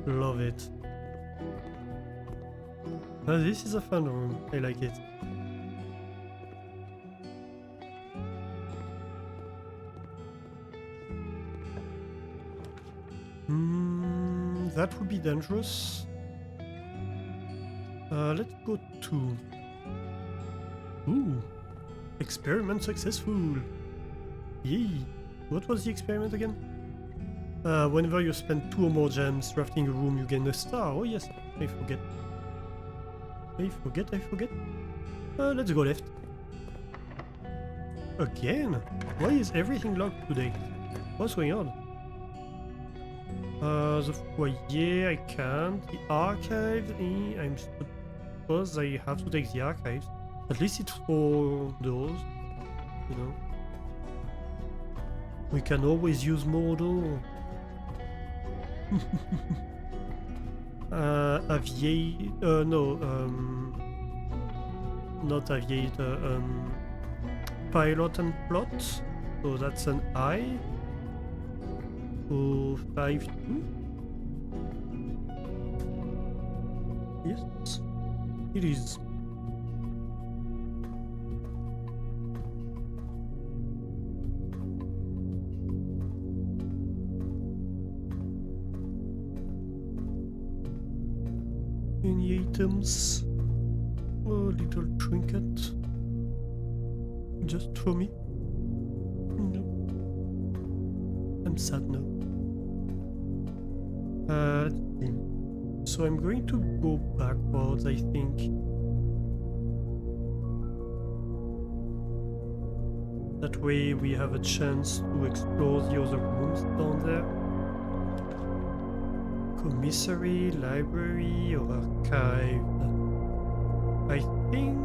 A: Love it. This is a fun room. I like it. That would be dangerous. Let's go to... Ooh! Experiment successful! Yay! What was the experiment again? Whenever you spend 2 or more gems drafting a room, you gain a star. Oh yes, I forget. I forget. Let's go left. Again? Why is everything locked today? What's going on? The foyer, I can't. The archives, I'm suppose I have to take the archives. At least it's for those, you know. We can always use more though. Aviator, no, not aviator, pilot and plot. So that's an I. 052. Yes, it is. Any items? A little trinket. Just for me? No. I'm sad now. So I'm going to go backwards, I think. That way we have a chance to explore the other rooms down there. Commissary, library, or archive? I think...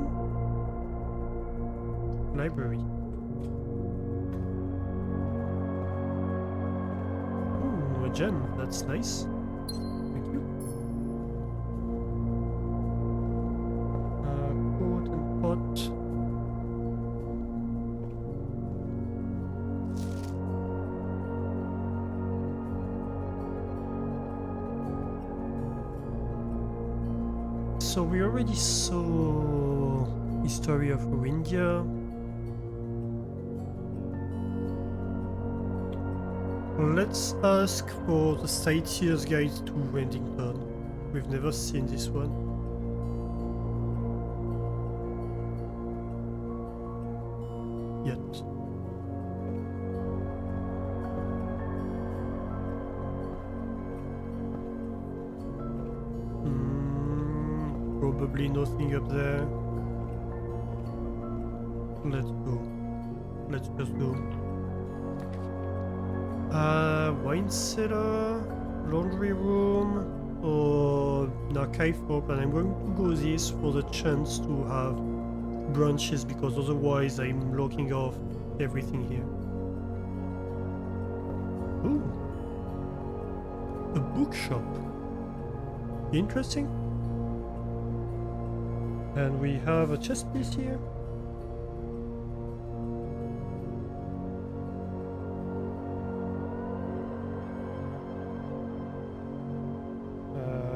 A: library. Ooh, a gem, that's nice. Thank you. Coat and pot. So we already saw History of India. Let's ask for the Sightseer's Guide to Wendington. We've never seen this one. Yet. Probably nothing up there. Let's go. Let's just go. Wine cellar, laundry room, or an archive shop, and I'm going to go this for the chance to have branches, because otherwise I'm locking off everything here. Ooh. A bookshop. Interesting. And we have a chess piece here.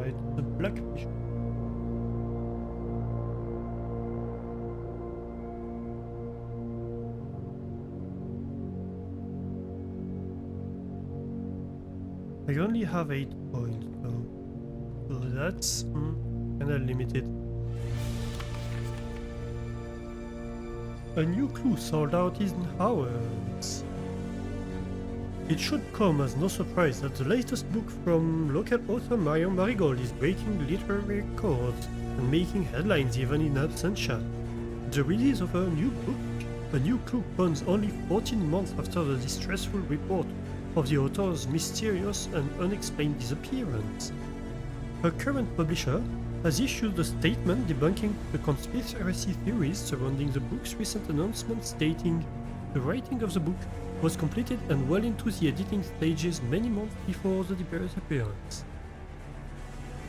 A: It's the black fish. I only have 8 points though, so that's kinda limited. A new clue sold out in hours. It should come as no surprise that the latest book from local author Marion Marigold is breaking literary records and making headlines even in absentia. The release of a new clue comes only 14 months after the distressful report of the author's mysterious and unexplained disappearance. Her current publisher has issued a statement debunking the conspiracy theories surrounding the book's recent announcement, stating the writing of the book was completed and well into the editing stages many months before the disappearance.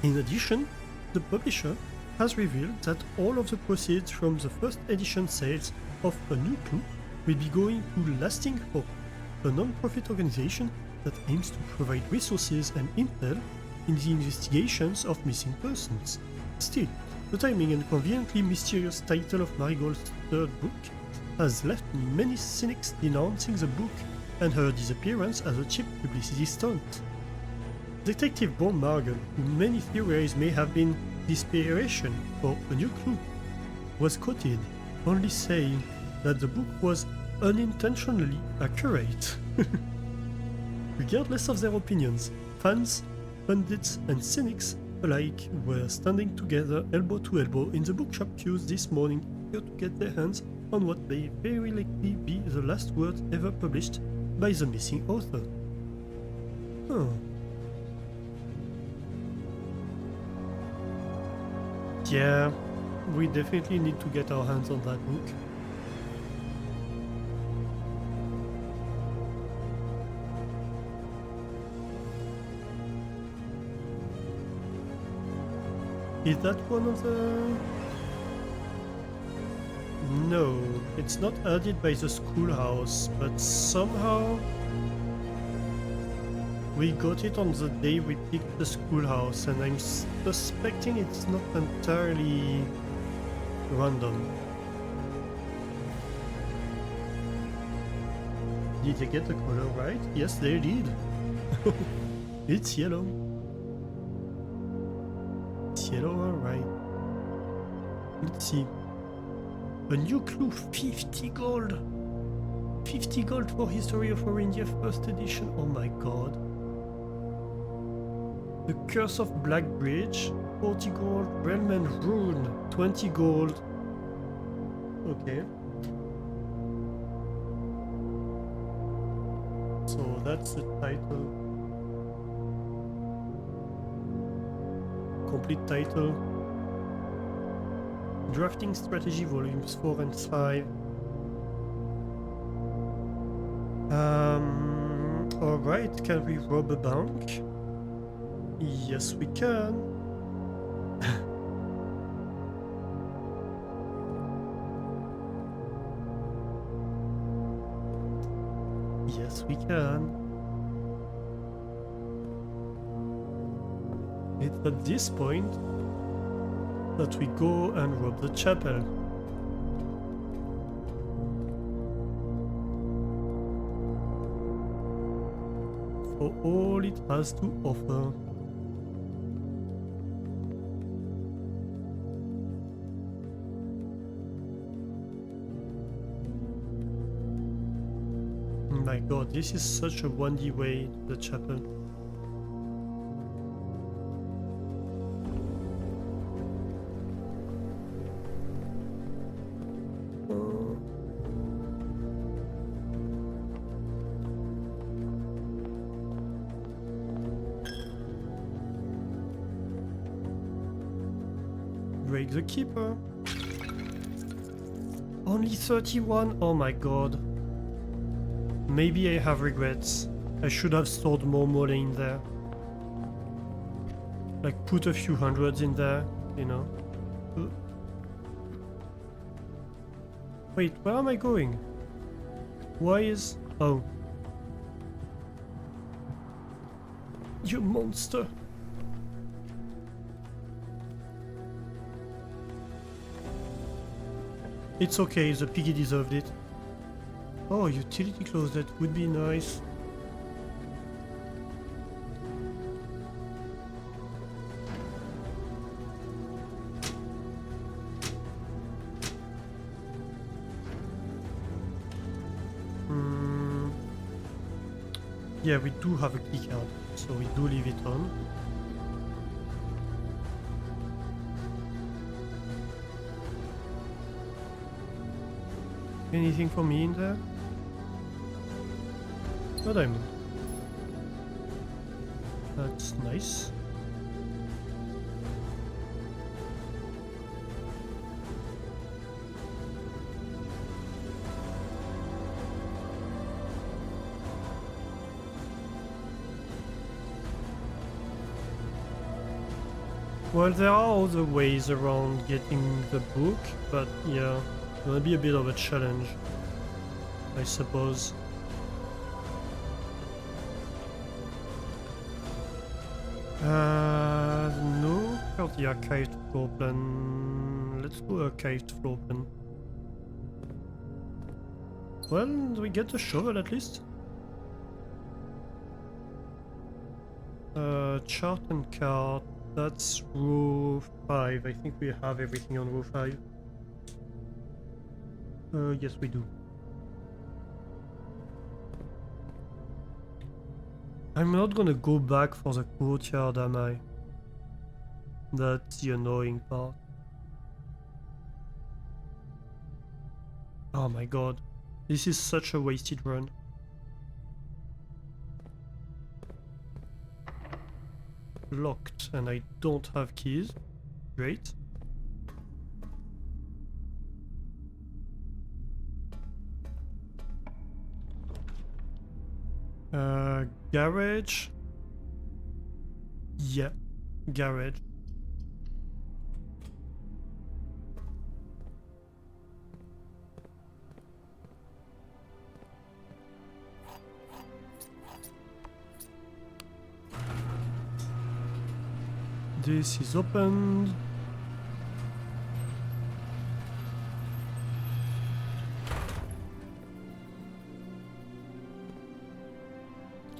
A: In addition, the publisher has revealed that all of the proceeds from the first edition sales of A New Clue will be going to Lasting Hope, a non-profit organization that aims to provide resources and intel in the investigations of missing persons. Still, the timing and conveniently mysterious title of Marigold's third book has left many cynics denouncing the book and her disappearance as a cheap publicity stunt. Detective Bourne Margle, who many theorize may have been inspiration for A New Clue, was quoted only saying that the book was unintentionally accurate. Regardless of their opinions, fans, pundits, and cynics alike were standing together elbow to elbow in the bookshop queues this morning, eager to get their hands on what may very likely be the last words ever published by the missing author. Huh. Yeah, we definitely need to get our hands on that book. Is that one of the... No, it's not added by the schoolhouse, but somehow we got it on the day we picked the schoolhouse, and I'm suspecting it's not entirely random. Did they get the color right? Yes, they did. It's yellow. It's yellow, alright. Let's see. A New Clue, 50 gold! 50 gold for History of Orindia first edition, oh my god. The Curse of Blackbridge, 40 gold. Realm and Rune, 20 gold. Okay. So that's the title. Complete title. Drafting Strategy Volumes 4 and 5. Alright, can we rob a bank? Yes, we can. Yes, we can. It's at this point that we go and rob the chapel. for all it has to offer. My god, this is such a windy way to the chapel. Break the keeper. Only 31? Oh my god. Maybe I have regrets. I should have stored more money in there. Like put a few hundreds in there, you know. Wait, where am I going? Why is... Oh. You monster. It's okay, the piggy deserved it. Oh, utility closet would be nice. Yeah, we do have a key card, so we do leave it on. Anything for me in there? A diamond. That's nice. Well, there are other ways around getting the book, but yeah, it's gonna be a bit of a challenge, I suppose. No, got the archived floor plan. Let's go archived floor plan. Well, do we get the shovel at least? Chart and cart. That's row 5. I think we have everything on row 5. Yes, we do. I'm not gonna go back for the courtyard, am I? That's the annoying part. Oh my god. This is such a wasted run. Locked, and I don't have keys. Great. Garage. Yeah, garage. This is opened.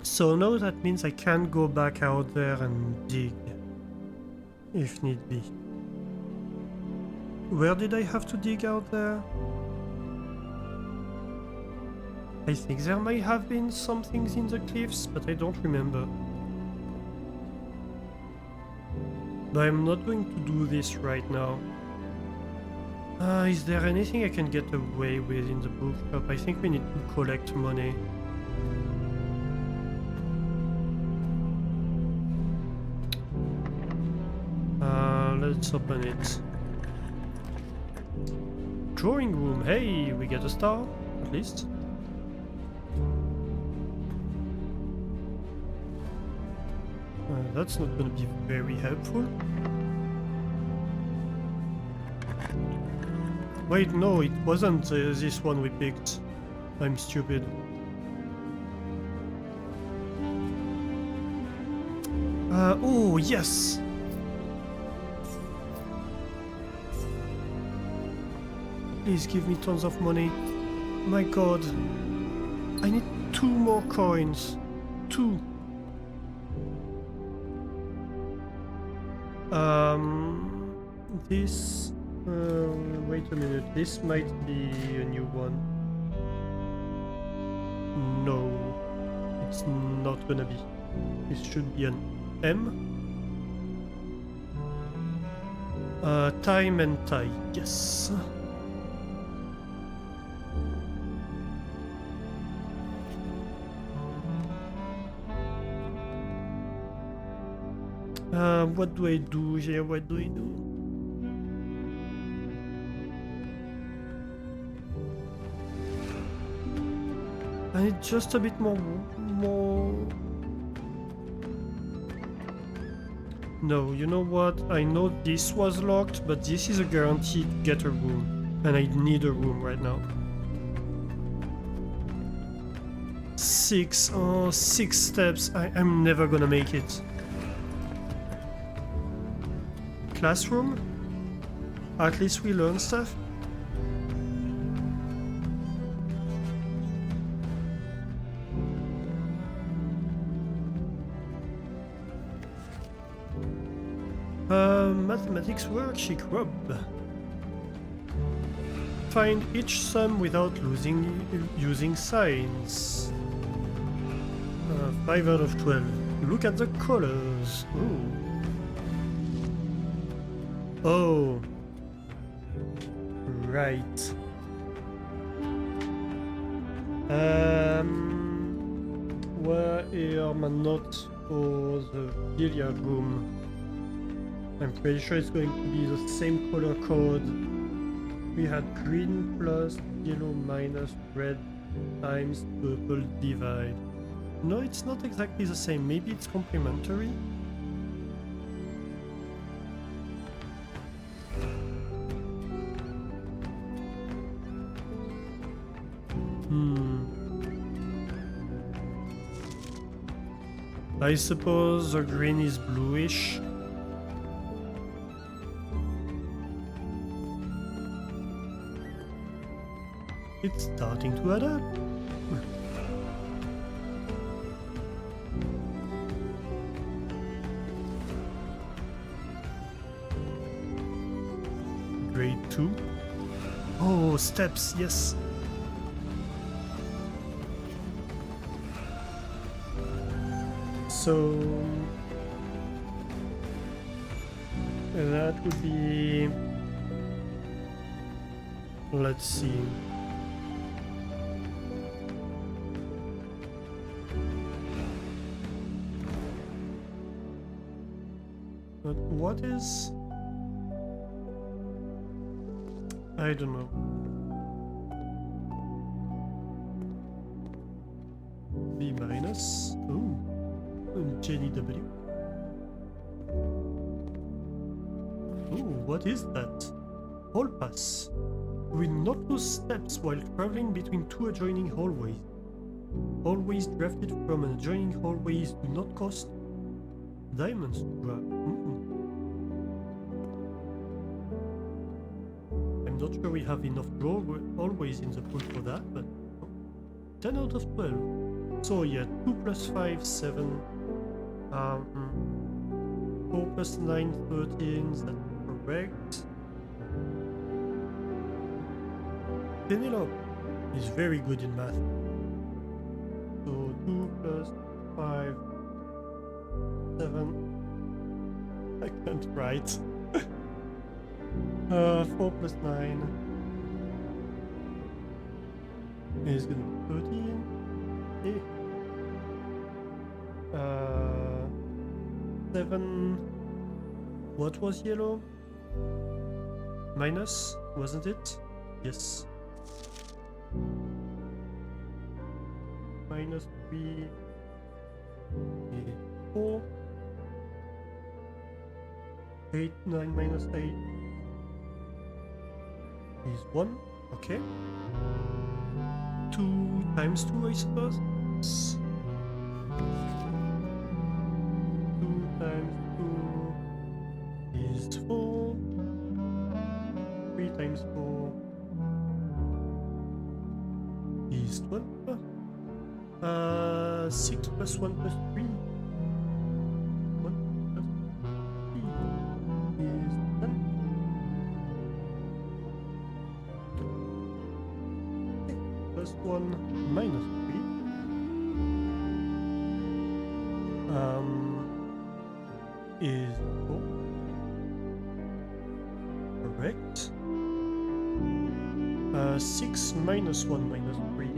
A: So now that means I can go back out there and dig, if need be. Where did I have to dig out there? I think there might have been some things in the cliffs, but I don't remember. But I'm not going to do this right now. Is there anything I can get away with in the bookshop? I think we need to collect money. Let's open it. Drawing room. Hey, we get a star, at least. That's not going to be very helpful. Wait, no, it wasn't this one we picked. I'm stupid. Oh, yes! Please give me tons of money. My god. I need 2 more coins. 2. This. Wait a minute. This might be a new one. No, it's not gonna be. This should be an M. Time and tie. Yes. What do I do here? What do I do? I need just a bit more. No, you know what? I know this was locked, but this is a guarantee to get a room. And I need a room right now. 6. Oh, 6 steps. I'm never gonna make it. Classroom? At least we learn stuff. Mathematics worksheet rub. Find each sum without using signs. 5 out of 12. Look at the colors. Ooh. Oh. Right. Where are my notes for the billiard room? I'm pretty sure it's going to be the same color code. We had green plus, yellow minus, red times, purple divide. No, it's not exactly the same. Maybe it's complementary? I suppose the green is bluish. It's starting to add up. Grade 2. Oh, steps, yes. So that would be, let's see. But what is, I don't know. B minus. Ooh. Jenny W. Ooh, what is that? Hall pass. We will not lose steps while traveling between two adjoining hallways. Hallways drafted from an adjoining hallways do not cost diamonds to grab. I'm not sure we have enough hallways in the pool for that, but 10 out of 12. So yeah, 2 plus 5, 7. 4 plus 9, 13, that's correct. Penelope is very good in math. So 2 plus 5, 7. I can't write. 4 plus 9 is gonna be 13. Eh. 7. What was yellow? Minus, wasn't it? Yes. Minus 3. 4. 8, 9 minus 8 is 1. Okay. 2 times 2, I suppose. 2 times 2 is 4. 3 times 4 is 12. 6 plus 1 plus 3. 1 plus 3. plus 1 minus 3 is 4. Correct. 6 minus 1 minus 3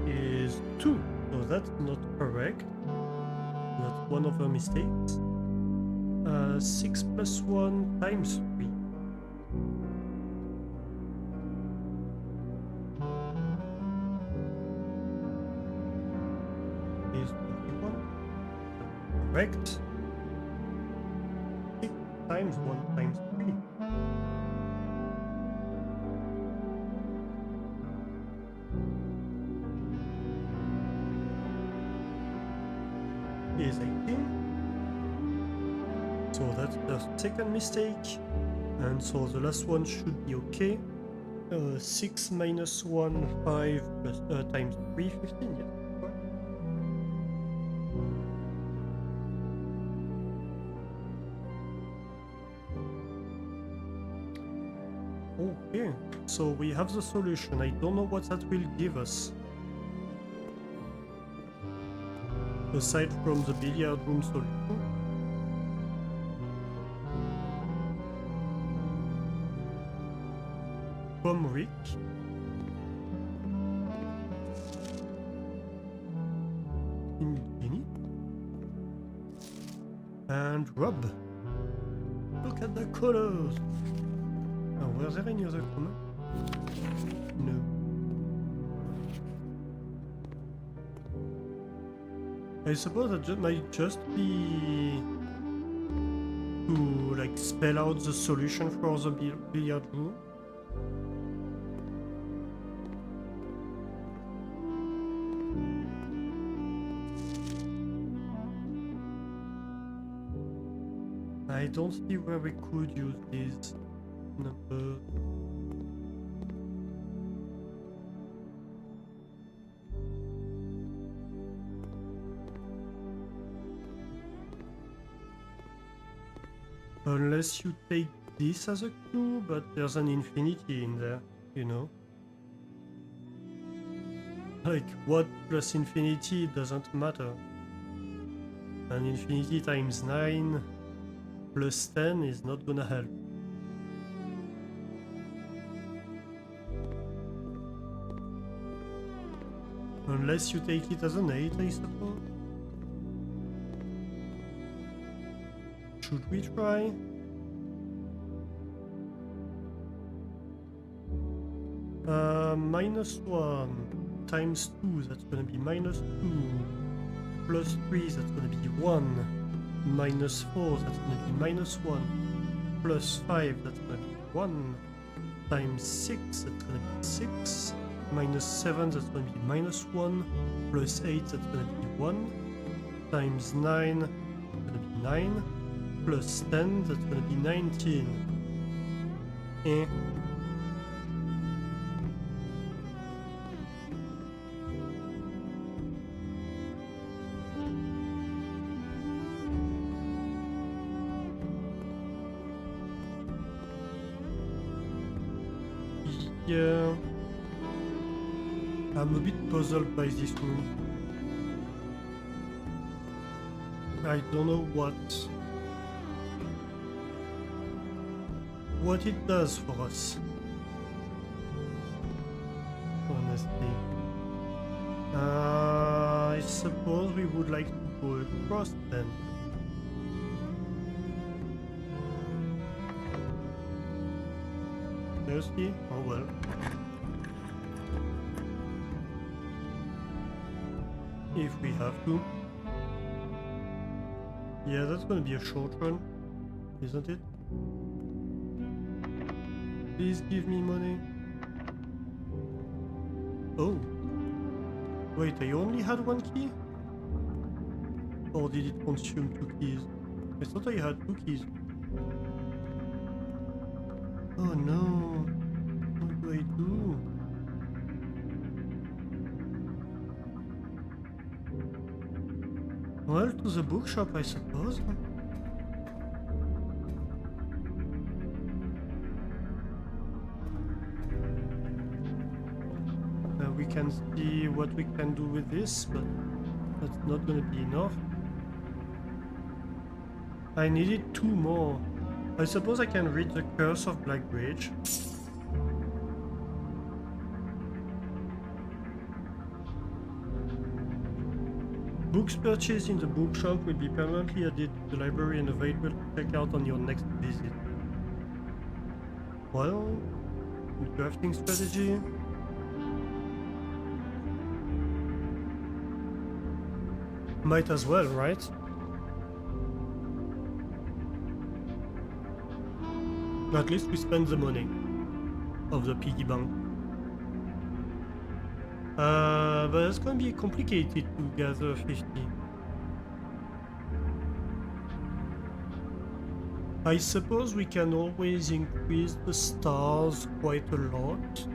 A: is 2. So that's not correct. That's one of our mistakes. 6 plus 1 times 3 is 21. Correct. 6 times 1 times 3 is 18. So that's the second mistake, and so the last one should be okay. 6 minus 1, 5 plus, times 3, 15, yes. Correct. Okay, so we have the solution. I don't know what that will give us. Aside from the billiard room solution. From Rick. Jenny. And Rob. Look at the colors. Oh, were there any other comments? No. I suppose that might just be to like spell out the solution for the billiard room. I don't see where we could use these numbers. Unless you take this as a clue, but there's an infinity in there, you know? Like, what plus infinity doesn't matter. And infinity times 9 plus 10 is not gonna help. Unless you take it as an 8, I suppose. Should we try? Minus 1 times 2, that's gonna be minus 2. Plus 3, that's gonna be 1. Minus 4, that's gonna be minus 1. Plus 5, that's gonna be 1. Times 6, that's gonna be 6. Minus 7, that's gonna be minus 1. Plus 8, that's gonna be 1. Times 9, that's gonna be 9. Plus 10, that's gonna be 19. Eh. Yeah. I'm a bit puzzled by this room. I don't know what it does for us. Honestly. I suppose we would like to go across then. Seriously? Oh well. If we have to. Yeah, that's gonna be a short run, isn't it? Please give me money. Oh. Wait, I only had one key? Or did it consume 2 keys? I thought I had 2 keys. Oh no. What do I do? Well, to the bookshop, I suppose. can see what we can do with this, but that's not gonna be enough. I needed 2 more. I suppose I can read the Curse of Blackbridge. Books purchased in the bookshop will be permanently added to the library and available to check out on your next visit. Well, drafting strategy. Might as well, right? At least we spend the money of the piggy bank. But it's gonna be complicated to gather 50. I suppose we can always increase the stars quite a lot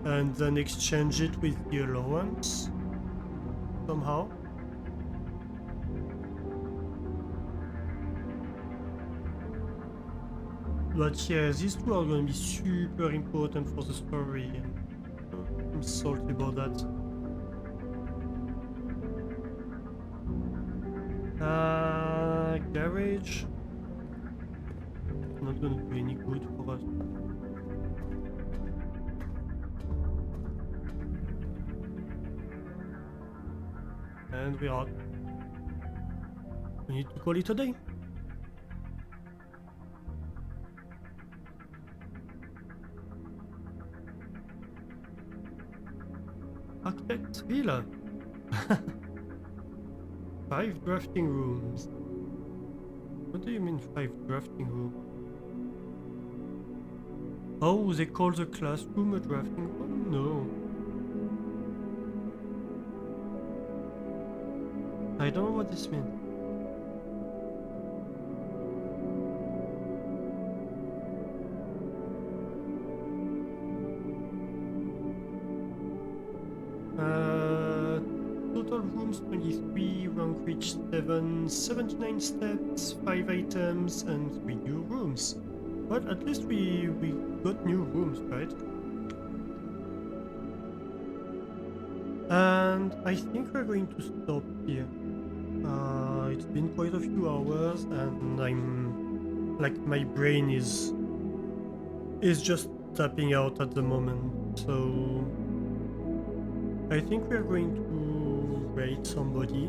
A: and then exchange it with the allowance somehow. But yeah, these two are gonna be super important for the story. I'm salty about that. Garage. Not gonna do any good for us. And we are. We need to call it a day. Architect's Villa. 5 drafting rooms. What do you mean 5 drafting rooms? Oh, they call the classroom a drafting room? No. I don't know what this means. Total rooms 23, rank reach 7, 79 steps, 5 items, and 3 new rooms. But at least we got new rooms, right? And I think we're going to stop here. It's been quite a few hours, and I'm like my brain is just tapping out at the moment. So I think we're going to rate somebody.